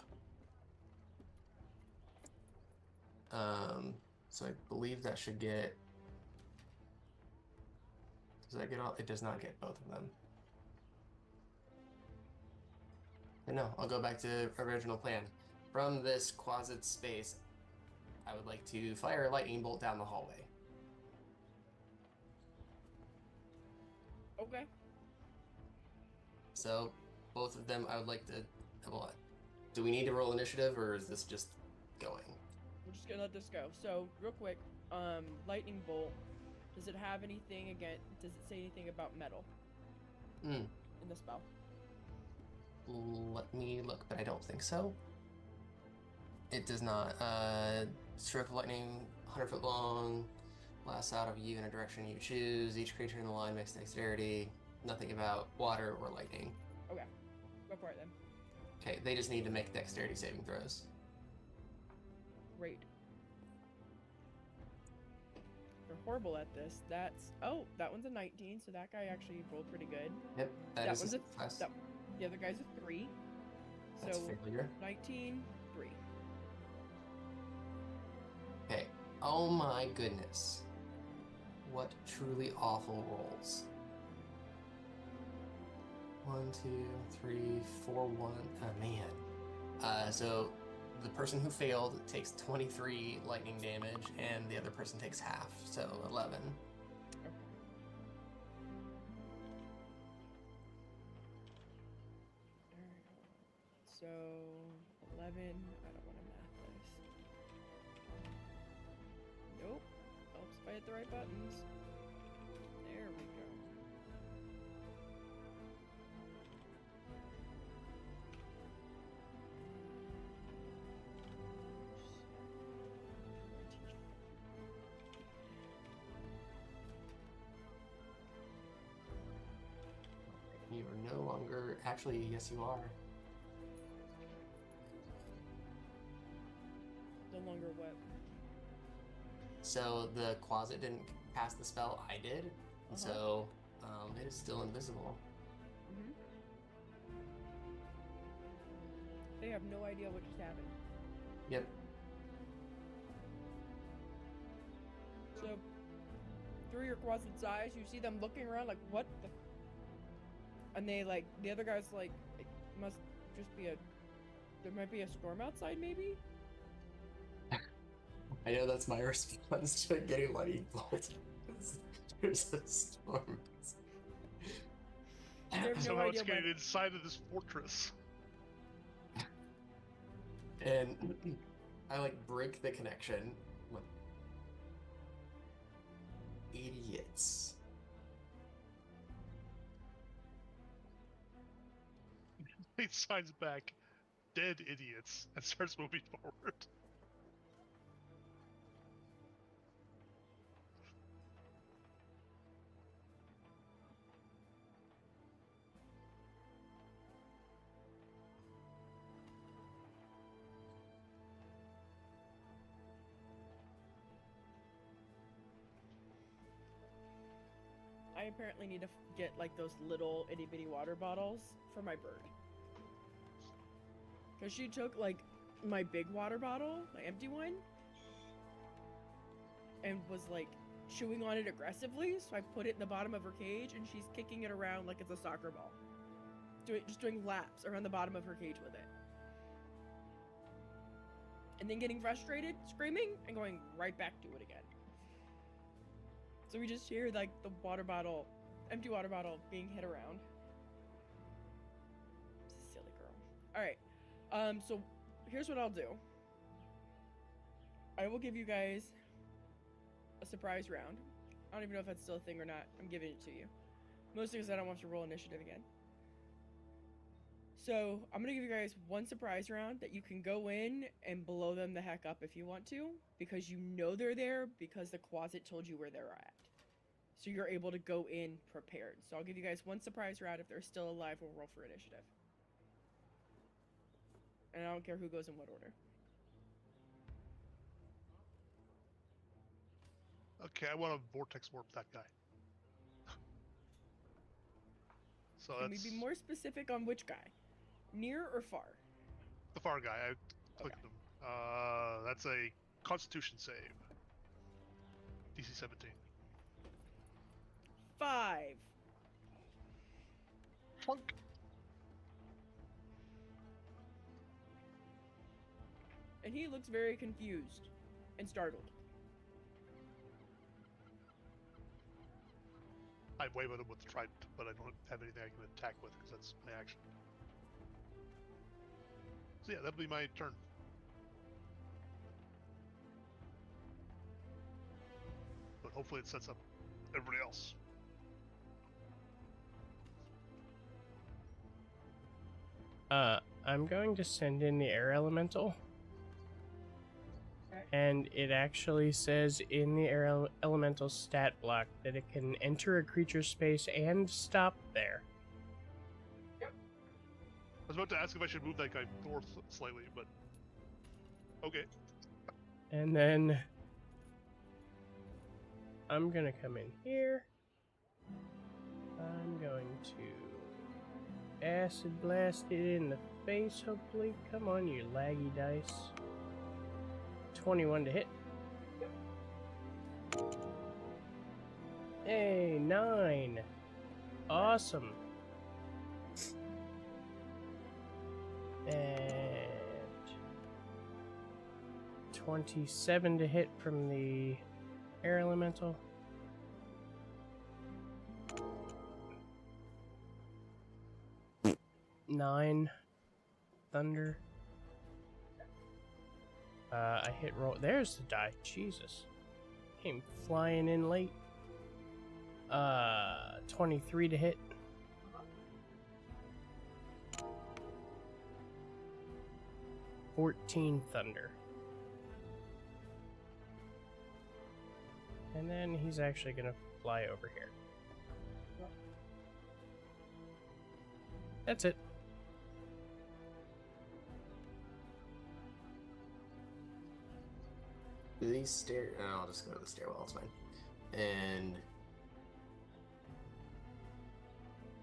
So I believe that should get... Does that get all? It does not get both of them. And no, I'll go back to original plan. From this closet space, I would like to fire a lightning bolt down the hallway. Okay. So, both of them, I would like to. Well, do we need to roll initiative, or is this just going? We're just gonna let this go. So, real quick, lightning bolt. Does it have anything again? Does it say anything about metal in the spell? Let me look, but I don't think so. It does not. Stroke of lightning, 100 foot long, blasts out of you in a direction you choose. Each creature in the line makes dexterity. Nothing about water or lightning. Okay, go for it then. Okay, they just need to make dexterity saving throws. Great. They're horrible at this. That's that one's a 19, so that guy actually rolled pretty good. Yep, that is one's a success. The other guy's a 3. That's So failure. 19, 3. Okay. Oh my goodness. What truly awful rolls. 1, 2, 3, 4, 1. Oh man. So the person who failed takes 23 lightning damage, and the other person takes half, so 11. Okay. So 11. I don't want to math this. Nope. Helps if I hit the right buttons. There we go. You are no longer. Actually, yes, you are. No longer what? So the closet didn't cast the spell, I did. And so it is still invisible. Mm-hmm. They have no idea what just happened. Yep. So, through your closet's eyes, you see them looking around like, what the? And they, like, the other guy's like, it must just be there might be a storm outside, maybe? I know that's my response to getting lightning bolt. There's a storm. They have no Somehow it's idea getting what. inside of this fortress. And I like break the connection. Like, idiots. He signs back, dead idiots, and starts moving forward. I apparently need to get like those little itty bitty water bottles for my bird. Because she took like my big water bottle, my empty one, and was like chewing on it aggressively. So I put it in the bottom of her cage and she's kicking it around like it's a soccer ball. Just doing laps around the bottom of her cage with it. And then getting frustrated, screaming, and going right back to it again. So we just hear like the water bottle, empty water bottle being hit around. Silly girl. Alright, so here's what I'll do. I will give you guys a surprise round. I don't even know if that's still a thing or not. I'm giving it to you. Mostly because I don't want to roll initiative again. So I'm gonna give you guys one surprise round that you can go in and blow them the heck up if you want to, because you know they're there because the closet told you where they're at. So you're able to go in prepared. So I'll give you guys one surprise round. If they're still alive, we'll roll for initiative. And I don't care who goes in what order. Okay, I want to vortex warp that guy. So Can we that's be more specific on which guy? Near or far? the far guy. I clicked him. That's a Constitution save. DC 17. 5. Plunk. And he looks very confused and startled. I wave at him with the trident, but I don't have anything I can attack with because that's my action. So yeah, that'll be my turn. But hopefully it sets up everybody else. I'm going to send in the air elemental. And it actually says in the air elemental stat block that it can enter a creature's space and stop there. I was about to ask if I should move that guy north slightly, but okay. And then I'm gonna come in here. I'm going to acid blast it in the face, hopefully. Come on, you laggy dice. 21 to hit. Hey, 9. Awesome. And 27 to hit from the air elemental. Nine thunder. I hit roll. There's the die. Jesus. Came flying in late. 23 to hit. $14 thunder. And then he's actually gonna fly over here. That's it. Do these stair? No, I'll just go to the stairwell. It's fine. And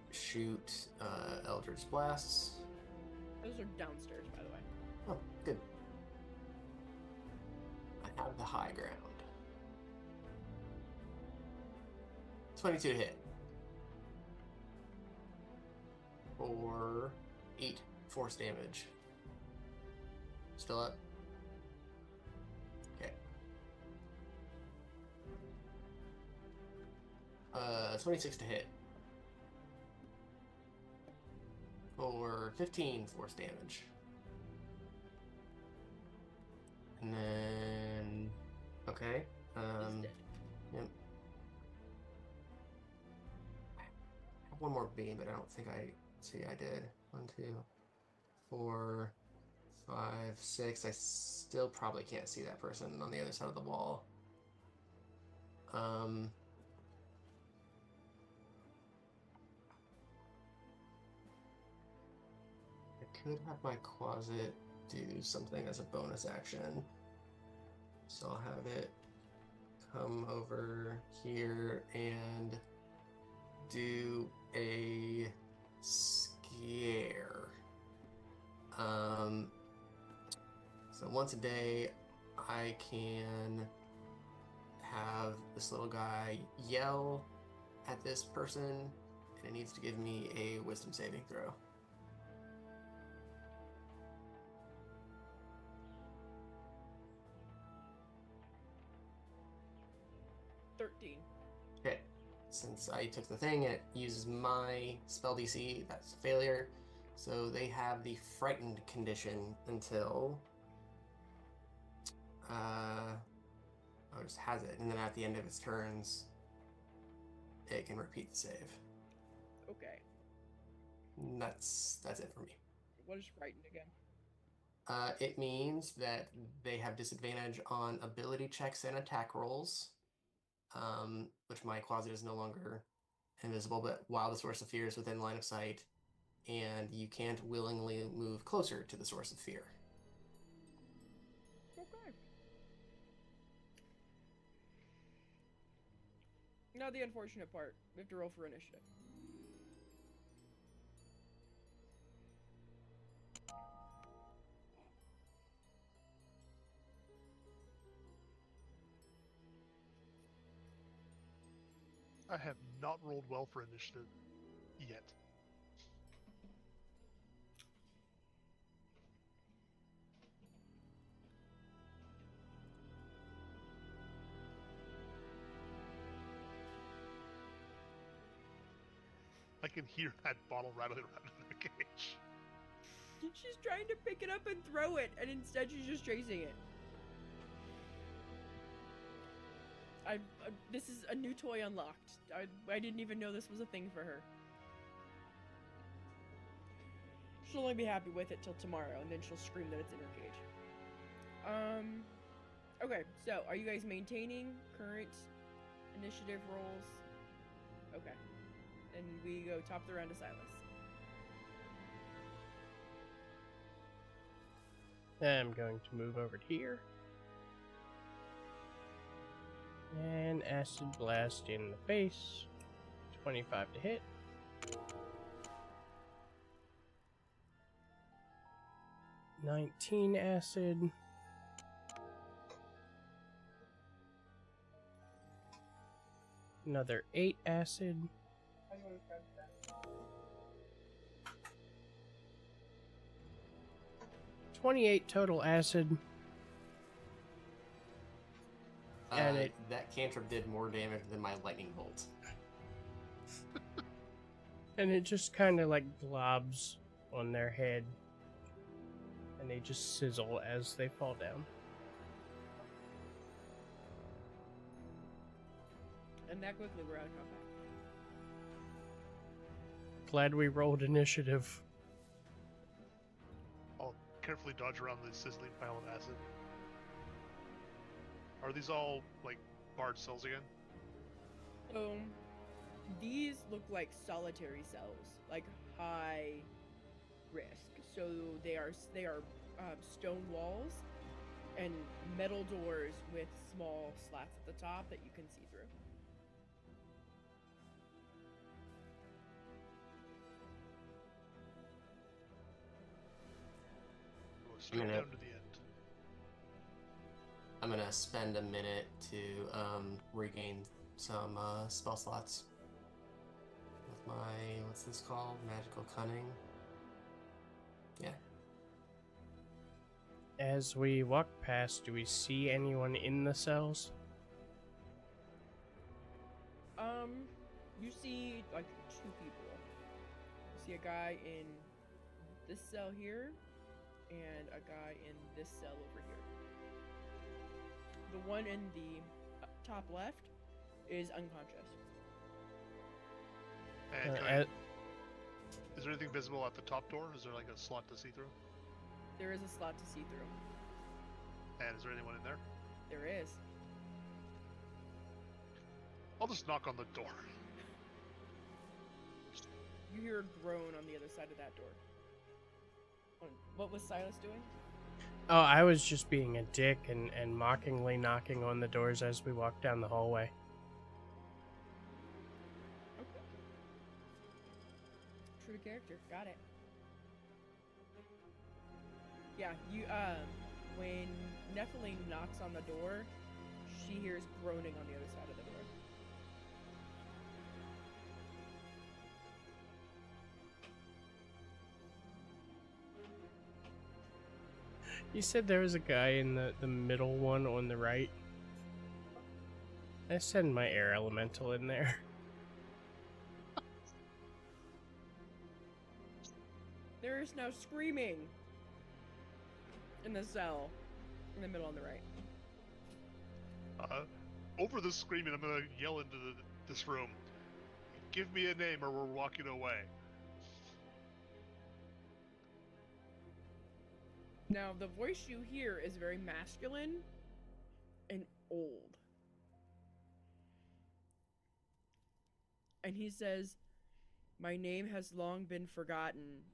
shoot Eldritch Blasts. Those are downstairs, by the way. Oh, good. I have the high ground. 22 to hit. For 8 force damage. Still up? Okay. 26 to hit. For 15 force damage. And then... Okay. He's dead. Yep. I have one more beam, but I don't think I... See, I did. 1, 2, 4, 5, 6. I still probably can't see that person on the other side of the wall. I could have my closet do something as a bonus action. So I'll have it come over here and do a scare. So once a day I can have this little guy yell at this person, and it needs to give me a wisdom saving throw. Okay, since I took the thing, it uses my spell DC. That's a failure. So they have the frightened condition until it just has it, and then at the end of its turns, it can repeat the save. Okay. And that's it for me. What is frightened again? It means that they have disadvantage on ability checks and attack rolls, which my closet is no longer invisible, but while the source of fear is within line of sight, and you can't willingly move closer to the source of fear. Okay. Now the unfortunate part. We have to roll for initiative. I have not rolled well for initiative yet. I can hear that bottle rattling around in the cage. She's trying to pick it up and throw it, and instead she's just chasing it. This is a new toy unlocked. I didn't even know this was a thing for her. She'll only be happy with it till tomorrow, and then she'll scream that it's in her cage. Okay, so are you guys maintaining current initiative rolls? Okay. Then we go top of the round to Silas. I'm going to move over to here. And Acid Blast in the face. 25 to hit. $19 acid. Another 8 acid. I'm gonna grab that. 28 total acid. And that cantrip did more damage than my lightning bolt. And it just kind of like globs on their head. And they just sizzle as they fall down. And that quickly, we're out of combat. Glad we rolled initiative. I'll carefully dodge around the sizzling pile of acid. Are these all, like, barred cells again? These look like solitary cells, like high risk. So they are stone walls and metal doors with small slats at the top that you can see through. Go straight gonna- down to the end. I'm gonna spend a minute to regain some spell slots with my, what's this called? Magical Cunning. Yeah. As we walk past, do we see anyone in the cells? You see like 2 people. You see a guy in this cell here, and a guy in this cell over here. The one in the top left is unconscious. And is there anything visible at the top door? Is there like a slot to see through? There is a slot to see through. And is there anyone in there? There is. I'll just knock on the door. You hear a groan on the other side of that door. What was Silas doing? Oh, I was just being a dick and mockingly knocking on the doors as we walk down the hallway. Okay. True to character. Got it. Yeah, you when Nephilim knocks on the door, she hears groaning on the other side of the door. You said there was a guy in the middle one on the right. I send my air elemental in there. There is now screaming in the cell in the middle on the right. Over the screaming, I'm gonna yell into this room. Give me a name or we're walking away. Now, the voice you hear is very masculine and old. And he says, "My name has long been forgotten.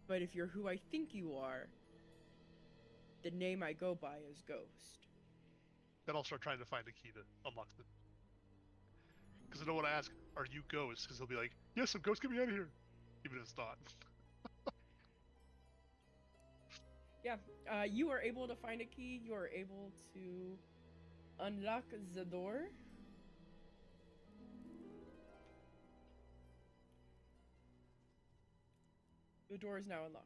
But if you're who I think you are, the name I go by is Ghost." Then I'll start trying to find a key to unlock the... Because I don't want to ask, are you Ghost? Because he'll be like, yes, I'm Ghost, get me out of here. Even if it's not. Yeah, you are able to find a key. You are able to unlock the door. The door is now unlocked.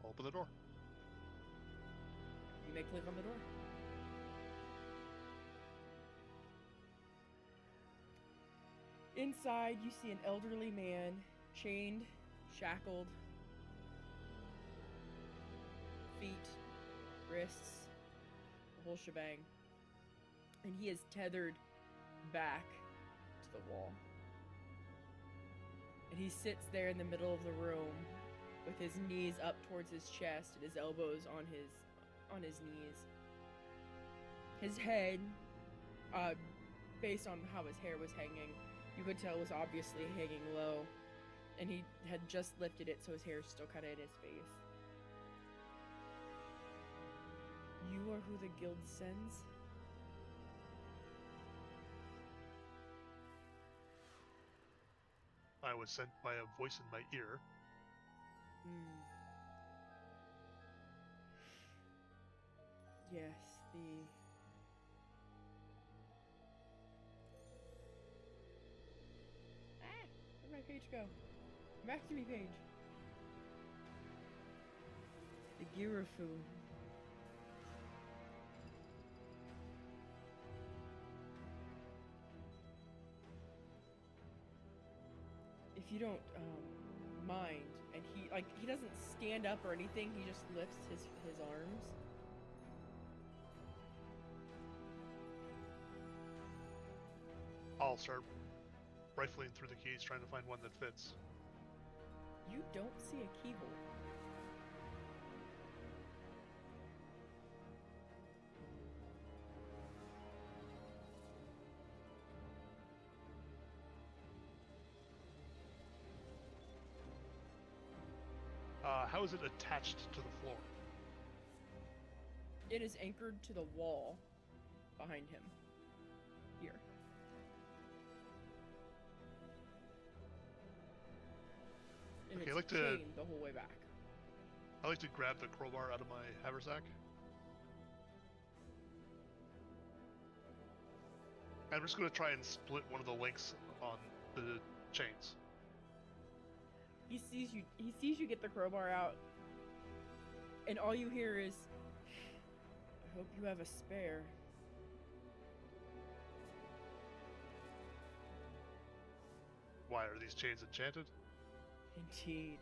Open the door. You may click on the door. Inside, you see an elderly man, chained, shackled, feet, wrists, the whole shebang. And he is tethered back to the wall. And he sits there in the middle of the room with his knees up towards his chest and his elbows on his knees. His head, based on how his hair was hanging, you could tell was obviously hanging low, and he had just lifted it, so his hair is still kind of in his face. You are who the guild sends? I was sent by a voice in my ear. Yes, where'd my page go? Back to me, page. The Girafu. If you don't mind, and he doesn't stand up or anything, he just lifts his arms. I'll start rifling through the keys, trying to find one that fits. You don't see a keyhole. How is it attached to the floor? It is anchored to the wall behind him. Here. And Okay, it's I like to- chained the whole way back. I like to grab the crowbar out of my haversack. I'm just going to try and split one of the links on the chains. He sees you get the crowbar out, and all you hear is, I hope you have a spare. Why, are these chains enchanted? Indeed.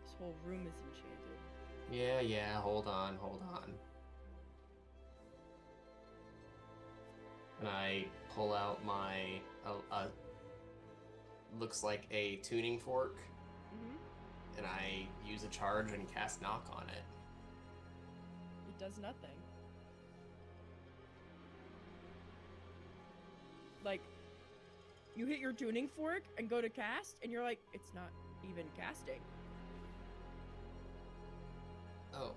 This whole room is enchanted. Yeah, hold on. And I pull out my, looks like a tuning fork, and I use a charge and cast knock on it. It does nothing. Like, you hit your tuning fork and go to cast, and you're like, it's not even casting. Oh.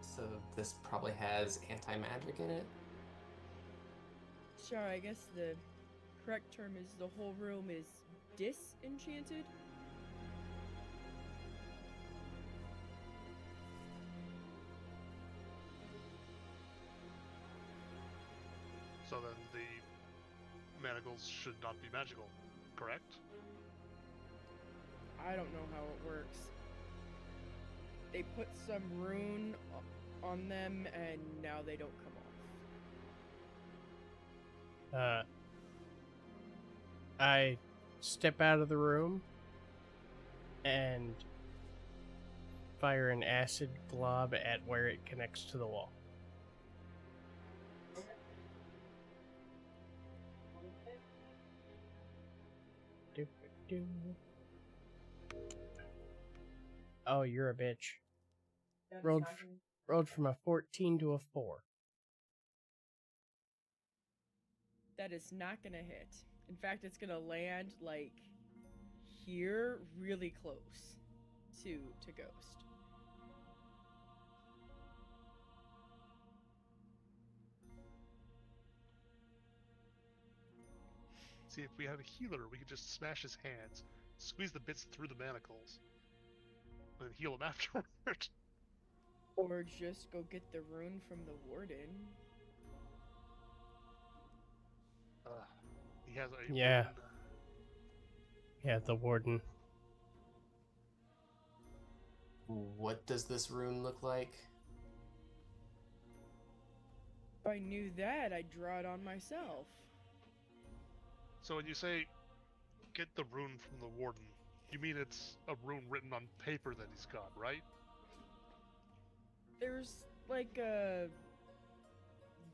So this probably has anti-magic in it? Sure, I guess the correct term is the whole room is disenchanted. So then the manacles should not be magical, correct? I don't know how it works. They put some rune on them, and now they don't come off. I step out of the room and fire an acid glob at where it connects to the wall. Oh, you're a bitch. Rolled from a 14 to a 4. That is not gonna hit. In fact, it's gonna land like here, really close to Ghost. See, if we had a healer, we could just smash his hands, squeeze the bits through the manacles, and then heal him afterward. Or just go get the rune from the warden. He has a Yeah. rune. Yeah, the warden. What does this rune look like? If I knew that, I'd draw it on myself. So when you say get the rune from the warden, you mean it's a rune written on paper that he's got, right? There's like a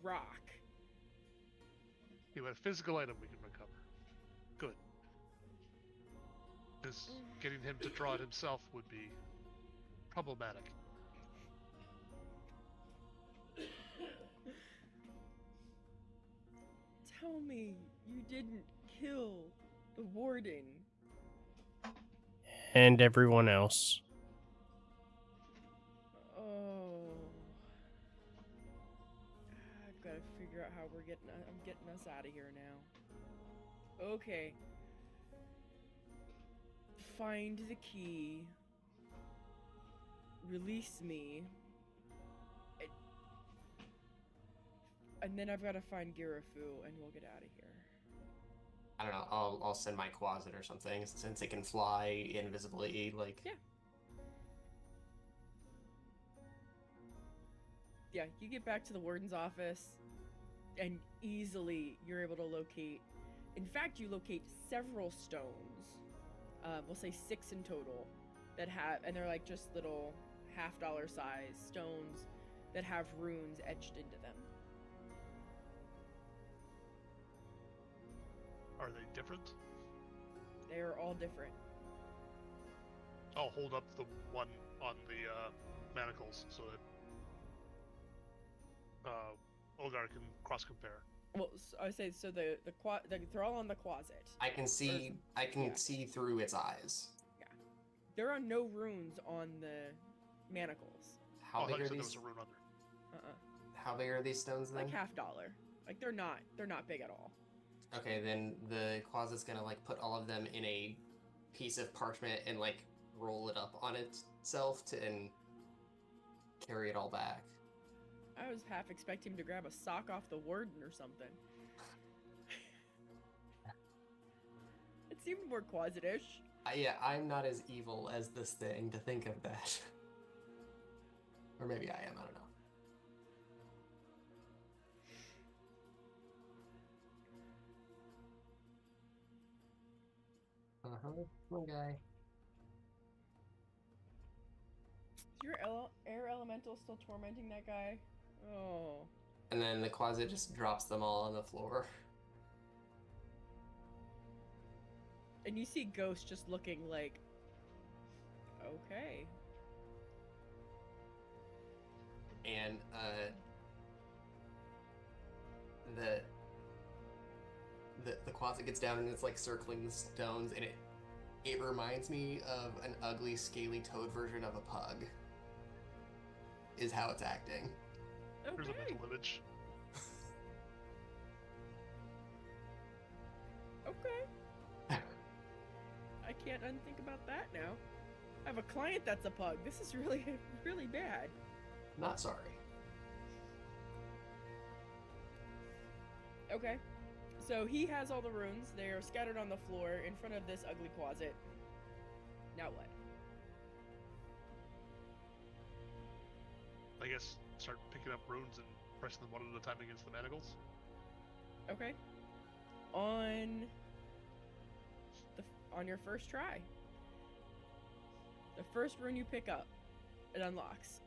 rock. You have a physical item we can recover. Good. Because getting him to draw it himself would be problematic. Tell me you didn't kill the warden. And everyone else. Oh. I've got to figure out how I'm getting us out of here now. Okay. Find the key. Release me. And then I've got to find Girafu, and we'll get out of here. I don't know. I'll send my Quasit or something since it can fly invisibly. Like, Yeah. Yeah, you get back to the warden's office, and easily you're able to locate. In fact, you locate several stones. We'll say 6 in total that have, and they're like just little $50 size stones that have runes etched into them. Are they different? They are all different. I'll hold up the one on the manacles so that Olgar can cross-compare. Well, I say so. They're all on the closet. I can see yeah. see through its eyes. Yeah, there are no runes on the manacles. How big are There these? was a rune under. How big are these stones then? Like $50. Like they're not big at all. Okay, then the closet's gonna like put all of them in a piece of parchment and like roll it up on itself and carry it all back. I was half expecting him to grab a sock off the warden or something. It seemed more Quasit-ish. Yeah, I'm not as evil as this thing to think of that. Or maybe I am, I don't know. One guy. Is your air elemental still tormenting that guy? Oh. And then the Quasit just drops them all on the floor. And you see Ghost just looking like, okay. And the Quasit gets down and it's like circling the stones, and it reminds me of an ugly, scaly toad version of a pug. Is how it's acting. Okay. There's a mental image. Okay. I can't unthink about that now. I have a client that's a pug. This is really, really bad. Not sorry. Okay. So he has all the runes. They are scattered on the floor in front of this ugly closet. Now what? I guess start picking up runes and pressing them one at a time against the manacles. Okay. On your first try. The first rune you pick up, it unlocks.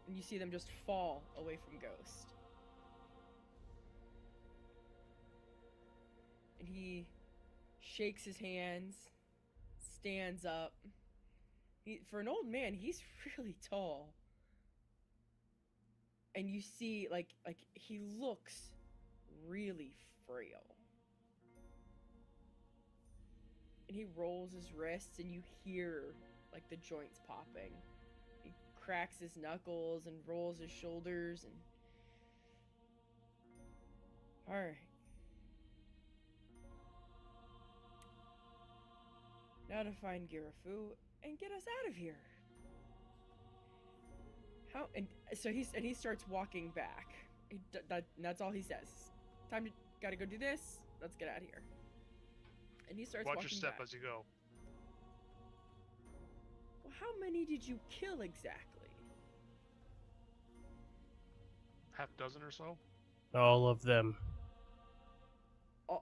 And you see them just fall away from Ghost. And he shakes his hands, stands up. For an old man, he's really tall. And you see, like he looks really frail. And he rolls his wrists, and you hear, like, the joints popping. He cracks his knuckles and rolls his shoulders, and... Alright. Now to find Girafu and get us out of here. How? And so he starts walking back. That's all he says. Gotta go do this. Let's get out of here. And he starts Watch walking your step back. as you go. Well, how many did you kill exactly? Half dozen or so? All of them.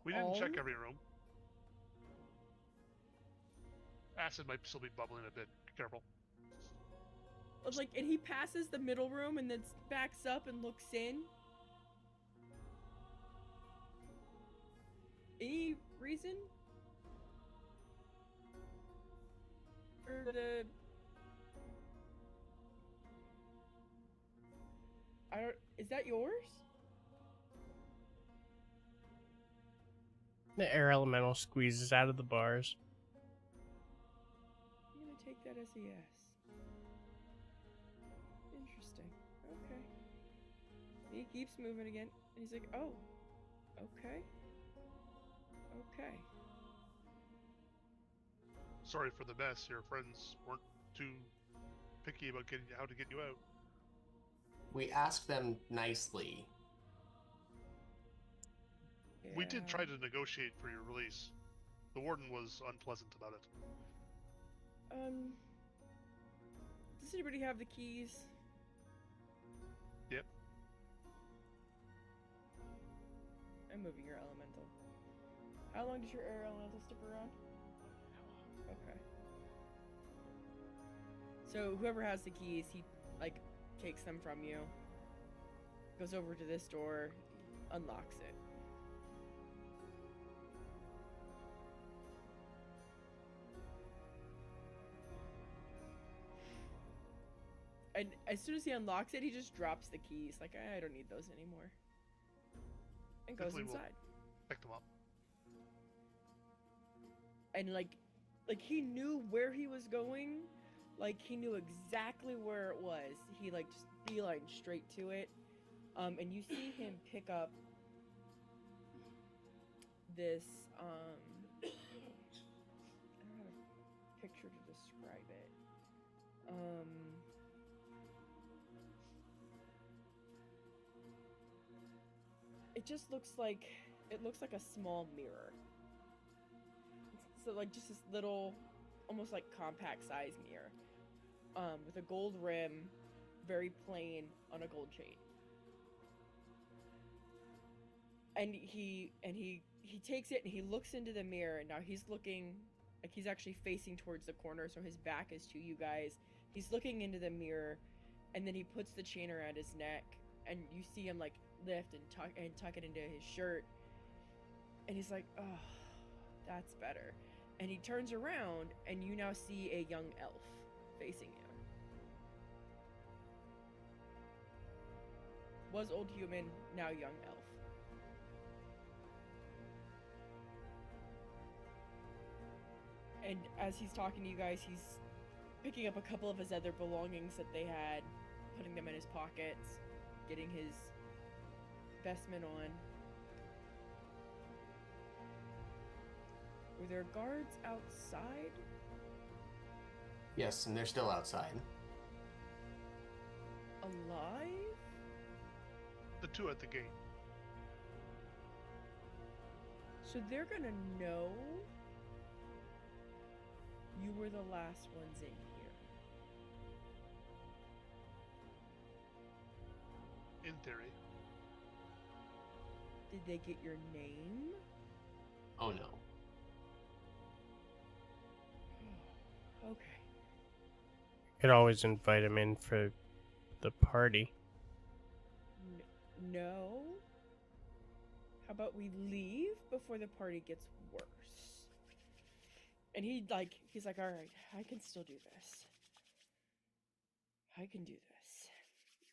We didn't all? check every room. Acid might still be bubbling a bit. Be careful. Like, and he passes the middle room and then backs up and looks in. Any reason? For the... I don't... Is that yours? The air elemental squeezes out of the bars. I'm gonna take that as a yes. Interesting. Okay. He keeps moving again, and he's like, oh, okay. Okay. Sorry for the mess. Your friends weren't too picky about how to get you out. We asked them nicely. We did Yeah. try to negotiate for your release. The warden was unpleasant about it. Does anybody have the keys? Yep. I'm moving your elemental. How long does your air elemental stick around? Okay. So whoever has the keys, he like takes them from you. Goes over to this door, unlocks it. And as soon as he unlocks it, he just drops the keys. Like, I don't need those anymore. And goes Definitely will inside. pick them up. And like he knew where he was going. Like, he knew exactly where it was. He like just beeline straight to it. And you see him pick up this I don't have a picture to describe it. It just looks like a small mirror. So like just this little, almost like compact size mirror, with a gold rim, very plain, on a gold chain. And he takes it and he looks into the mirror. Now he's looking, like he's actually facing towards the corner, so his back is to you guys. He's looking into the mirror, and then he puts the chain around his neck, and you see him like lift and tuck it into his shirt. And he's like, oh, that's better. And he turns around, and you now see a young elf facing you. Was old human, now young elf. And as he's talking to you guys, he's picking up a couple of his other belongings that they had, putting them in his pockets, getting his vestment on. Were there guards outside? Yes, and they're still outside. Alive? The two at the gate. So they're gonna know you were the last ones in here. In theory. Did they get your name? Oh no. Okay. Could always invite him in for the party. No? How about we leave before the party gets worse? And he's like, all right, I can still do this. I can do this.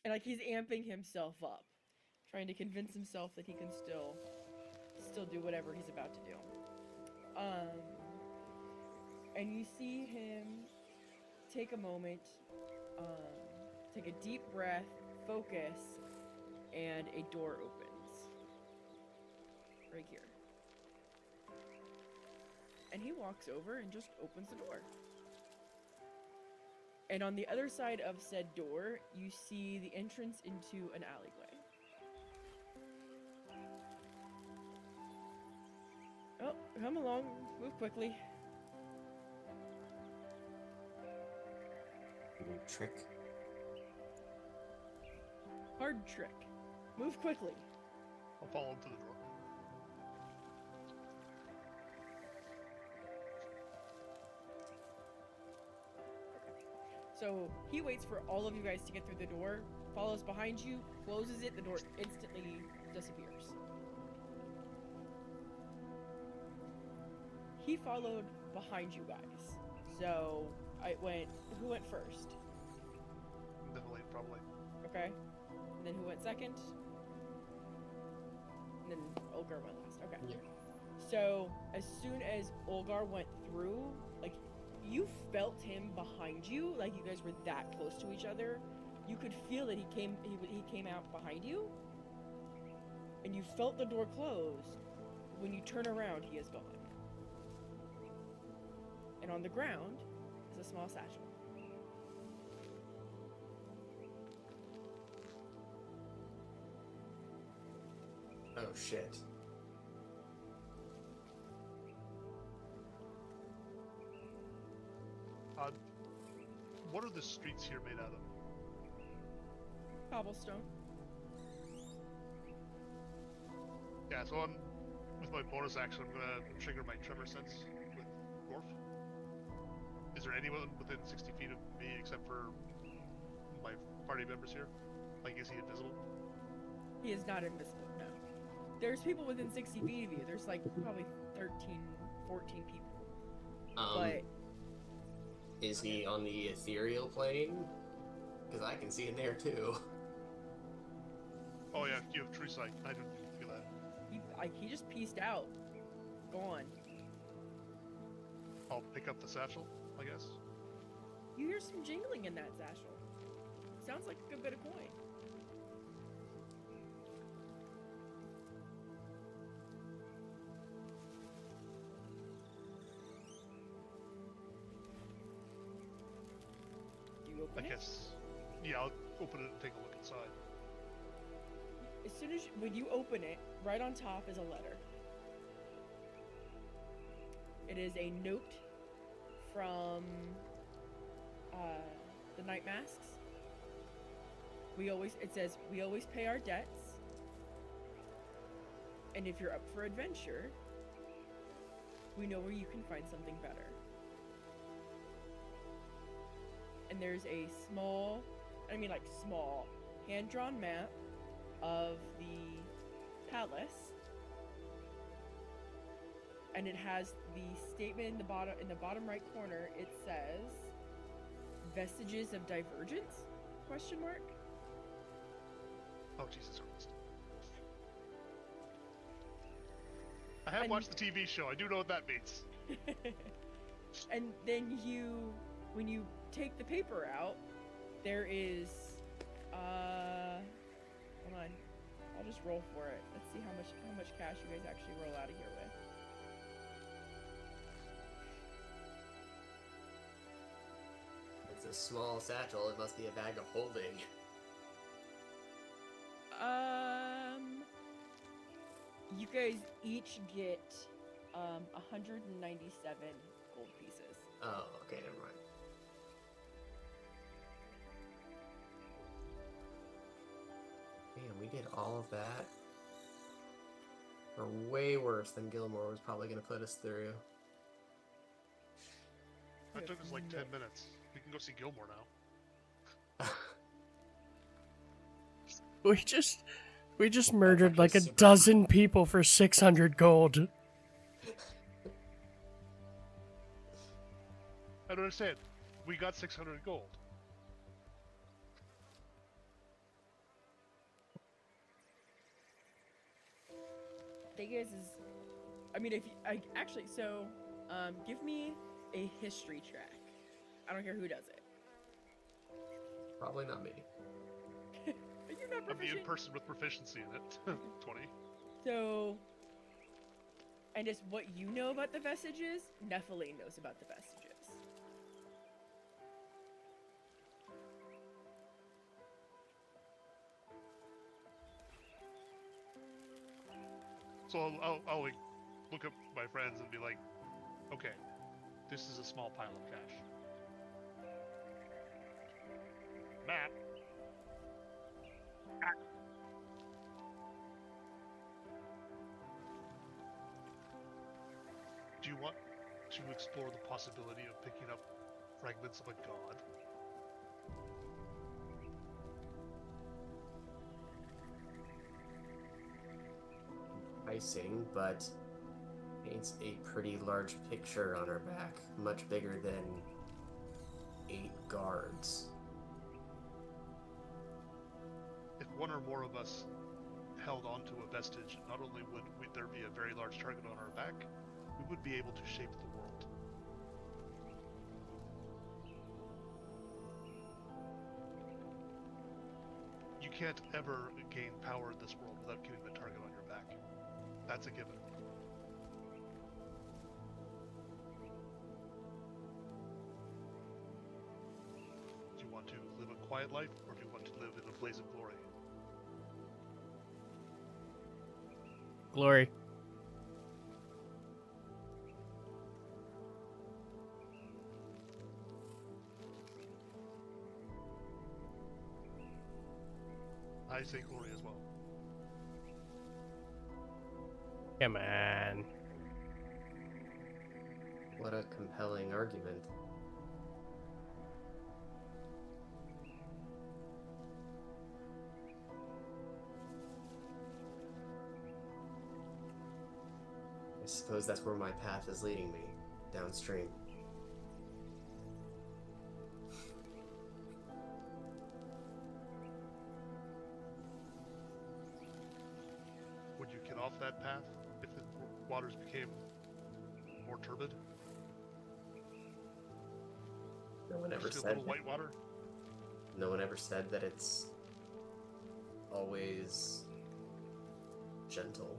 And like he's amping himself up, trying to convince himself that he can still do whatever he's about to do. And you see him take a moment, take a deep breath, focus, and a door opens. Right here. And he walks over and just opens the door. And on the other side of said door, you see the entrance into an alleyway. Oh, come along, move quickly. Trick. Hard trick. Move quickly. I'll fall into the door. So he waits for all of you guys to get through the door, follows behind you, closes it, the door instantly disappears. He followed behind you guys. So who went first? Definitely, probably. Okay. And then who went second? And then Olgar went last. Okay. Yeah. So as soon as Olgar went through, like, you felt him behind you, like you guys were that close to each other. You could feel that he came out behind you, and you felt the door close. When you turn around, he is gone. And on the ground is a small satchel. Oh shit. What are the streets here made out of? Cobblestone. Yeah, so with my bonus action, I'm gonna trigger my tremor sense with Dwarf. Is there anyone within 60 feet of me except for my party members here? Like, is he invisible? He is not invisible, no. There's people within 60 feet of you. There's like probably 13, 14 people. But Is he on the ethereal plane? Because I can see him there too. Oh yeah, you have true sight. I didn't feel that. he just pieced out. Gone. I'll pick up the satchel, I guess. You hear some jingling in that satchel. Sounds like a good bit of coin. You I open it? guess. Yeah, I'll open it and take a look inside. As soon as when you open it, right on top is a letter. It is a note from the Night Masks. It says, we always pay our debts. And if you're up for adventure, we know where you can find something better. And there's a small, hand-drawn map of the palace. And it has the statement in the bottom right corner. It says, "Vestiges of divergence?" ? Oh, Jesus Christ. I have watched the TV show. I do know what that means. And then when you take the paper out, there is, hold on, I'll just roll for it. Let's see how much cash you guys actually roll out of here with. It's a small satchel. It must be a bag of holding. You guys each get 197 gold pieces. Oh, okay, never mind. Man, we did all of that. Or way worse than Gilmore was probably going to put us through. That took us like 10 minutes. We can go see Gilmore now. We just murdered like a super- dozen people for 600 gold. I don't understand. We got 600 gold. Thing is, give me a history track. I don't care who does it. Probably not me. You're not I'm the proficient. person with proficiency in it. 20. So, and just what you know about the vestiges, Nephilim knows about the vestiges. So I'll like, look at my friends and be like, okay, this is a small pile of cash. Matt. Do you want to explore the possibility of picking up fragments of a god? enticing, but paints a pretty large picture on her back, much bigger than 8 guards. If one or more of us held onto a vestige, not only would there be a very large target on our back, we would be able to shape the world. You can't ever gain power in this world without getting the target on your back. That's a given. Do you want to live a quiet life, or do you want to live in a blaze of glory? Glory. I say glory as well. Come on. What a compelling argument. I suppose that's where my path is leading me, downstream. Would you get off that path if the waters became more turbid? No one ever Just a said little white water? No one ever said that it's always gentle.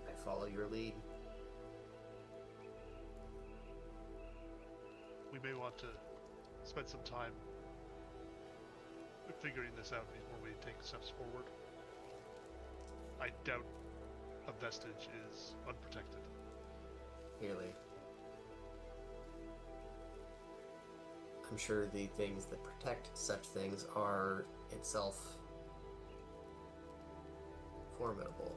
I follow your lead. We may want to spend some time figuring this out before we take steps forward. I doubt a vestige is unprotected. Clearly. I'm sure the things that protect such things are itself formidable.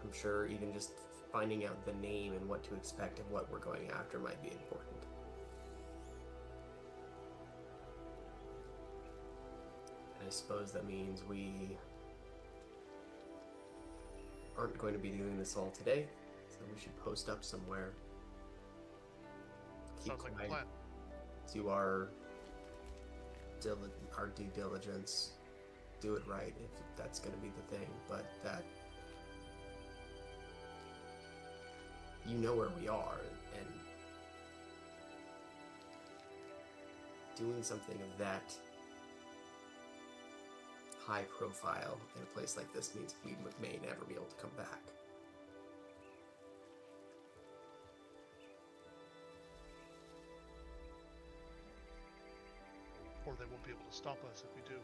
I'm sure even just finding out the name and what to expect of what we're going after might be important. And I suppose that means we aren't going to be doing this all today, so we should post up somewhere. Keep Sounds like a quiet. plan. Do our due diligence, do it right if that's going to be the thing, but that you know where we are, and doing something of that high profile in a place like this means we may never be able to come back. Or they won't be able to stop us if we do.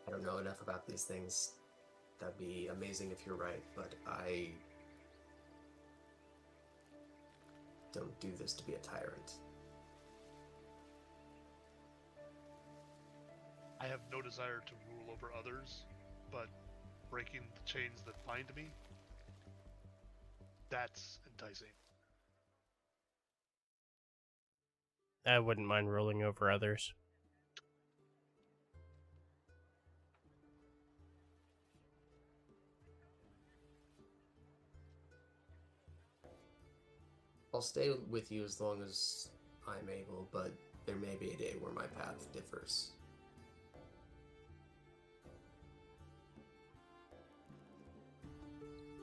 I don't know enough about these things. That'd be amazing if you're right, but I don't do this to be a tyrant. I have no desire to rule over others, but breaking the chains that bind me, that's enticing. I wouldn't mind ruling over others. I'll stay with you as long as I'm able, but there may be a day where my path differs.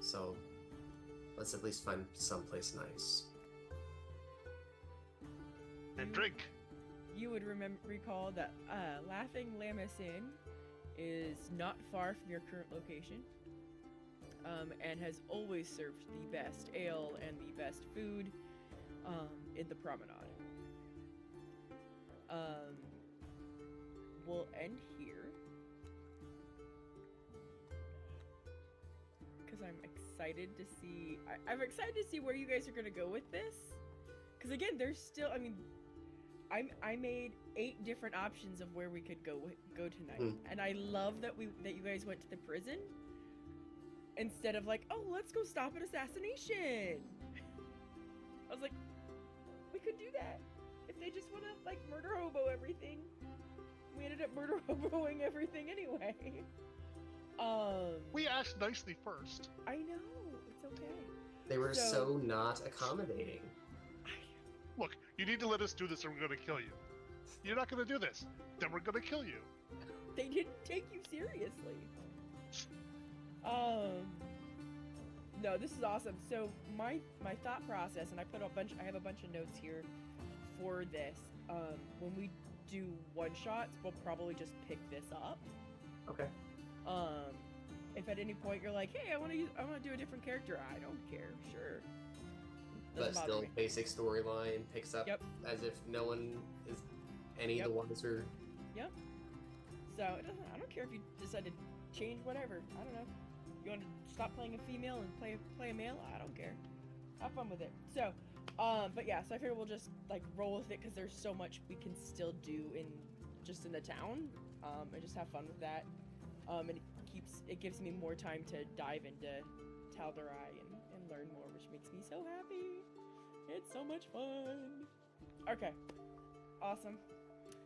So, let's at least find someplace nice. And drink! You would recall that Laughing Lammas Inn is not far from your current location, and has always served the best ale and the best food in the promenade. We'll end here because I'm excited to see. I'm excited to see where you guys are gonna go with this. Because again, there's still. I mean, I made 8 different options of where we could go tonight, Hmm. and I love that you guys went to the prison instead of like, oh, let's go stop an assassination. I was like, we could do that if they just want to like murder hobo everything. We ended up murder hoboing everything anyway. We asked nicely first. I know, it's okay. They were So- so not accommodating. Look, you need to let us do this or we're gonna kill you. You're not gonna do this, then we're gonna kill you. They didn't take you seriously. No, this is awesome. So my thought process, and I have a bunch of notes here for this. When we do one shots, we'll probably just pick this up. Okay. If at any point you're like, hey, I want to do a different character, I don't care. Sure. But Doesn't bother still, me. basic storyline picks up Yep. as if no one is any Yep. the wiser. So it doesn't. I don't care if you decide to change whatever. I don't know. You want to stop playing a female and play a male? I don't care. Have fun with it. So, but yeah. So I figure we'll just like roll with it because there's so much we can still do in the town, and just have fun with that. And it gives me more time to dive into Tal'Darai and learn more, which makes me so happy. It's so much fun. Okay. Awesome.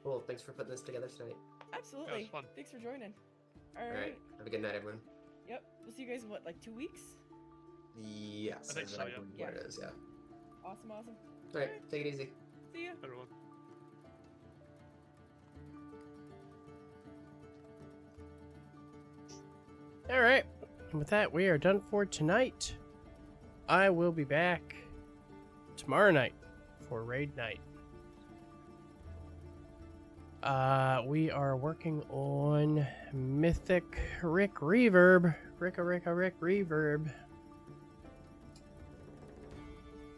Well, thanks for putting this together tonight. Absolutely. Yeah, it was fun. Thanks for joining. All All right. right. Have a good night, everyone. Yep. We'll see you guys in what, like 2 weeks? Yes. I think so, exactly yeah. what it is. Yeah. Awesome. All right. Take it easy. See ya. Everyone. All right. And with that, we are done for tonight. I will be back tomorrow night for raid night. We are working on Mythic Rick Reverb. Rick Reverb.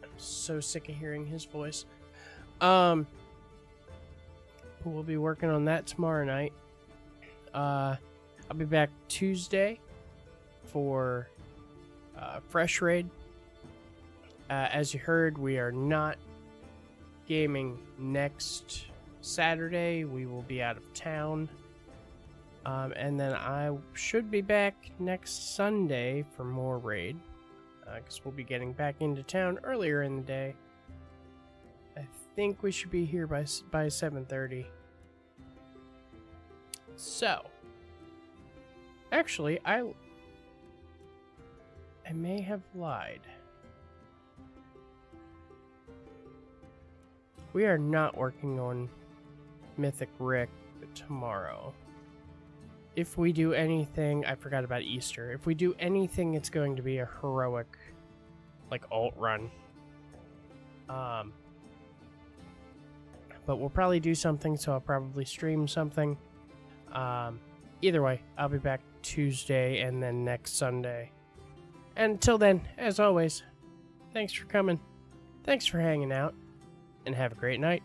I'm so sick of hearing his voice. We'll be working on that tomorrow night. I'll be back Tuesday for Fresh Raid. As you heard, we are not gaming next Saturday. We will be out of town. And then I should be back next Sunday for more Raid. Because we'll be getting back into town earlier in the day. I think we should be here by 7:30. So, actually, I may have lied. We are not working on Mythic Rick tomorrow. If we do anything, I forgot about Easter. If we do anything, it's going to be a heroic, like, alt run. But we'll probably do something, so I'll probably stream something. Either way, I'll be back Tuesday and then next Sunday. And until then, as always, thanks for coming, thanks for hanging out, and have a great night.